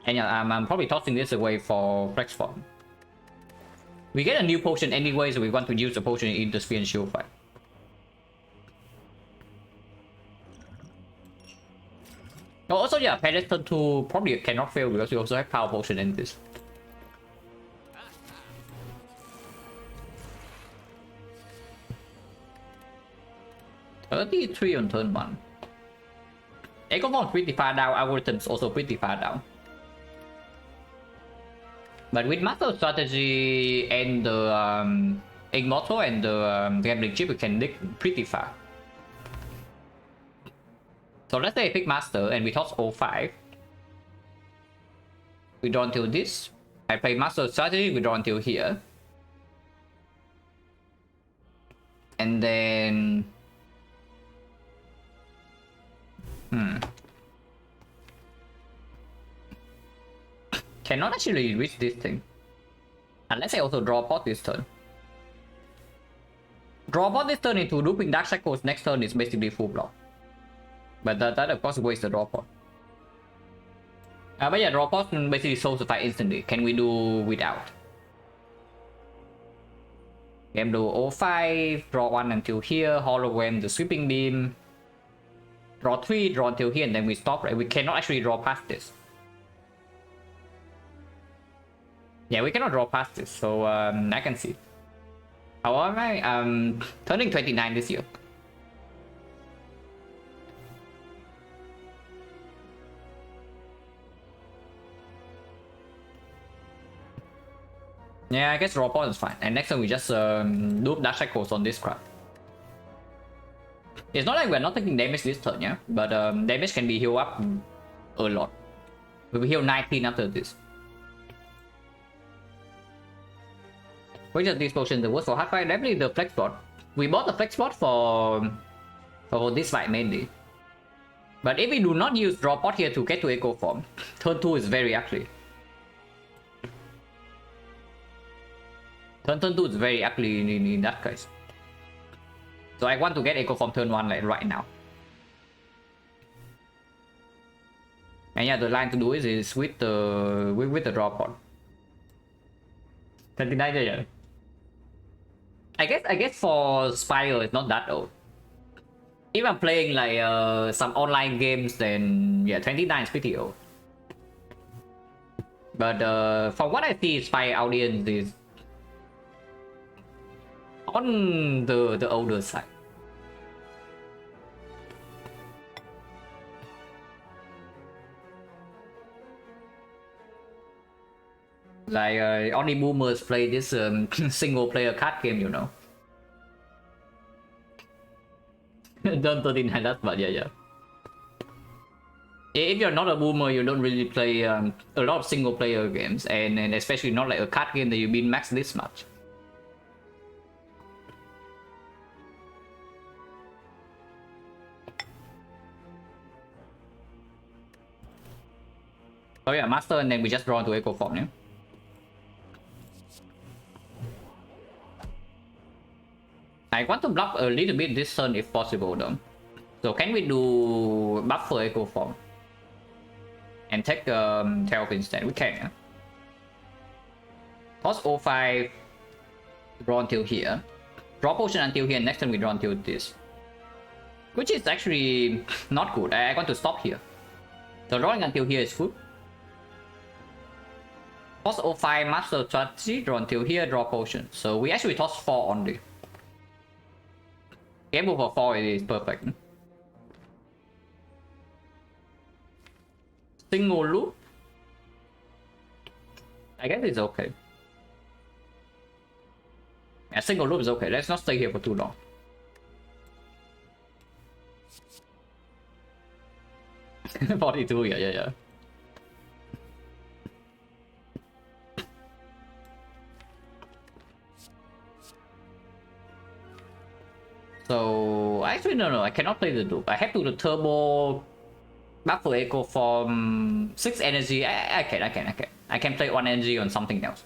Speaker 1: And yeah, I'm probably tossing this away for flex form. We get a new potion anyway, so we want to use the potion in the spear and shield fight. Oh, also, yeah, pedestal 2 probably cannot fail because we also have power potion in this. $33 on turn 1. Echo Form pretty far down, algorithms also pretty far down. But with Master Strategy and the Immortal and the Gambling Chip, we can dig pretty far. So let's say I pick Master and we toss 05. We draw until this. I play Master Strategy, we draw until here. And then... Cannot actually reach this thing. Unless I also draw pot this turn. Draw pot this turn into looping Dark Shackles next turn is basically full block. But that of course wastes the draw pot. But yeah, draw pot basically solves the fight instantly. Can we do without? Game do 05, draw 1 until here, hologram the sweeping beam. Draw 3, draw until here, and then we stop, right? We cannot actually draw past this. Yeah, we cannot draw past this, so I can see. How am I? Turning 29 this year. Yeah, I guess draw point is fine. And next time we just loop Dark Shackles on this crap. It's not like we're not taking damage this turn, yeah? But damage can be healed up a lot. We will heal 19 after this. Which of these potions the worst for hard fight? Definitely the flex bot. We bought the flex bot for this fight mainly. But if we do not use draw pot here to get to echo form, turn 2 is very ugly. Turn 2 is very ugly in that case. So I want to get echo form turn 1 like right now. And yeah, the line to do is with the draw pot. 29 yeah. I guess for Spire it's not that old. If I'm playing like some online games, then yeah, 29 is pretty old. But from what I see, Spire audience is on the older side. Like only boomers play this single player card game, you know. Don't 39 that, but yeah. If you're not a boomer, you don't really play a lot of single player games, and especially not like a card game that you've been maxed this much. Oh yeah, master, and then we just draw into echo form, yeah. I want to bluff a little bit this turn if possible though. So can we do buff for echo form? And take 12 instead, we can, yeah. Toss 05. Draw until here. Draw potion until here. Next turn we draw until this. Which is actually not good. I want to stop here. So drawing until here is good. Toss 05 master strategy. Draw until here. Draw potion. So we actually toss 4 only. Game move for 4 is perfect. Single loop. I guess it's okay. Yeah, single loop is okay. Let's not stay here for too long. $42, yeah. So actually no, I cannot play the loop. I have to do the turbo buffer echo from 6 energy. I can play 1 energy on something else.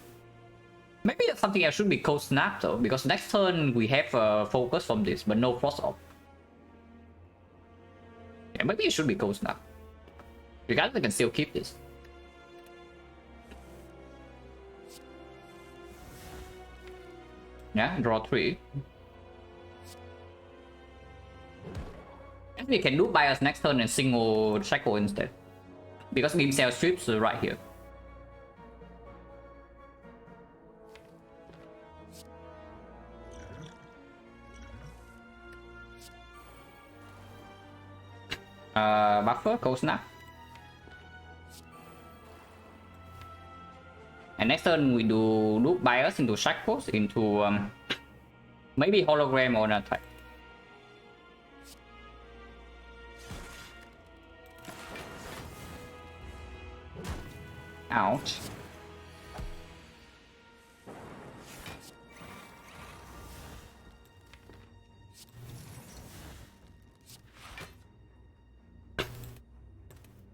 Speaker 1: Maybe that's something else should be cold snap though, because next turn we have focus from this, but no cross off. Yeah, maybe it should be cold snap. Regardless, I can still keep this. Yeah, draw 3. And we can do bias next turn and single shackle instead. Because beam cell strips are right here. Buffer, cold snap. And next turn we do loop bias into shackles into maybe hologram or an attack. Ouch.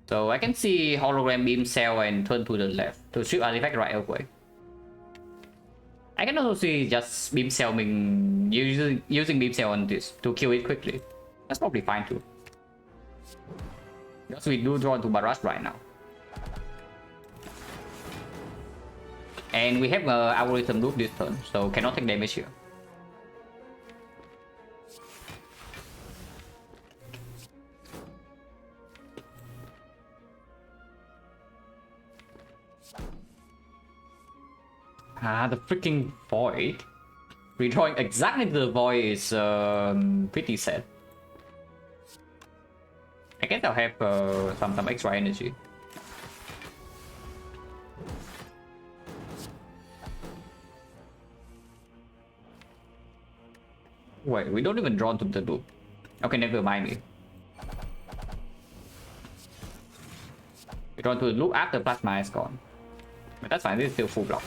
Speaker 1: So I can see hologram beam cell and turn to the left to strip artifact right away. I can also see just beam cell using beam cell on this to kill it quickly. That's probably fine too. Because we do draw into barrage right now. And we have algorithm loop this turn, so cannot take damage here. The freaking void. Redrawing exactly the void is pretty sad. I guess I'll have some extra energy. Wait, we don't even draw into the loop. Okay, never mind me. We draw into the loop after plasma is gone. But that's fine, this is still full block.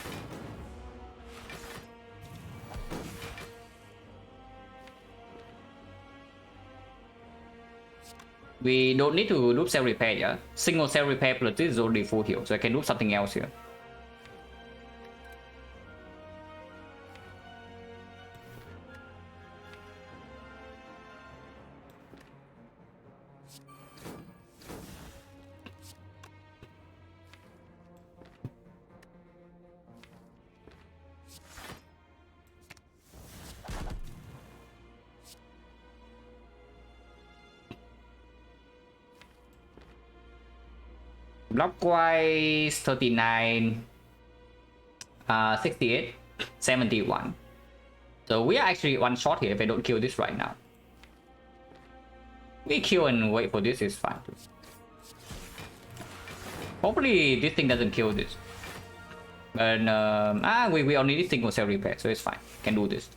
Speaker 1: We don't need to loop cell repair, yeah? Single cell repair plus this is only full heal, so I can do something else here. Blockwise 39, 68, 71. So we are actually one shot here if I don't kill this right now. We kill and wait for this is fine too. Hopefully this thing doesn't kill this. But we only need single cell repair, so it's fine. Can do this.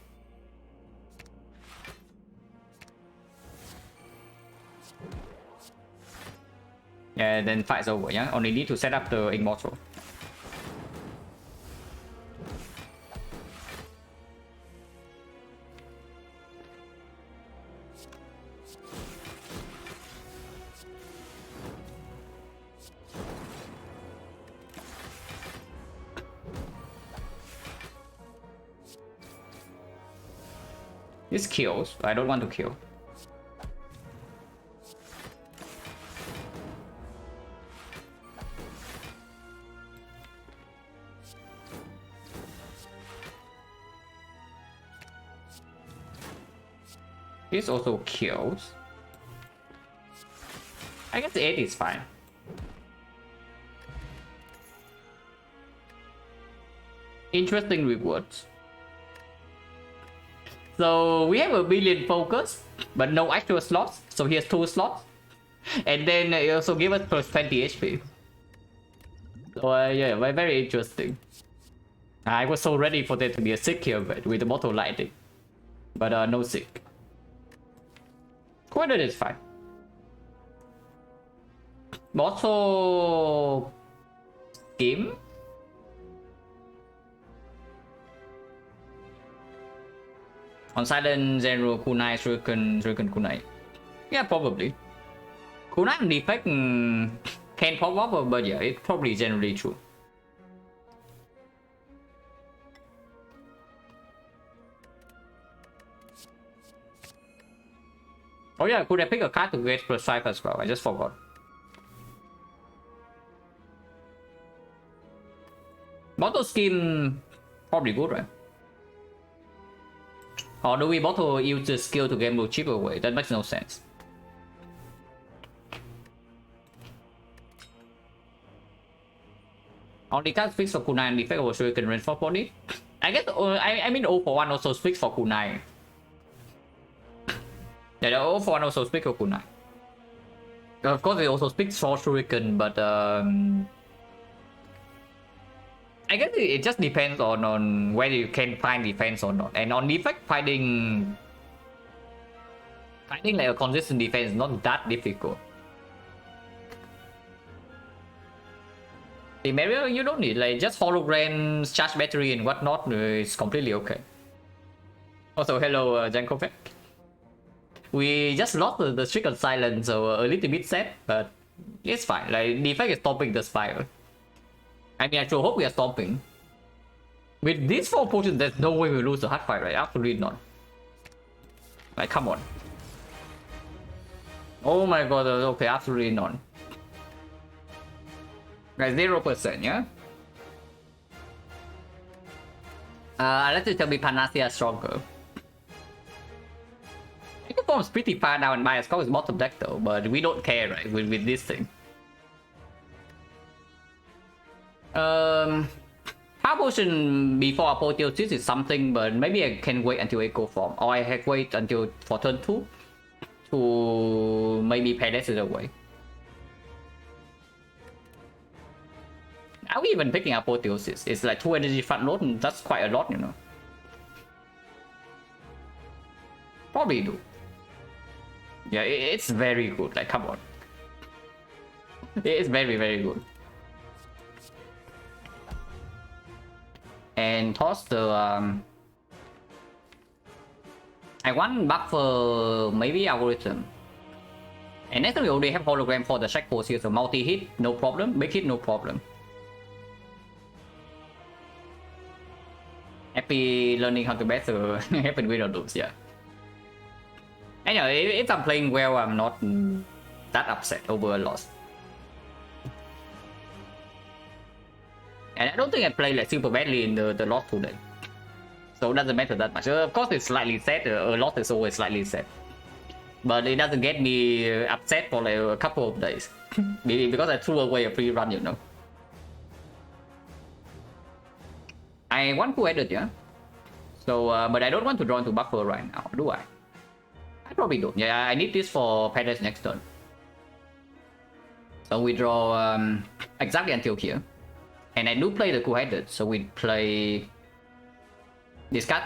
Speaker 1: Yeah, then fight's over, yeah? Only need to set up the Immortal. This kills, I don't want to kill. This also kills. I guess 8 is fine. Interesting rewards. So we have a billion focus, but no actual slots. So he has 2 slots. And then it also give us plus 20 HP. So yeah, very interesting. I was so ready for there to be a sick here, but with the bottle lighting. But no sick. Quarter is fine. Bottle scheme. On Silent, Zero, Kunai, Shuriken, Kunai. Yeah, probably. Kunai defect can pop up, but yeah, it's probably generally true. Oh yeah, could I pick a card to get plus 5 as well? I just forgot. Bottle scheme probably good, right? Or do we bottle use the skill to gamble cheaper way? That makes no sense. Only card fixed for Kunai and defect over Shuriken range for body. I guess I mean 0 for 1 also fixed for Kunai. Yeah, the 0 for 1 also speaks for Kunai. Of course, it also speaks for Shuriken, but I guess it just depends on whether you can find defense or not. And on defect, finding like a consistent defense is not that difficult. In Mario, you don't need like just holograms, charge battery, and whatnot. It's completely okay. Also, hello, Janko. We just lost the streak on Silent, so a little bit sad, but it's fine. Like defect is stopping the Spire. I mean, I sure hope we are stopping. With these 4 potions, there's no way we lose the hard fight, right? Absolutely not. Like, come on. Oh my god, okay, absolutely none. Guys, 0%, yeah? Unless you tell me Panacea is stronger. Form's pretty far down, and my score is bottom deck though, but we don't care, right, with this thing. Power potion before apotheosis is something, but maybe I can wait until Echo Form, or I have wait until for turn 2 to maybe pay less away. Are we even picking apotheosis? It's like 2 energy front load, and that's quite a lot, you know. Probably do. Yeah, it's very good. Like, come on. It's very, very good. And toss the I want buffer maybe algorithm. And next time we already have hologram for the check pose here, so multi-hit, no problem. Big hit, no problem. Happy learning how to better happen win or lose, yeah. Anyway, if I'm playing well, I'm not that upset over a loss. And I don't think I played like super badly in the loss today. So it doesn't matter that much. Of course, it's slightly sad. A loss is always slightly sad. But it doesn't get me upset for like a couple of days. Because I threw away a free run, you know. I want to edit, yeah? So, but I don't want to draw into buffer right now, do I? I probably don't. Yeah, I need this for Paris next turn. So we draw exactly until here. And I do play the two-headed, so we play discard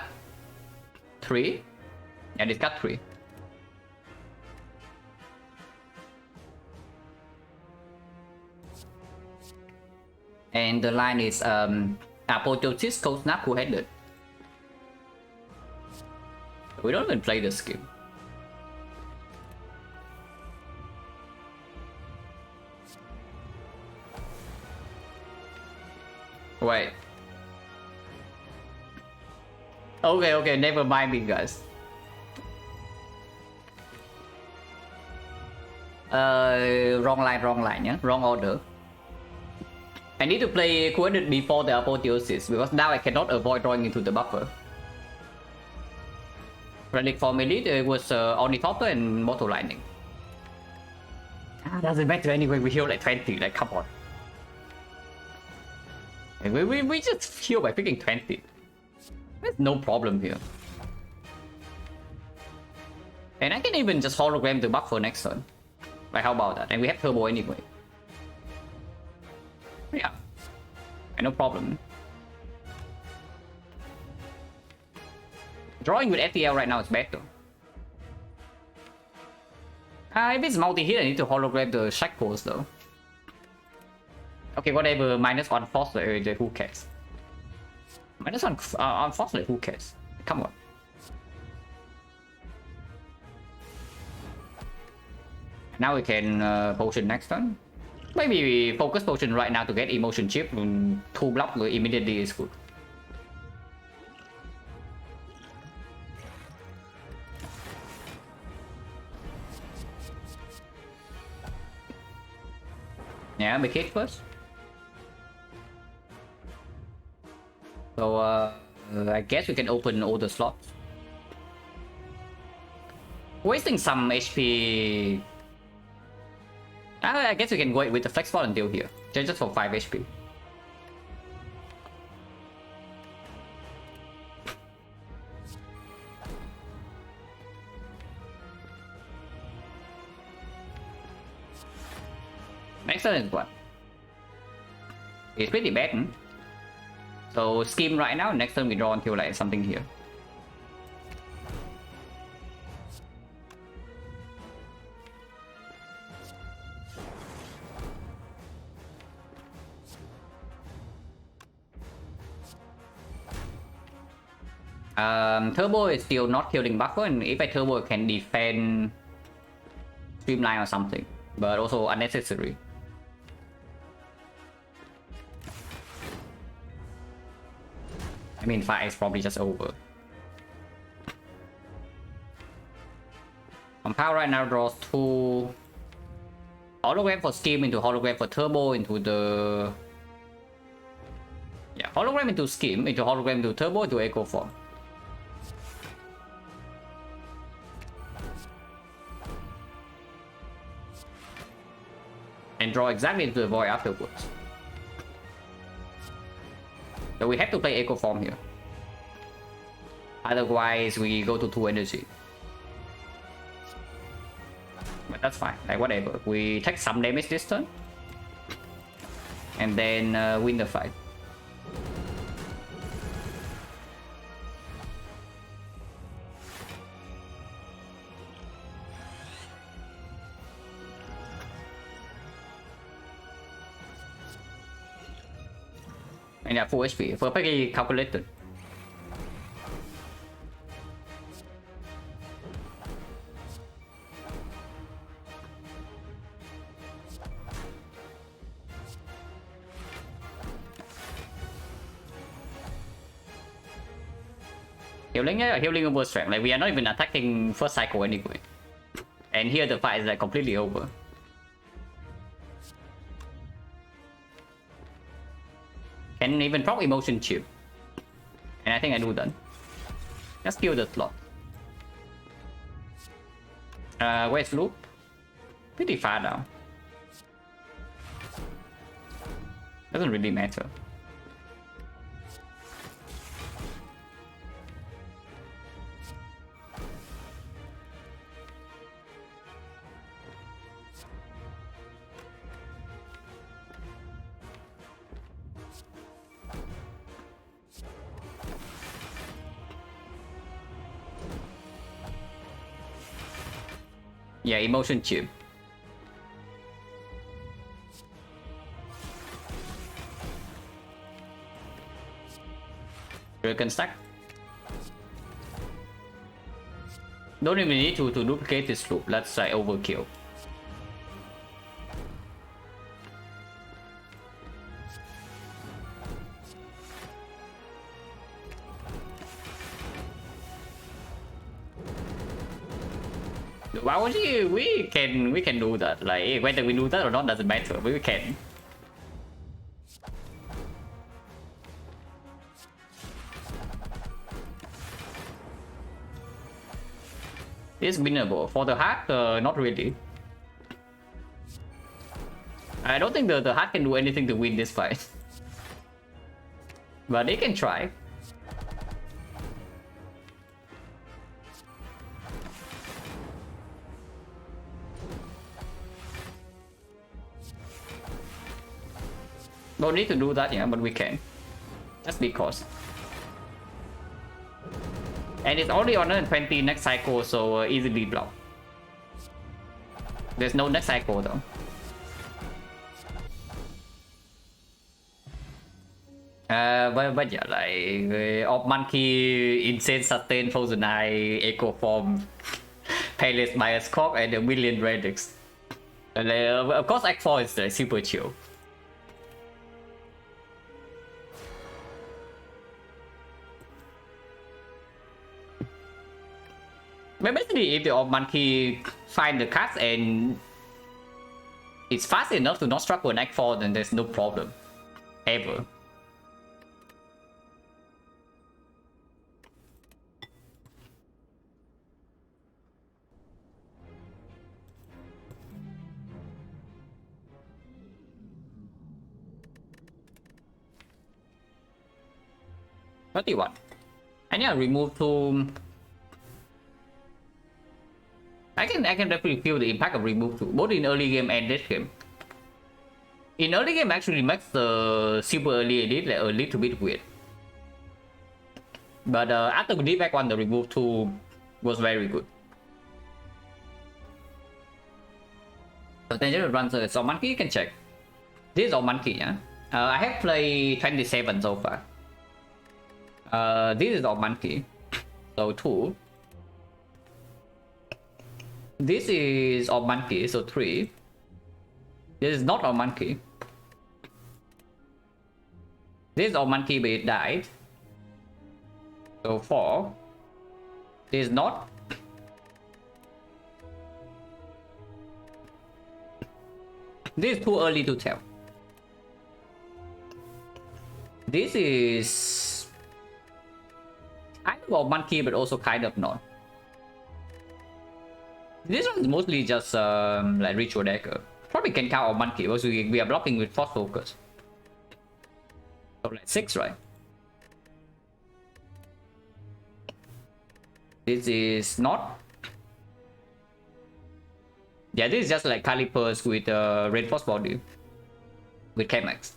Speaker 1: 3 and discard 3. And the line is Apotheosis, Cold Snap, two-headed. We don't even play the skill. Wait. Okay, never mind me, guys. Wrong line, yeah? Wrong order. I need to play coordinate before the apotheosis because now I cannot avoid drawing into the buffer. Relic Form Elite, it was Ornithopter and Mortal Lightning. Doesn't matter anyway, we heal like 20, like come on. We just heal by picking 20. There's no problem here. And I can even just hologram the buff for next turn. Like how about that? And we have turbo anyway. Yeah. No problem. Drawing with FTL right now is better. If it's multi-hit, I need to hologram the shackles though. Okay, whatever. -1 force, who cares? -1 on force, who cares? Come on. Now we can potion next turn. Maybe we focus potion right now to get emotion chip. 2 block immediately is good. Yeah, make it first. So I guess we can open all the slots. Wasting some HP. I guess we can go with the flex ball and deal here. Just for 5 HP. Next turn is what? It's pretty bad. So scheme right now, next turn we draw until like something here. Turbo is still not killing buffer, and if I turbo it can defend streamline or something, but also unnecessary. I mean, 5 is probably just over. Compound right now draws 2 hologram for scheme into hologram for turbo into the... Yeah, hologram into scheme into hologram into turbo into echo form. And draw exactly into the void afterwards. So we have to play echo form here. Otherwise we go to 2 energy. But that's fine, like whatever. We take some damage this turn. And then win the fight. And yeah, full HP, perfectly calculated. Healing over strength. Like we are not even attacking first cycle anyway. And here the fight is like completely over. Can even proc emotion chip. And I think I do that. Just kill the slot. Where's loop? Pretty far now. Doesn't really matter. Yeah, emotion chip. Reconstruct. Don't even need to duplicate this loop. Let's say overkill. Why would you? We can do that. Like whether we do that or not doesn't matter. We can. It's winnable. For the heart, not really. I don't think the heart can do anything to win this fight. But they can try. Don't need to do that, yeah, but we can. Just because. And it's only 120 next cycle, so easily block. There's no next cycle though. But yeah, like Op Monkey, Insane Sustain, Frozen Eye, Echo Form, Payless Bioscope, and a million relics. Of course, Act 4 is super chill. But basically, if the Op Monkey find the cards and it's fast enough to not struggle in Act 4, then there's no problem. Ever. What? I need to remove two. I can definitely feel the impact of remove two, both in early game and late game. In early game, actually makes the super early edit like a little bit weird. But after we did back one, the remove two was very good. Potential runs so monkey, you can check. This is all monkey, yeah. I have played 27 so far. This is all monkey, so 2. This is all monkey, so 3. This is not all monkey. This is all monkey, but it died, so 4. This is not. This is too early to tell. This is kind of a monkey, but also kind of not. This one is mostly just like ritual dagger. Probably can count a monkey because we are blocking with force focus. So like 6, right? This is not. Yeah, this is just like calipers with reinforced body with K-Max.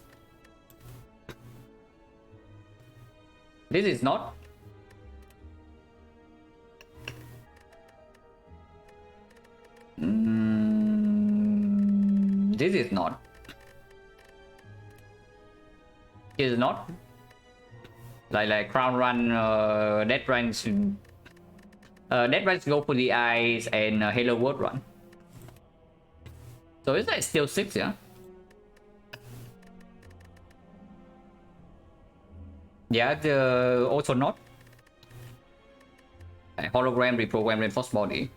Speaker 1: This is not. This is not. This is not. Like Crown Run, Dead Runs. Dead Runs go for the eyes and Halo World Run. So is that still 6, yeah? Yeah, the also not. Hologram, reprogram, reinforced body.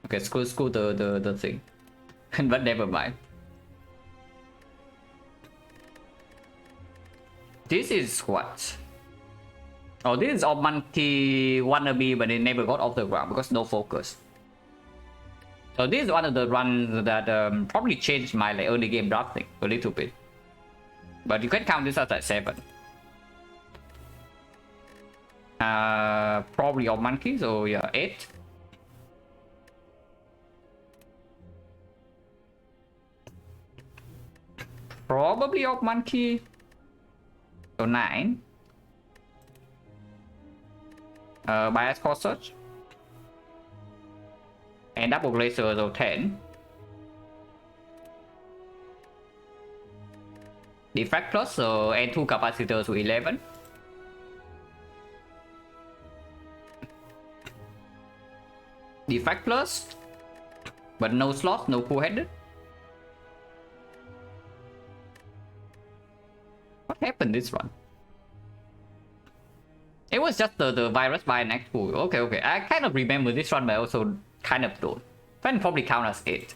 Speaker 1: Okay, screw the thing. But never mind. This is what? Oh, this is Op Monkey wannabe, but it never got off the ground because no focus. So this is one of the runs that probably changed my like early game drafting a little bit. But you can count this as like 7. Probably Op Monkey, so yeah, 8. Probably Op Monkey, so 9. Bias Core Search. And double glacier, so 10. Defect plus, so and 2 capacitors, so 11. Defect plus, but no slots, no full headed. What happened this one? It was just the virus by an act 2. Okay. I kind of remember this one, but I also kind of don't. Can probably count as 8.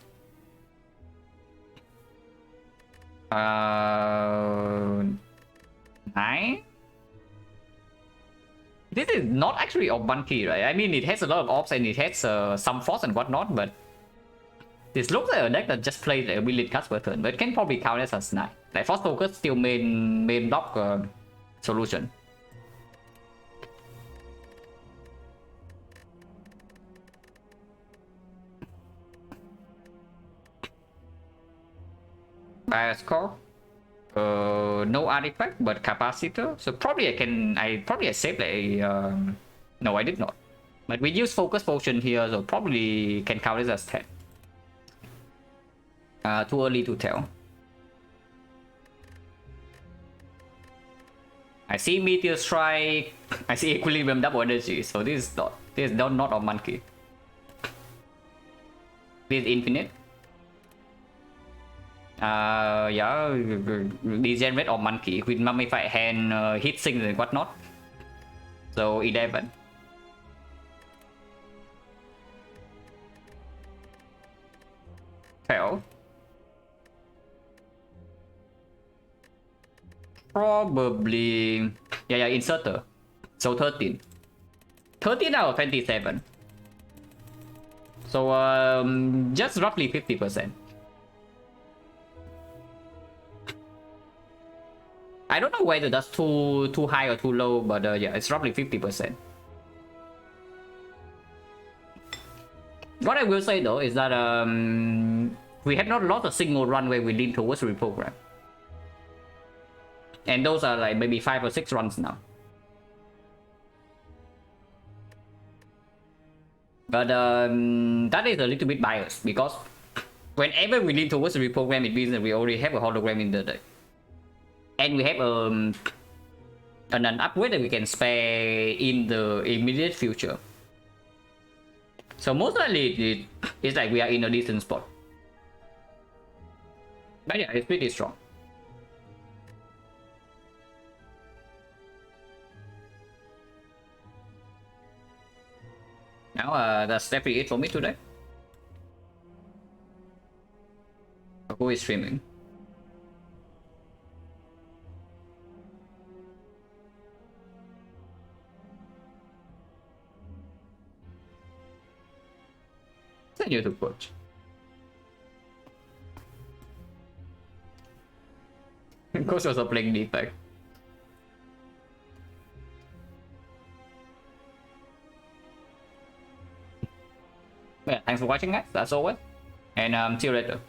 Speaker 1: 9? This is not actually a monkey, right? I mean, it has a lot of ops and it has some force and whatnot, but this looks like a deck that just plays a million cards per turn, but it can probably count as a snipe. Like force focus still main block solution. Bias core. No artifact, but capacitor. So probably I saved a no, I did not. But we use focus potion here, so probably can count it as 10. Too early to tell. I see Meteor Strike. I see Equilibrium Double Energy. So this is not a monkey. This is infinite. Yeah, degenerate or monkey with mummified hand, hit sing and whatnot. So 11. Fail. Probably, yeah, inserter. So 13. 13 out of 27. So just roughly 50%. I don't know whether that's too high or too low, but yeah, it's roughly 50%. What I will say though is that we have not lost a single run where we lean towards reprogram. And those are like maybe 5 or 6 runs now. But that is a little bit biased because whenever we lean towards reprogram, it means that we already have a hologram in the deck. And we have an upgrade that we can spare in the immediate future. So most likely it's like we are in a decent spot. But yeah, it's pretty strong. Now that's definitely it for me today. Who is streaming? Send you to coach. Coach also playing defect. Yeah, thanks for watching guys, as always. And see you later.